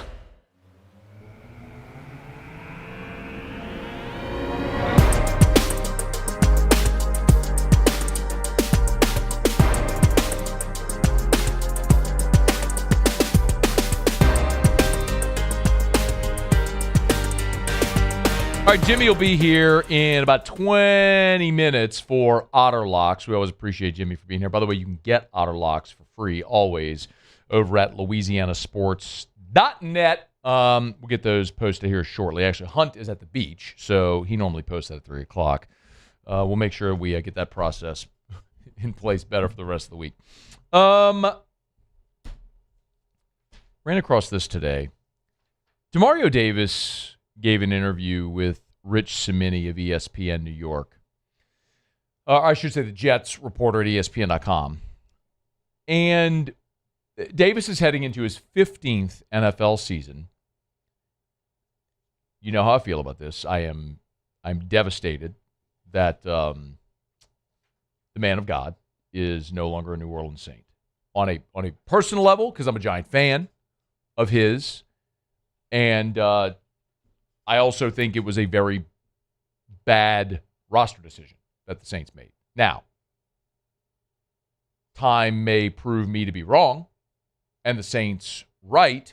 S8: All right, Jimmy will be here in about 20 minutes for Otter Locks. We always appreciate Jimmy for being here. By the way, you can get Otter Locks for free always over at LouisianaSports.net. We'll get those posted here shortly. Actually, Hunt is at the beach, so he normally posts at 3 o'clock. We'll make sure we get that process in place better for the rest of the week. Ran across this today. Demario Davis gave an interview with Rich Cimini of ESPN New York. I should say the Jets reporter at ESPN.com. And Davis is heading into his 15th NFL season. You know how I feel about this. I'm devastated that the man of God is no longer a New Orleans Saint. On a personal level, because I'm a giant fan of his, and I also think it was a very bad roster decision that the Saints made. Now, time may prove me to be wrong and the Saints right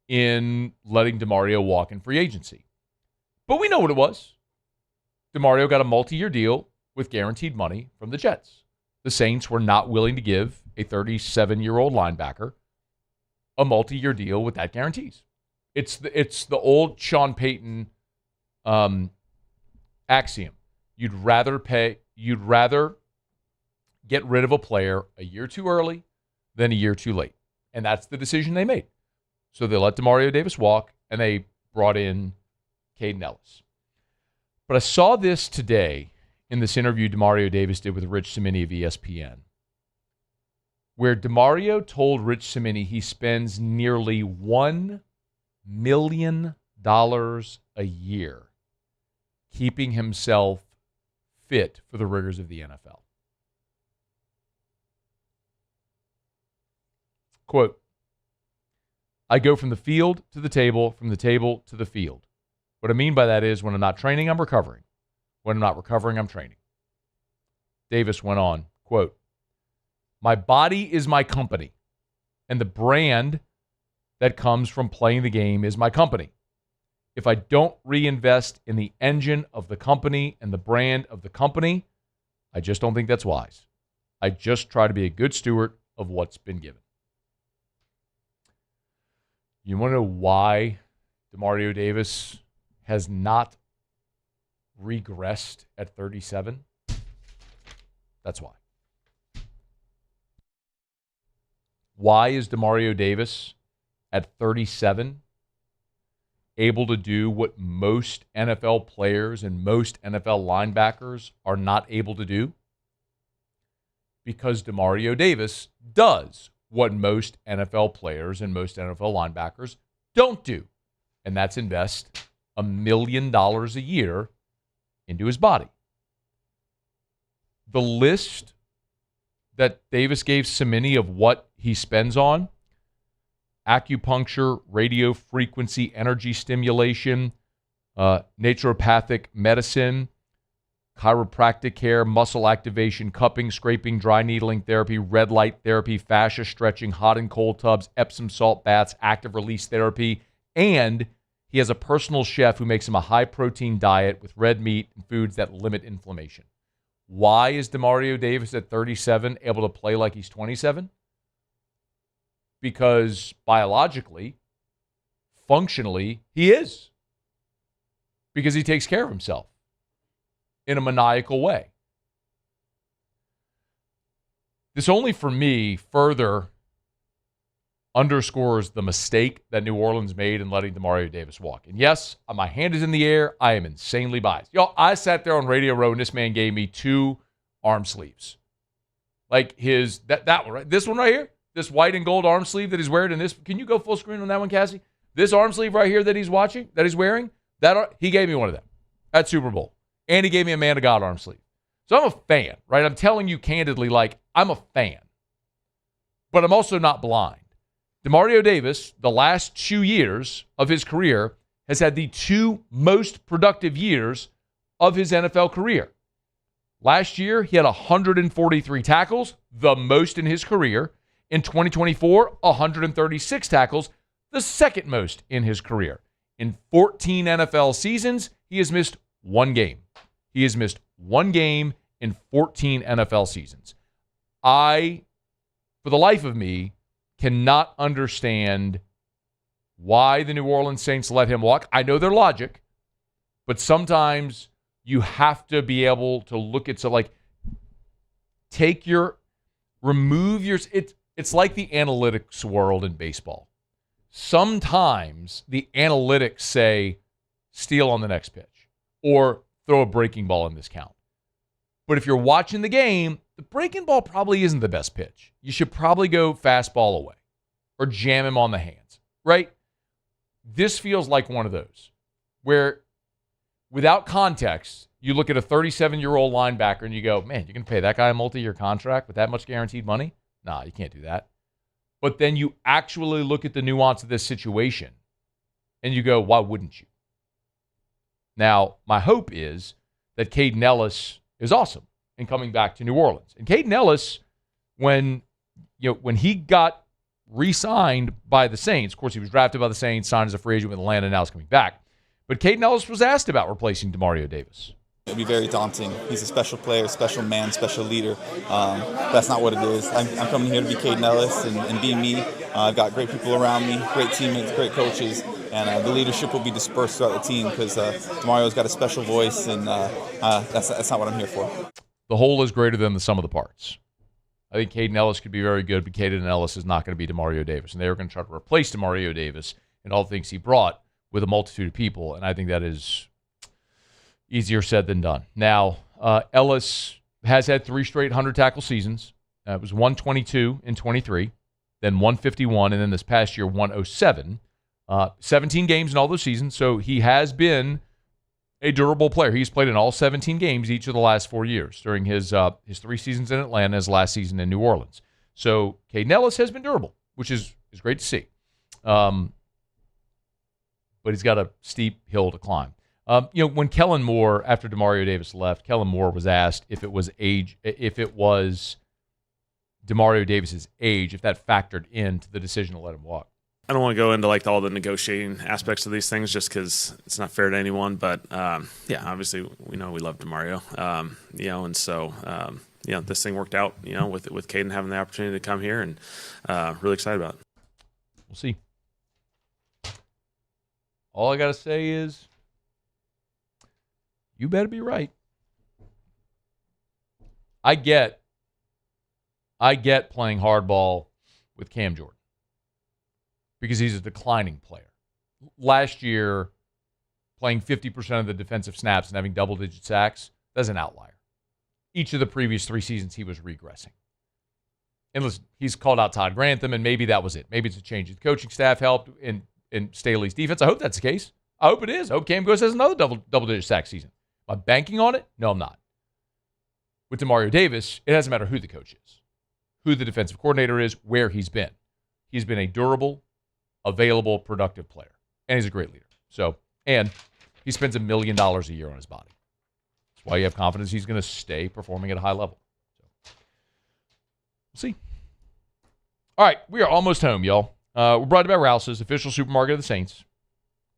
S8: in letting DeMario walk in free agency. But we know what it was. DeMario got a multi-year deal with guaranteed money from the Jets. The Saints were not willing to give a 37-year-old linebacker a multi-year deal with that guarantees. It's the old Sean Payton axiom. You'd rather get rid of a player a year too early than a year too late. And that's the decision they made. So they let DeMario Davis walk, and they brought in Caden Ellis. But I saw this today in this interview DeMario Davis did with Rich Cimini of ESPN, where DeMario told Rich Cimini he spends nearly $1 million a year keeping himself fit for the rigors of the NFL. Quote, I go from the field to the table, from the table to the field. What I mean by that is when I'm not training, I'm recovering. When I'm not recovering, I'm training. Davis went on, quote, my body is my company, and the brand that comes from playing the game is my company. If I don't reinvest in the engine of the company and the brand of the company, I just don't think that's wise. I just try to be a good steward of what's been given. You want to know why DeMario Davis has not regressed at 37? That's why. Why is DeMario Davis at 37 able to do what most NFL players and most NFL linebackers are not able to do? Because DeMario Davis does what most NFL players and most NFL linebackers don't do, and that's invest $1 million a year into his body. The list that Davis gave Cimini of what he spends on: acupuncture, radio frequency energy stimulation, naturopathic medicine, chiropractic care, muscle activation, cupping, scraping, dry needling therapy, red light therapy, fascia stretching, hot and cold tubs, Epsom salt baths, active release therapy, and he has a personal chef who makes him a high-protein diet with red meat and foods that limit inflammation. Why is DeMario Davis at 37 able to play like he's 27? Because biologically, functionally, he is. Because he takes care of himself in a maniacal way. This only, for me, further underscores the mistake that New Orleans made in letting DeMario Davis walk. And yes, my hand is in the air. I am insanely biased. I sat there on Radio Row and this man gave me 2 arm sleeves. Like that one, right? This one right here, this white and gold arm sleeve that he's wearing in this. Can you go full screen on that one, Cassie? This arm sleeve right here that he's wearing, he gave me one of them at Super Bowl. And he gave me a Man of God arm sleeve. So I'm a fan, right? I'm telling you candidly, like, I'm a fan. But I'm also not blind. DeMario Davis, the last 2 years of his career, has had the 2 most productive years of his NFL career. Last year, he had 143 tackles, the most in his career. In 2024, 136 tackles, the second most in his career. In 14 NFL seasons, he has missed 1 game. He has missed 1 game in 14 NFL seasons. I, for the life of me, cannot understand why the New Orleans Saints let him walk. I know their logic, but sometimes you have to be able to look at, it's like the analytics world in baseball. Sometimes the analytics say steal on the next pitch or throw a breaking ball in this count. But if you're watching the game, the breaking ball probably isn't the best pitch. You should probably go fastball away or jam him on the hands, right? This feels like one of those where without context, you look at a 37-year-old linebacker and you go, man, you're going to pay that guy a multi-year contract with that much guaranteed money? Nah, you can't do that. But then you actually look at the nuance of this situation and you go, why wouldn't you? Now, my hope is that Caden Ellis is awesome in coming back to New Orleans. And Caden Ellis, when he got re-signed by the Saints, of course, he was drafted by the Saints, signed as a free agent with Atlanta, and now he's coming back. But Caden Ellis was asked about replacing DeMario Davis.
S5: It'll be very daunting. He's a special player, special man, special leader. That's not what it is. I'm coming here to be Caden Ellis and be me. I've got great people around me, great teammates, great coaches, and the leadership will be dispersed throughout the team because DeMario's got a special voice, and that's not what I'm here for.
S8: The whole is greater than the sum of the parts. I think Caden Ellis could be very good, but Caden Ellis is not going to be DeMario Davis, and they're going to try to replace DeMario Davis and all the things he brought with a multitude of people, and I think that is easier said than done. Now, Ellis has had 3 straight 100-tackle seasons. It was 122 in 23, then 151, and then this past year, 107. 17 games in all those seasons, so he has been a durable player. He's played in all 17 games each of the last 4 years during his 3 seasons in Atlanta, his last season in New Orleans. So Caden Ellis has been durable, which is great to see. But he's got a steep hill to climb. When Kellen Moore, after DeMario Davis left, Kellen Moore was asked if it was DeMario Davis's age, if that factored into the decision to let him walk.
S7: I don't want to go into all the negotiating aspects of these things just because it's not fair to anyone. But obviously we love DeMario, and so this thing worked out, with Caden having the opportunity to come here, and really excited about it.
S8: We'll see. All I got to say is, you better be right. I get playing hardball with Cam Jordan because he's a declining player. Last year, playing 50% of the defensive snaps and having double-digit sacks, that's an outlier. Each of the previous 3 seasons, he was regressing. And listen, he's called out Todd Grantham, and maybe that was it. Maybe it's a change. The coaching staff helped in Staley's defense. I hope that's the case. I hope it is. I hope Cam goes has another double-digit sack season. Am I banking on it? No, I'm not. With DeMario Davis, it doesn't matter who the coach is, who the defensive coordinator is, where he's been. He's been a durable, available, productive player. And he's a great leader. And he spends $1 million a year on his body. That's why you have confidence he's going to stay performing at a high level. We'll see. All right, we are almost home, y'all. We're brought to you by Rouse's, official supermarket of the Saints.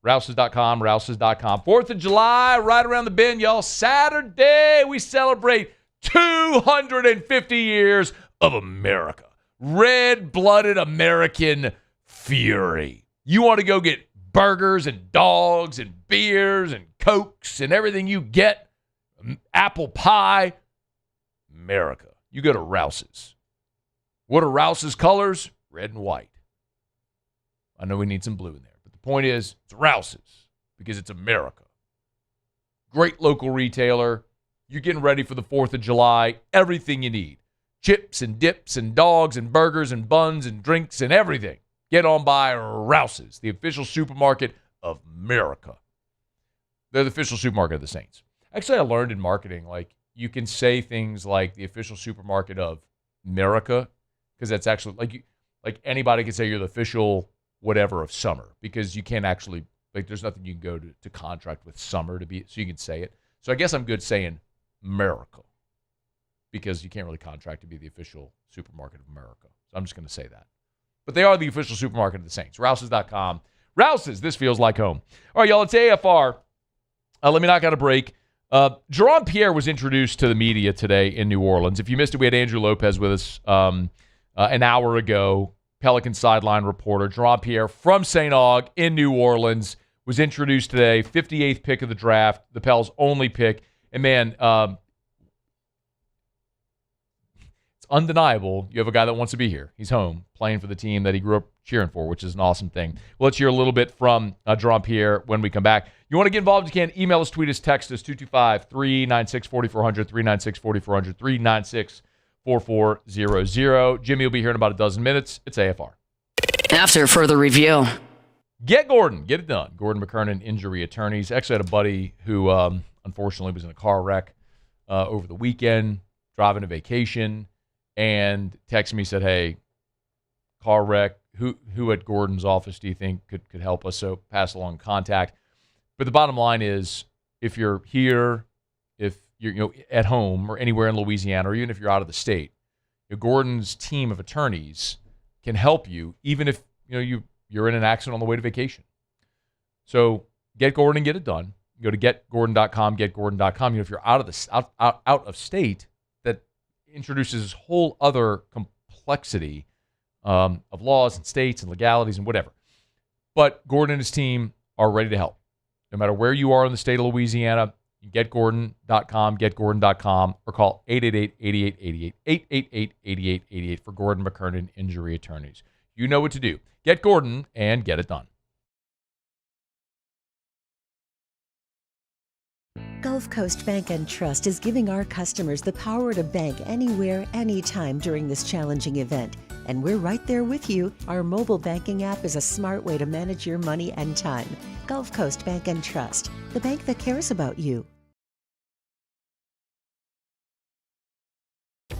S8: Rouse's.com, Rouse's.com. 4th of July, right around the bend, y'all. Saturday, we celebrate 250 years of America. Red-blooded American fury. You want to go get burgers and dogs and beers and Cokes and everything you get, apple pie, America. You go to Rouse's. What are Rouse's colors? Red and white. I know we need some blue in there. Point is, it's Rouse's because it's America. Great local retailer. You're getting ready for the 4th of July. Everything you need. Chips and dips and dogs and burgers and buns and drinks and everything. Get on by Rouse's, the official supermarket of America. They're the official supermarket of the Saints. Actually, I learned in marketing, you can say things like the official supermarket of America because that's actually, like anybody can say you're the official whatever of Summer, because you can't actually, like, there's nothing you can go to contract with Summer to be, so you can say it. So I guess I'm good saying Miracle, because you can't really contract to be the official supermarket of America. So I'm just going to say that. But they are the official supermarket of the Saints. Rouses.com. Rouses, this feels like home. All right, y'all, it's AFR. Let me knock out a break. Jerome Pierre was introduced to the media today in New Orleans. If you missed it, we had Andrew Lopez with us an hour ago. Pelican sideline reporter. Jerome Pierre from St. Aug in New Orleans was introduced today. 58th pick of the draft, the Pels' only pick. And, man, it's undeniable. You have a guy that wants to be here. He's home playing for the team that he grew up cheering for, which is an awesome thing. Well, let's hear a little bit from Jerome Pierre when we come back. You want to get involved, you can. Email us, tweet us, text us, 225-396-4400, 396-4400. Jimmy will be here in about a dozen minutes. It's AFR.
S6: After further review.
S8: Get Gordon. Get it done. Gordon McKernan, Injury Attorneys. Actually had a buddy who unfortunately was in a car wreck over the weekend, driving a vacation, and texted me, said, hey, car wreck, who at Gordon's office do you think could help us? So pass along contact. But the bottom line is, if you're here, if you're at home or anywhere in Louisiana, or even if you're out of the state, Gordon's team of attorneys can help you, even if you're in an accident on the way to vacation. So get Gordon and get it done. Go to getgordon.com, getgordon.com. If you're out of state, that introduces this whole other complexity of laws and states and legalities and whatever. But Gordon and his team are ready to help. No matter where you are in the state of Louisiana, getgordon.com, getgordon.com, or call 888-8888, 888-8888 for Gordon McKernan Injury Attorneys. You know what to do. Get Gordon and get it done.
S3: Gulf Coast Bank and Trust is giving our customers the power to bank anywhere, anytime during this challenging event. And we're right there with you. Our mobile banking app is a smart way to manage your money and time. Gulf Coast Bank and Trust, the bank that cares about you.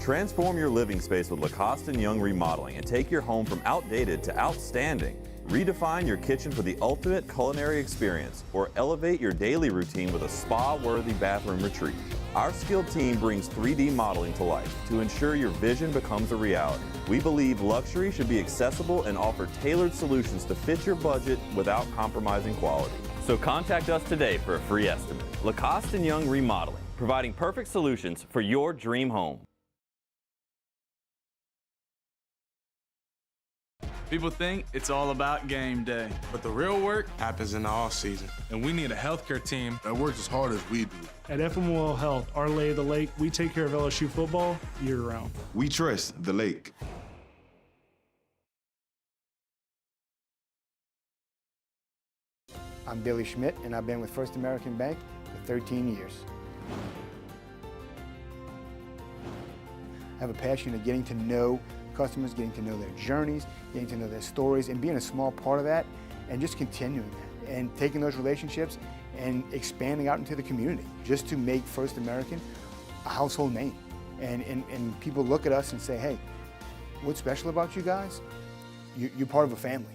S9: Transform your living space with Lacoste & Young Remodeling and take your home from outdated to outstanding. Redefine your kitchen for the ultimate culinary experience, or elevate your daily routine with a spa-worthy bathroom retreat. Our skilled team brings 3D modeling to life to ensure your vision becomes a reality. We believe luxury should be accessible and offer tailored solutions to fit your budget without compromising quality. So contact us today for a free estimate. Lacoste & Young Remodeling, providing perfect solutions for your dream home.
S10: People think it's all about game day, but the real work happens in the off season. And we need a healthcare team that works as hard as we do.
S21: At FML Health, our Lay of the Lake, we take care of LSU football year-round.
S10: We trust the lake.
S23: I'm Billy Schmidt, and I've been with First American Bank for 13 years. I have a passion of getting to know customers, getting to know their journeys, getting to know their stories, and being a small part of that, and just continuing that, and taking those relationships and expanding out into the community, just to make First American a household name. And people look at us and say, hey, what's special about you guys? You're part of a family.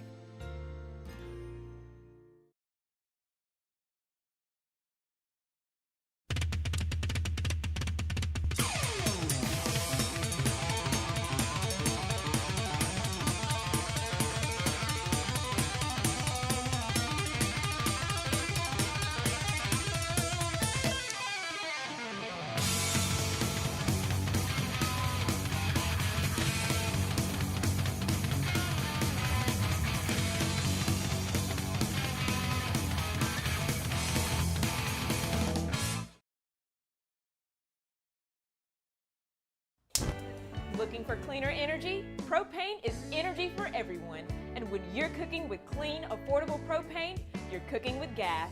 S18: Looking for cleaner energy? Propane is energy for everyone. And when you're cooking with clean, affordable propane, you're cooking with gas.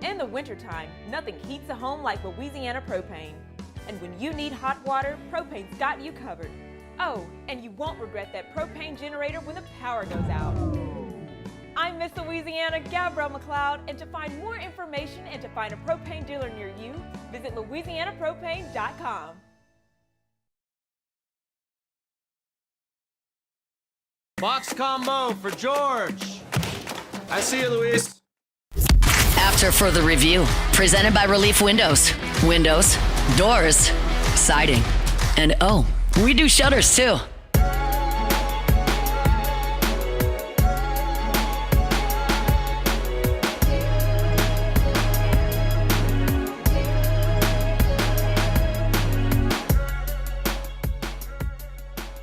S18: In the wintertime, nothing heats a home like Louisiana propane. And when you need hot water, propane's got you covered. Oh, and you won't regret that propane generator when the power goes out. I'm Miss Louisiana, Gabrielle McLeod, and to find more information and to find a propane dealer near you, visit LouisianaPropane.com.
S11: Box combo for George. I see you, Luis.
S6: After further review, presented by Relief Windows. Windows, doors, siding, and oh, we do shutters too.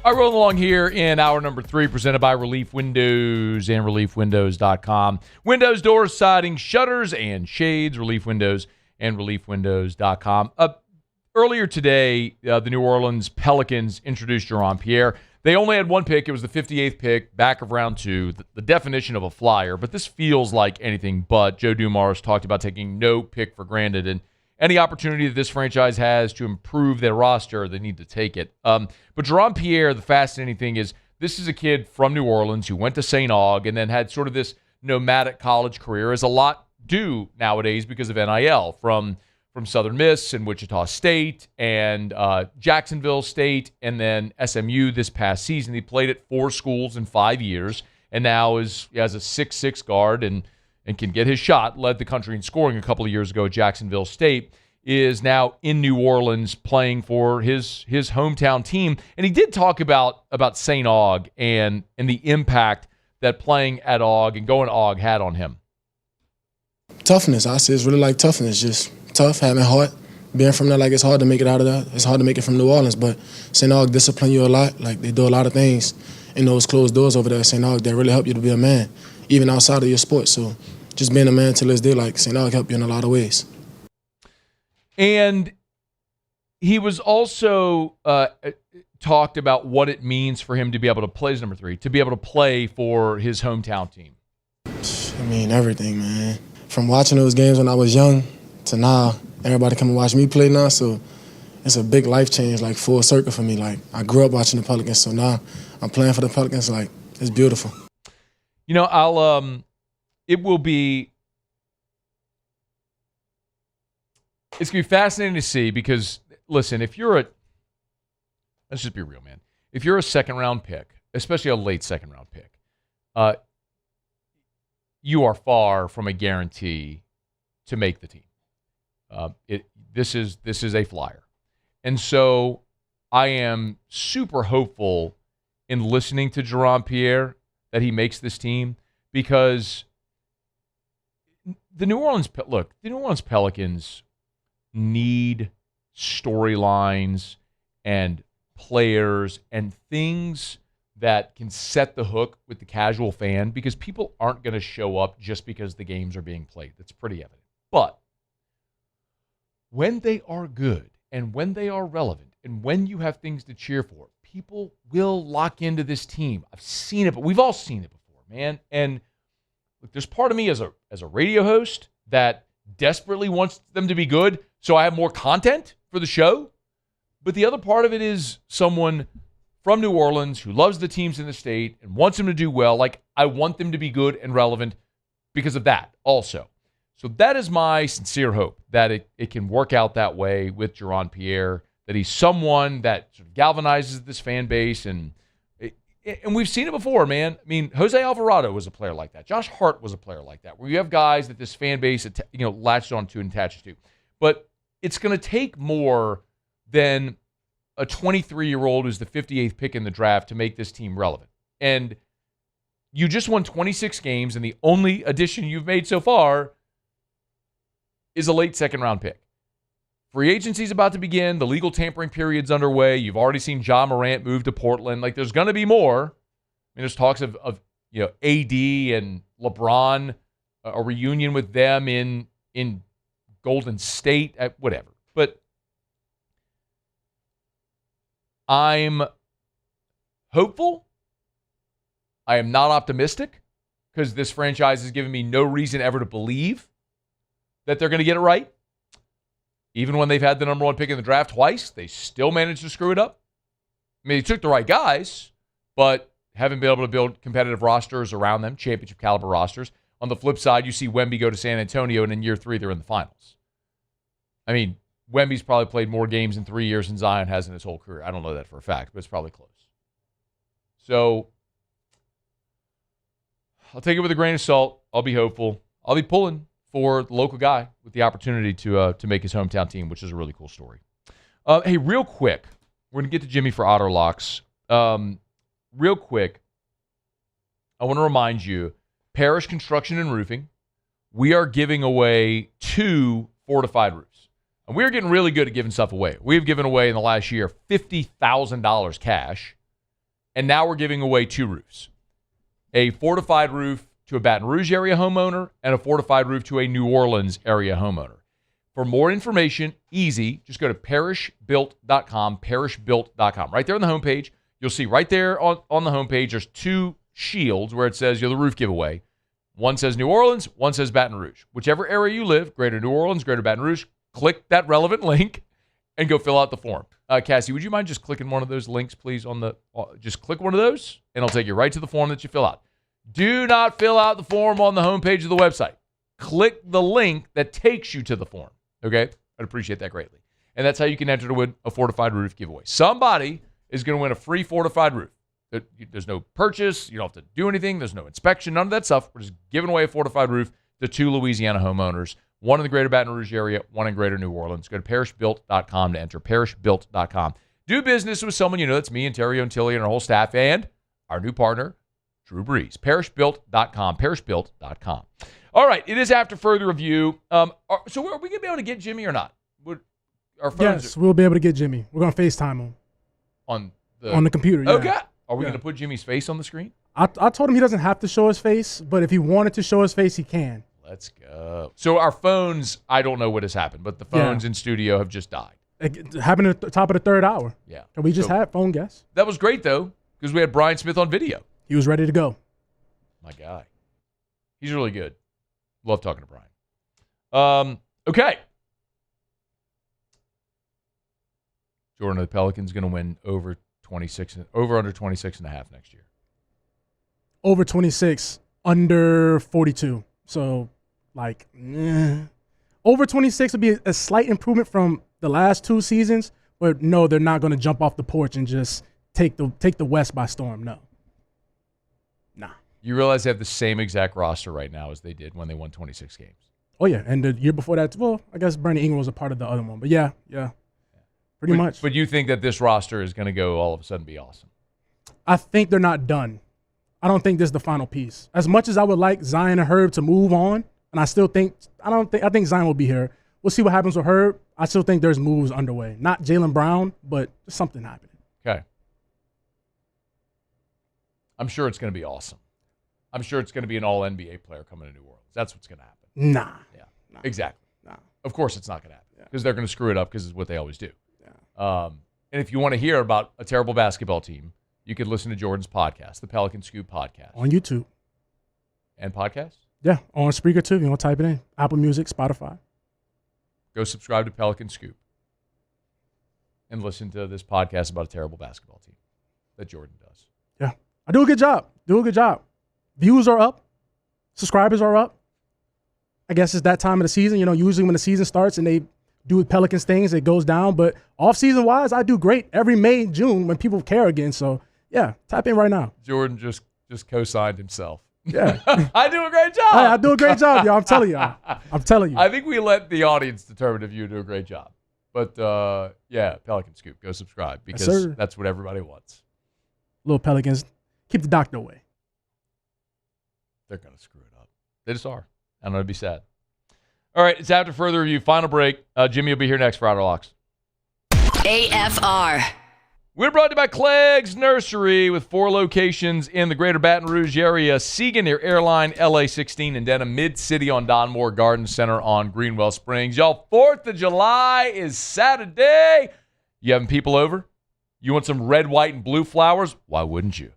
S8: I roll along here in hour number 3, presented by Relief Windows and ReliefWindows.com. Windows, doors, siding, shutters, and shades. Relief Windows and ReliefWindows.com. Earlier today, the New Orleans Pelicans introduced Jerron Pierre. They only had one pick. It was the 58th pick, back of round 2, the definition of a flyer. But this feels like anything but. Joe Dumars talked about taking no pick for granted, and any opportunity that this franchise has to improve their roster, they need to take it. But Jerron Pierre, the fascinating thing is, this is a kid from New Orleans who went to St. Aug and then had sort of this nomadic college career, as a lot do nowadays because of NIL, from Southern Miss and Wichita State and Jacksonville State and then SMU this past season. He played at 4 schools in 5 years and now is as a 6'6" guard and can get his shot, led the country in scoring a couple of years ago at Jacksonville State, is now in New Orleans playing for his hometown team. And he did talk about St. Aug and the impact that playing at Aug and going to Aug had on him.
S12: Toughness. I say it's really like toughness. Just tough, having heart. Being from there, like, it's hard to make it out of that. It's hard to make it from New Orleans, but St. Aug discipline you a lot. Like, they do a lot of things in those closed doors over there at St. Aug that really help you to be a man, even outside of your sport. So just being a man till this day, like, St. Aug help you in a lot of ways.
S8: And he was also talked about what it means for him to be able to play as number 3, to be able to play for his hometown team.
S12: I mean, everything, man. From watching those games when I was young to now, everybody come and watch me play now, so it's a big life change, like full circle for me. Like, I grew up watching the Pelicans, so now I'm playing for the Pelicans. Like, it's beautiful.
S8: You know, it's going to be fascinating to see because, listen, let's just be real, man. If you're a second-round pick, especially a late second-round pick, you are far from a guarantee to make the team. This is a flyer. And so I am super hopeful in listening to Jerron Pierre that he makes this team because the New Orleans Pelicans need storylines and players and things that can set the hook with the casual fan because people aren't going to show up just because the games are being played. That's pretty evident. But when they are good and when they are relevant and when you have things to cheer for, people will lock into this team. I've seen it, but we've all seen it before, man. And look, there's part of me as a radio host that desperately wants them to be good so I have more content for the show. But the other part of it is someone from New Orleans who loves the teams in the state and wants them to do well. Like, I want them to be good and relevant because of that also. So that is my sincere hope that it can work out that way with Jerron Pierre, that he's someone that sort of galvanizes this fan base. And we've seen it before, man. I mean, Jose Alvarado was a player like that. Josh Hart was a player like that, where you have guys that this fan base latched on to and attached to. But it's going to take more than a 23-year-old who's the 58th pick in the draft to make this team relevant. And you just won 26 games, and the only addition you've made so far is a late second-round pick. Free agency's about to begin. The legal tampering period's underway. You've already seen Ja Morant move to Portland. Like, there's going to be more. I mean, there's talks of AD and LeBron, a reunion with them in Golden State, whatever. But I'm hopeful. I am not optimistic because this franchise has given me no reason ever to believe that they're going to get it right. Even when they've had the number 1 pick in the draft twice, they still managed to screw it up. I mean, they took the right guys, but haven't been able to build competitive rosters around them, championship caliber rosters. On the flip side, you see Wemby go to San Antonio, and in year 3, they're in the finals. I mean, Wemby's probably played more games in 3 years than Zion has in his whole career. I don't know that for a fact, but it's probably close. So I'll take it with a grain of salt. I'll be hopeful. I'll be pulling for the local guy with the opportunity to make his hometown team, which is a really cool story. Hey, real quick, we're going to get to Jimmy for Otter Locks. Real quick, I want to remind you, Parish Construction and Roofing, we are giving away 2 fortified roofs. And we're getting really good at giving stuff away. We've given away in the last year $50,000 cash, and now we're giving away 2 roofs. A fortified roof to a Baton Rouge area homeowner and a fortified roof to a New Orleans area homeowner. For more information, easy, just go to parishbuilt.com, parishbuilt.com. Right there on the homepage, you'll see right there on the homepage, there's 2 shields where it says the roof giveaway. One says New Orleans, one says Baton Rouge. Whichever area you live, Greater New Orleans, Greater Baton Rouge, click that relevant link and go fill out the form. Cassie, would you mind just clicking one of those links, please? Just click one of those, and it'll take you right to the form that you fill out. Do not fill out the form on the homepage of the website. Click the link that takes you to the form. Okay? I'd appreciate that greatly. And that's how you can enter to win a fortified roof giveaway. Somebody is going to win a free fortified roof. There's no purchase. You don't have to do anything. There's no inspection. None of that stuff. We're just giving away a fortified roof to 2 Louisiana homeowners. One in the Greater Baton Rouge area, one in Greater New Orleans. Go to parishbuilt.com to enter. Parishbuilt.com. Do business with someone you know. That's me and Terry and Tilly and our whole staff and our new partner, Drew Brees. Parishbuilt.com. Parishbuilt.com. All right. It is after further review. So are we going to be able to get Jimmy or not? Our phones
S14: yes, we'll be able to get Jimmy. We're going to FaceTime him.
S8: On
S14: the computer, yeah.
S8: Okay. Are we going to put Jimmy's face on the screen?
S14: I told him he doesn't have to show his face, but if he wanted to show his face, he can.
S8: Let's go. So our phones, I don't know what has happened, but the phones in studio have just died.
S14: It happened at the top of the 3rd hour.
S8: Yeah.
S14: And we just had phone guests.
S8: That was great, though, because we had Brian Smith on video.
S14: He was ready to go.
S8: My guy. He's really good. Love talking to Brian. Okay. Jordan, the Pelicans going to win over under 26.5 next year.
S14: Over 26, under 42. So, over 26 would be a slight improvement from the last 2 seasons. But no, they're not going to jump off the porch and just take the West by storm. No. Nah.
S8: You realize they have the same exact roster right now as they did when they won 26 games.
S14: Oh, yeah. And the year before that, well, I guess Bernie Ingram was a part of the other one. But yeah. Pretty much.
S8: But you think that this roster is going to go all of a sudden be awesome?
S14: I think they're not done. I don't think this is the final piece. As much as I would like Zion and Herb to move on, and I think Zion will be here. We'll see what happens with Herb. I still think there's moves underway. Not Jaylen Brown, but something happening.
S8: Okay. I'm sure it's going to be awesome. I'm sure it's going to be an all-NBA player coming to New Orleans. That's what's going to happen.
S14: Nah.
S8: Yeah. Nah. Exactly.
S14: Nah.
S8: Of course it's not going to happen because they're going to screw it up because it's what they always do.
S14: Yeah.
S8: And if you want to hear about a terrible basketball team, you could listen to Jordan's podcast, the Pelican Scoop podcast.
S14: On YouTube.
S8: And podcast?
S14: Yeah, on Spreaker too. You want to type it in. Apple Music, Spotify.
S8: Go subscribe to Pelican Scoop and listen to this podcast about a terrible basketball team that Jordan does.
S14: Yeah. I do a good job. Views are up. Subscribers are up. I guess it's that time of the season. Usually when the season starts and they do Pelicans things, it goes down. But off-season wise, I do great every May, June when people care again. So, yeah, type in right now.
S8: Jordan just co-signed himself.
S14: Yeah.
S8: I do a great job.
S14: I do a great job, y'all. I'm telling you.
S8: I think we let the audience determine if you do a great job. But, yeah, Pelican Scoop. Go subscribe because that's what everybody wants.
S14: Little Pelicans, keep the doctor away.
S8: They're going to screw it up. They just are. I'm going to be sad. All right, it's after further review. Final break. Jimmy will be here next for Outer Locks.
S6: AFR.
S8: We're brought to you by Clegg's Nursery with 4 locations in the Greater Baton Rouge area. Segan near Airline, LA 16, and Denham, Mid-City on Donmore, Garden Center on Greenwell Springs. Y'all, 4th of July is Saturday. You having people over? You want some red, white, and blue flowers? Why wouldn't you?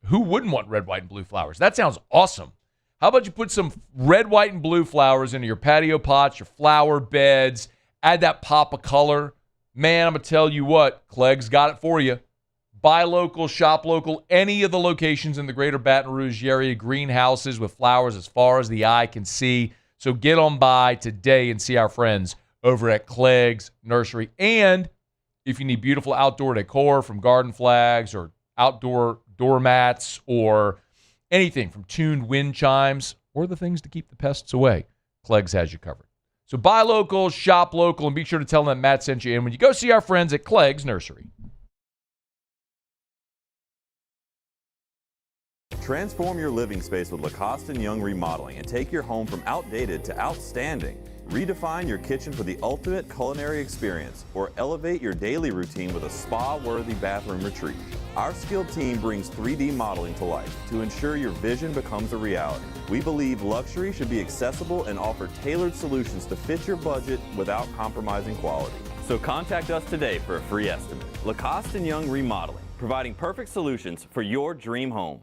S8: Who wouldn't want red, white, and blue flowers? That sounds awesome. How about you put some red, white, and blue flowers into your patio pots, your flower beds, add that pop of color. Man, I'm going to tell you what, Clegg's got it for you. Buy local, shop local, any of the locations in the Greater Baton Rouge area, greenhouses with flowers as far as the eye can see. So get on by today and see our friends over at Clegg's Nursery. And if you need beautiful outdoor decor from garden flags or outdoor doormats or Anything from tuned wind chimes or the things to keep the pests away, Clegg's has you covered. So buy local, shop local, and be sure to tell them Matt sent you in when you go see our friends at Clegg's Nursery.
S9: Transform your living space with Lacoste & Young Remodeling and take your home from outdated to outstanding. Redefine your kitchen for the ultimate culinary experience or elevate your daily routine with a spa-worthy bathroom retreat. Our skilled team brings 3D modeling to life to ensure your vision becomes a reality. We believe luxury should be accessible and offer tailored solutions to fit your budget without compromising quality. So contact us today for a free estimate. Lacoste & Young Remodeling, providing perfect solutions for your dream home.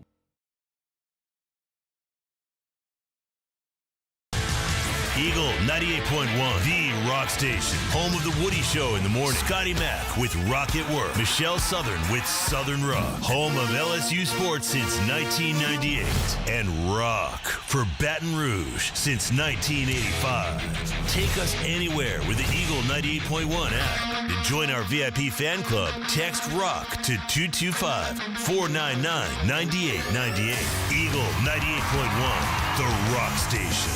S22: Eagle 98.1, the rock station. Home of the Woody Show in the morning. Scotty Mack with Rock at Work. Michelle Southern with Southern Rock. Home of LSU sports since 1998. And rock for Baton Rouge since 1985. Take us anywhere with the Eagle 98.1 app. To join our VIP fan club, text ROCK to 225-499-9898. Eagle 98.1, the rock station.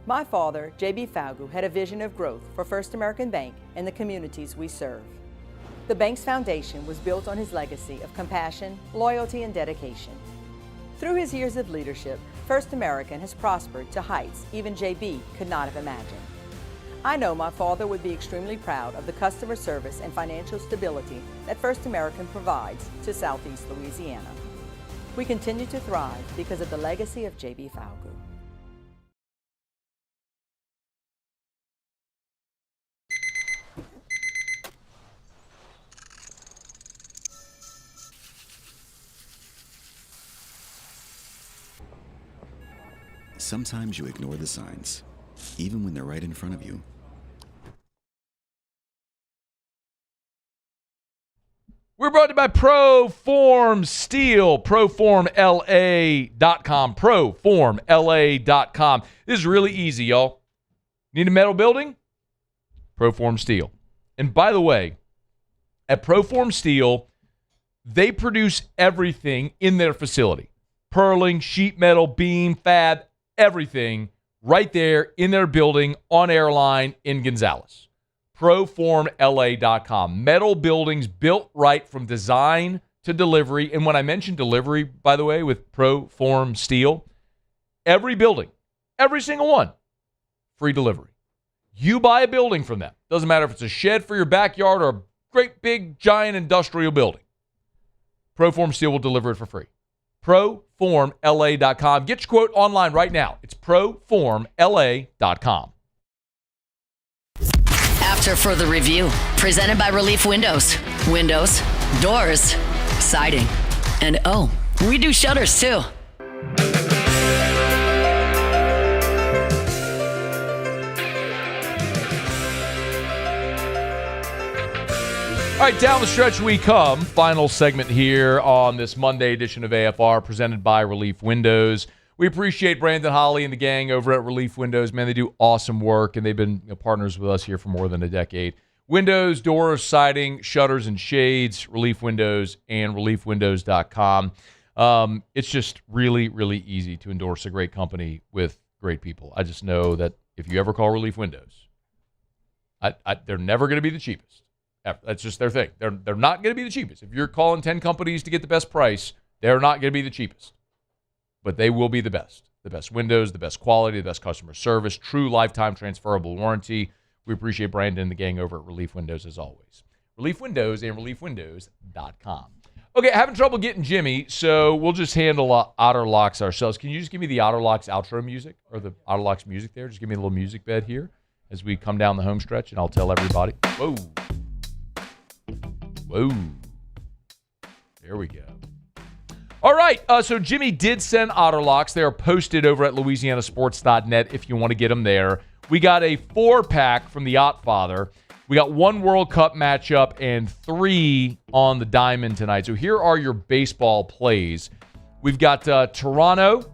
S16: My father, J.B. Falgu, had a vision of growth for First American Bank and the communities we serve. The bank's foundation was built on his legacy of compassion, loyalty, and dedication. Through his years of leadership, First American has prospered to heights even J.B. could not have imagined. I know my father would be extremely proud of the customer service and financial stability that First American provides to Southeast Louisiana. We continue to thrive because of the legacy of J.B. Falgu.
S17: Sometimes you ignore the signs, even when they're right in front of you.
S8: We're brought to you by ProForm Steel, ProFormLA.com, ProFormLA.com. This is really easy, y'all. Need a metal building? ProForm Steel. And by the way, at ProForm Steel, they produce everything in their facility. Purling, sheet metal, beam, fab, everything right there in their building on Airline in Gonzales. ProFormLA.com. Metal buildings built right from design to delivery. And when I mention delivery, by the way, with ProForm Steel, every building, every single one, free delivery. You buy a building from them. Doesn't matter if it's a shed for your backyard or a great big giant industrial building. ProForm Steel will deliver it for free. ProFormLA.com. Get your quote online right now. It's ProFormLA.com.
S6: After further review, presented by Relief Windows. Windows, doors, siding, and oh, we do shutters too.
S8: All right, down the stretch we come. Final segment here on this Monday edition of AFR, presented by Relief Windows. We appreciate Brandon Holly and the gang over at Relief Windows. Man, they do awesome work, and they've been partners with us here for more than a decade. Windows, doors, siding, shutters, and shades, Relief Windows, and ReliefWindows.com. It's just really, really easy to endorse a great company with great people. I just know that if you ever call Relief Windows, they're never going to be the cheapest. That's just their thing. They're not going to be the cheapest. If you're calling 10 companies to get the best price, they're not going to be the cheapest. But they will be the best. The best windows, the best quality, the best customer service, true lifetime transferable warranty. We appreciate Brandon and the gang over at Relief Windows as always. Relief Windows and ReliefWindows.com. Okay, having trouble getting Jimmy, so we'll just handle Otter Locks ourselves. Can you just give me the Otter Locks outro music, or the Otter Locks music there? Just give me a little music bed here as we come down the home stretch, and I'll tell everybody. Whoa. Whoa. There we go. All right, so Jimmy did send Otter Locks. They are posted over at LouisianaSports.net if you want to get them there. We got a 4-pack from the Ottfather. We got 1 World Cup matchup and 3 on the diamond tonight. So here are your baseball plays. We've got Toronto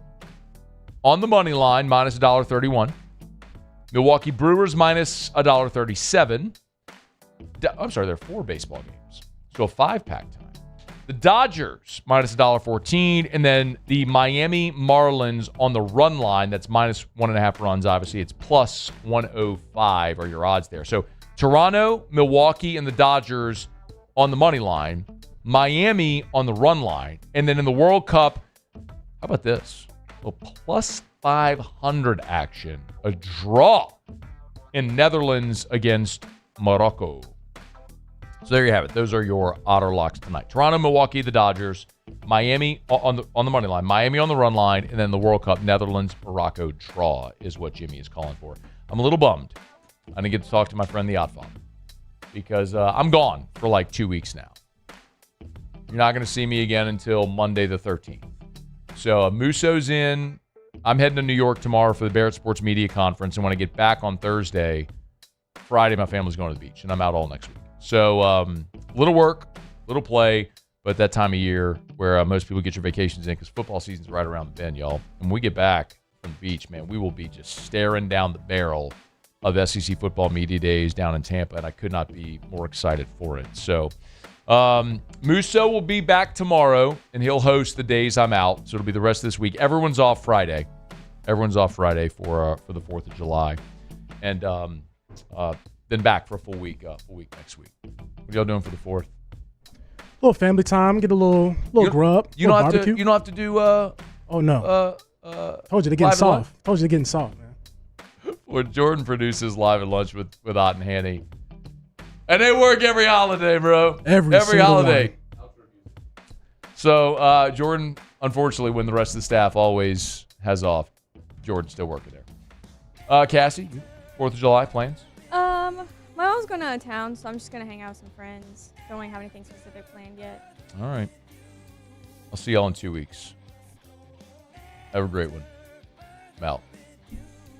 S8: on the money line, minus $1.31. Milwaukee Brewers, minus $1.37. I'm sorry, there are 4 baseball games. to a 5-pack time. The Dodgers, minus $1.14. And then the Miami Marlins on the run line, that's minus 1.5 runs, obviously. It's plus 105 are your odds there. So Toronto, Milwaukee, and the Dodgers on the money line. Miami on the run line. And then in the World Cup, how about this? A plus 500 action. A draw in Netherlands against Morocco. So there you have it. Those are your otter locks tonight. Toronto, Milwaukee, the Dodgers. Miami on the money line. Miami on the run line. And then the World Cup, Netherlands, Morocco draw is what Jimmy is calling for. I'm a little bummed. I didn't get to talk to my friend the Odd Father because I'm gone for like 2 weeks now. You're not going to see me again until Monday the 13th. So Musso's in. I'm heading to New York tomorrow for the Barrett Sports Media Conference. And when I get back on Thursday, Friday, my family's going to the beach. And I'm out all next week. So little work, little play, but that time of year where most people get your vacations in because football season's right around the bend, y'all. When we get back from the beach, man, we will be just staring down the barrel of SEC football media days down in Tampa, and I could not be more excited for it. So Musso will be back tomorrow, and he'll host the days I'm out. So it'll be the rest of this week. Everyone's off Friday. Everyone's off Friday for the 4th of July. And then back for a full week next week. What y'all doing for the 4th?
S14: A little family time, get a little grub.
S8: You don't have to. You don't have to do.
S14: Oh no. Told you they're getting soft. Told you they're getting soft, man.
S8: When Jordan produces live at lunch with Ott and Hanny, and they work every holiday, bro. Every holiday. One. So Jordan, unfortunately, when the rest of the staff always has off, Jordan's still working there. Cassie, 4th of July plans?
S1: My mom's going out of town, so I'm just going to hang out with some friends. Don't really have anything specific planned yet.
S8: All right. I'll see y'all in 2 weeks. Have a great one. I'm out.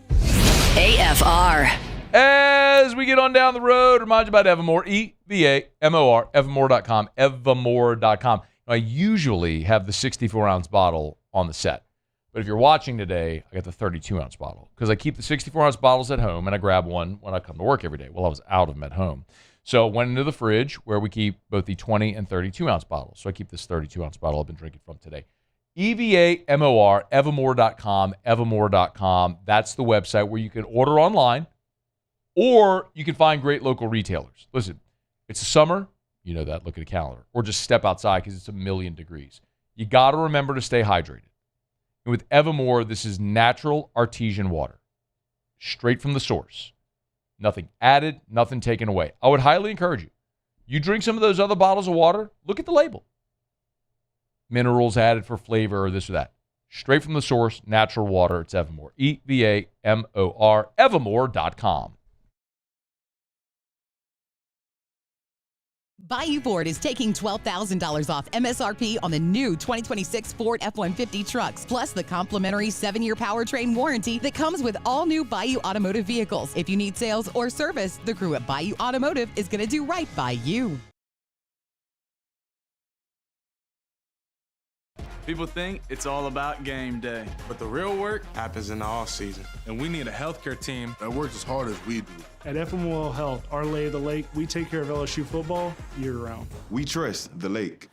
S6: AFR.
S8: As we get on down the road, remind you about Evamore, EVAMOR, Evamore.com, Evamore.com. I usually have the 64-ounce bottle on the set. But if you're watching today, I got the 32-ounce bottle because I keep the 64-ounce bottles at home, and I grab one when I come to work every day. Well, I was out of them at home. So I went into the fridge where we keep both the 20 and 32-ounce bottles. So I keep this 32-ounce bottle I've been drinking from today. EVAMOR, Evamore.com, Evamore.com. That's the website where you can order online or you can find great local retailers. Listen, it's the summer. You know that. Look at the calendar. Or just step outside because it's 1,000,000 degrees. You got to remember to stay hydrated. And with Evamore, this is natural artesian water, straight from the source. Nothing added, nothing taken away. I would highly encourage you. You drink some of those other bottles of water, look at the label. Minerals added for flavor or this or that. Straight from the source, natural water. It's Evamore. EVAMOR, Evamore.com.
S4: Bayou Ford is taking $12,000 off MSRP on the new 2026 Ford F-150 trucks, plus the complimentary 7-year powertrain warranty that comes with all new Bayou Automotive vehicles. If you need sales or service, the crew at Bayou Automotive is going to do right by you.
S10: People think it's all about game day, but the real work happens in the off season, and we need a healthcare team that works as hard as we do.
S21: At FML Health, our lay of the lake, we take care of LSU football year-round.
S19: We trust the lake.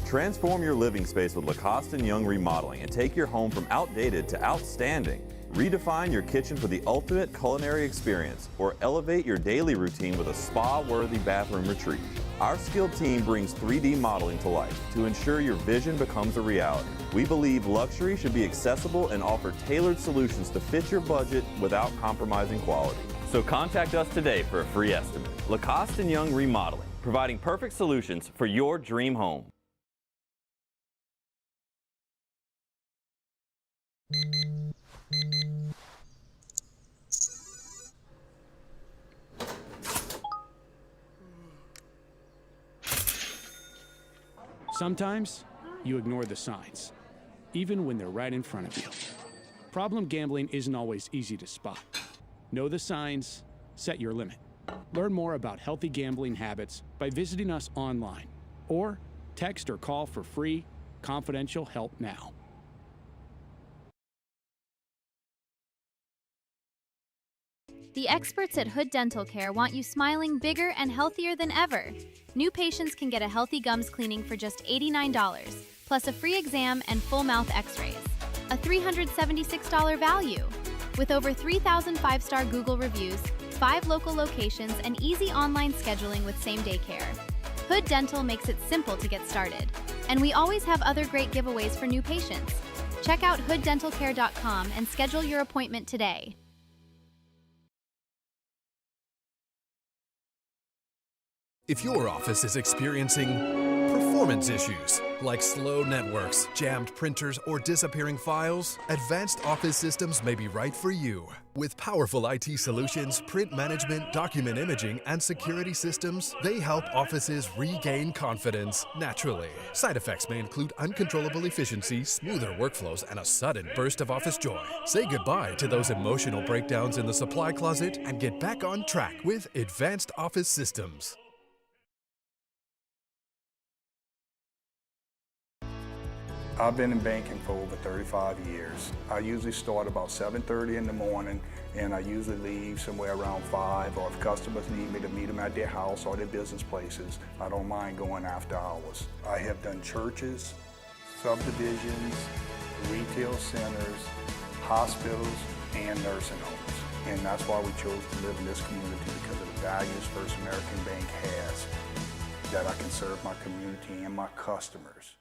S9: Transform your living space with Lacoste & Young Remodeling and take your home from outdated to outstanding. Redefine your kitchen for the ultimate culinary experience or elevate your daily routine with a spa-worthy bathroom retreat. Our skilled team brings 3D modeling to life to ensure your vision becomes a reality. We believe luxury should be accessible and offer tailored solutions to fit your budget without compromising quality. So contact us today for a free estimate. Lacoste & Young Remodeling, providing perfect solutions for your dream home.
S24: Sometimes you ignore the signs, even when they're right in front of you. Problem gambling isn't always easy to spot. Know the signs, set your limit. Learn more about healthy gambling habits by visiting us online or text or call for free, confidential help now.
S2: The experts at Hood Dental Care want you smiling bigger and healthier than ever. New patients can get a healthy gums cleaning for just $89, plus a free exam and full mouth x-rays. A $376 value. With over 3,000 five-star Google reviews, 5 local locations, and easy online scheduling with same-day care. Hood Dental makes it simple to get started. And we always have other great giveaways for new patients. Check out hooddentalcare.com and schedule your appointment today.
S13: If your office is experiencing performance issues like slow networks, jammed printers, or disappearing files, Advanced Office Systems may be right for you. With powerful IT solutions, print management, document imaging, and security systems, they help offices regain confidence naturally. Side effects may include uncontrollable efficiency, smoother workflows, and a sudden burst of office joy. Say goodbye to those emotional breakdowns in the supply closet and get back on track with Advanced Office Systems.
S15: I've been in banking for over 35 years. I usually start about 7:30 in the morning, and I usually leave somewhere around 5, or if customers need me to meet them at their house or their business places, I don't mind going after hours. I have done churches, subdivisions, retail centers, hospitals, and nursing homes. And that's why we chose to live in this community, because of the values First American Bank has, that I can serve my community and my customers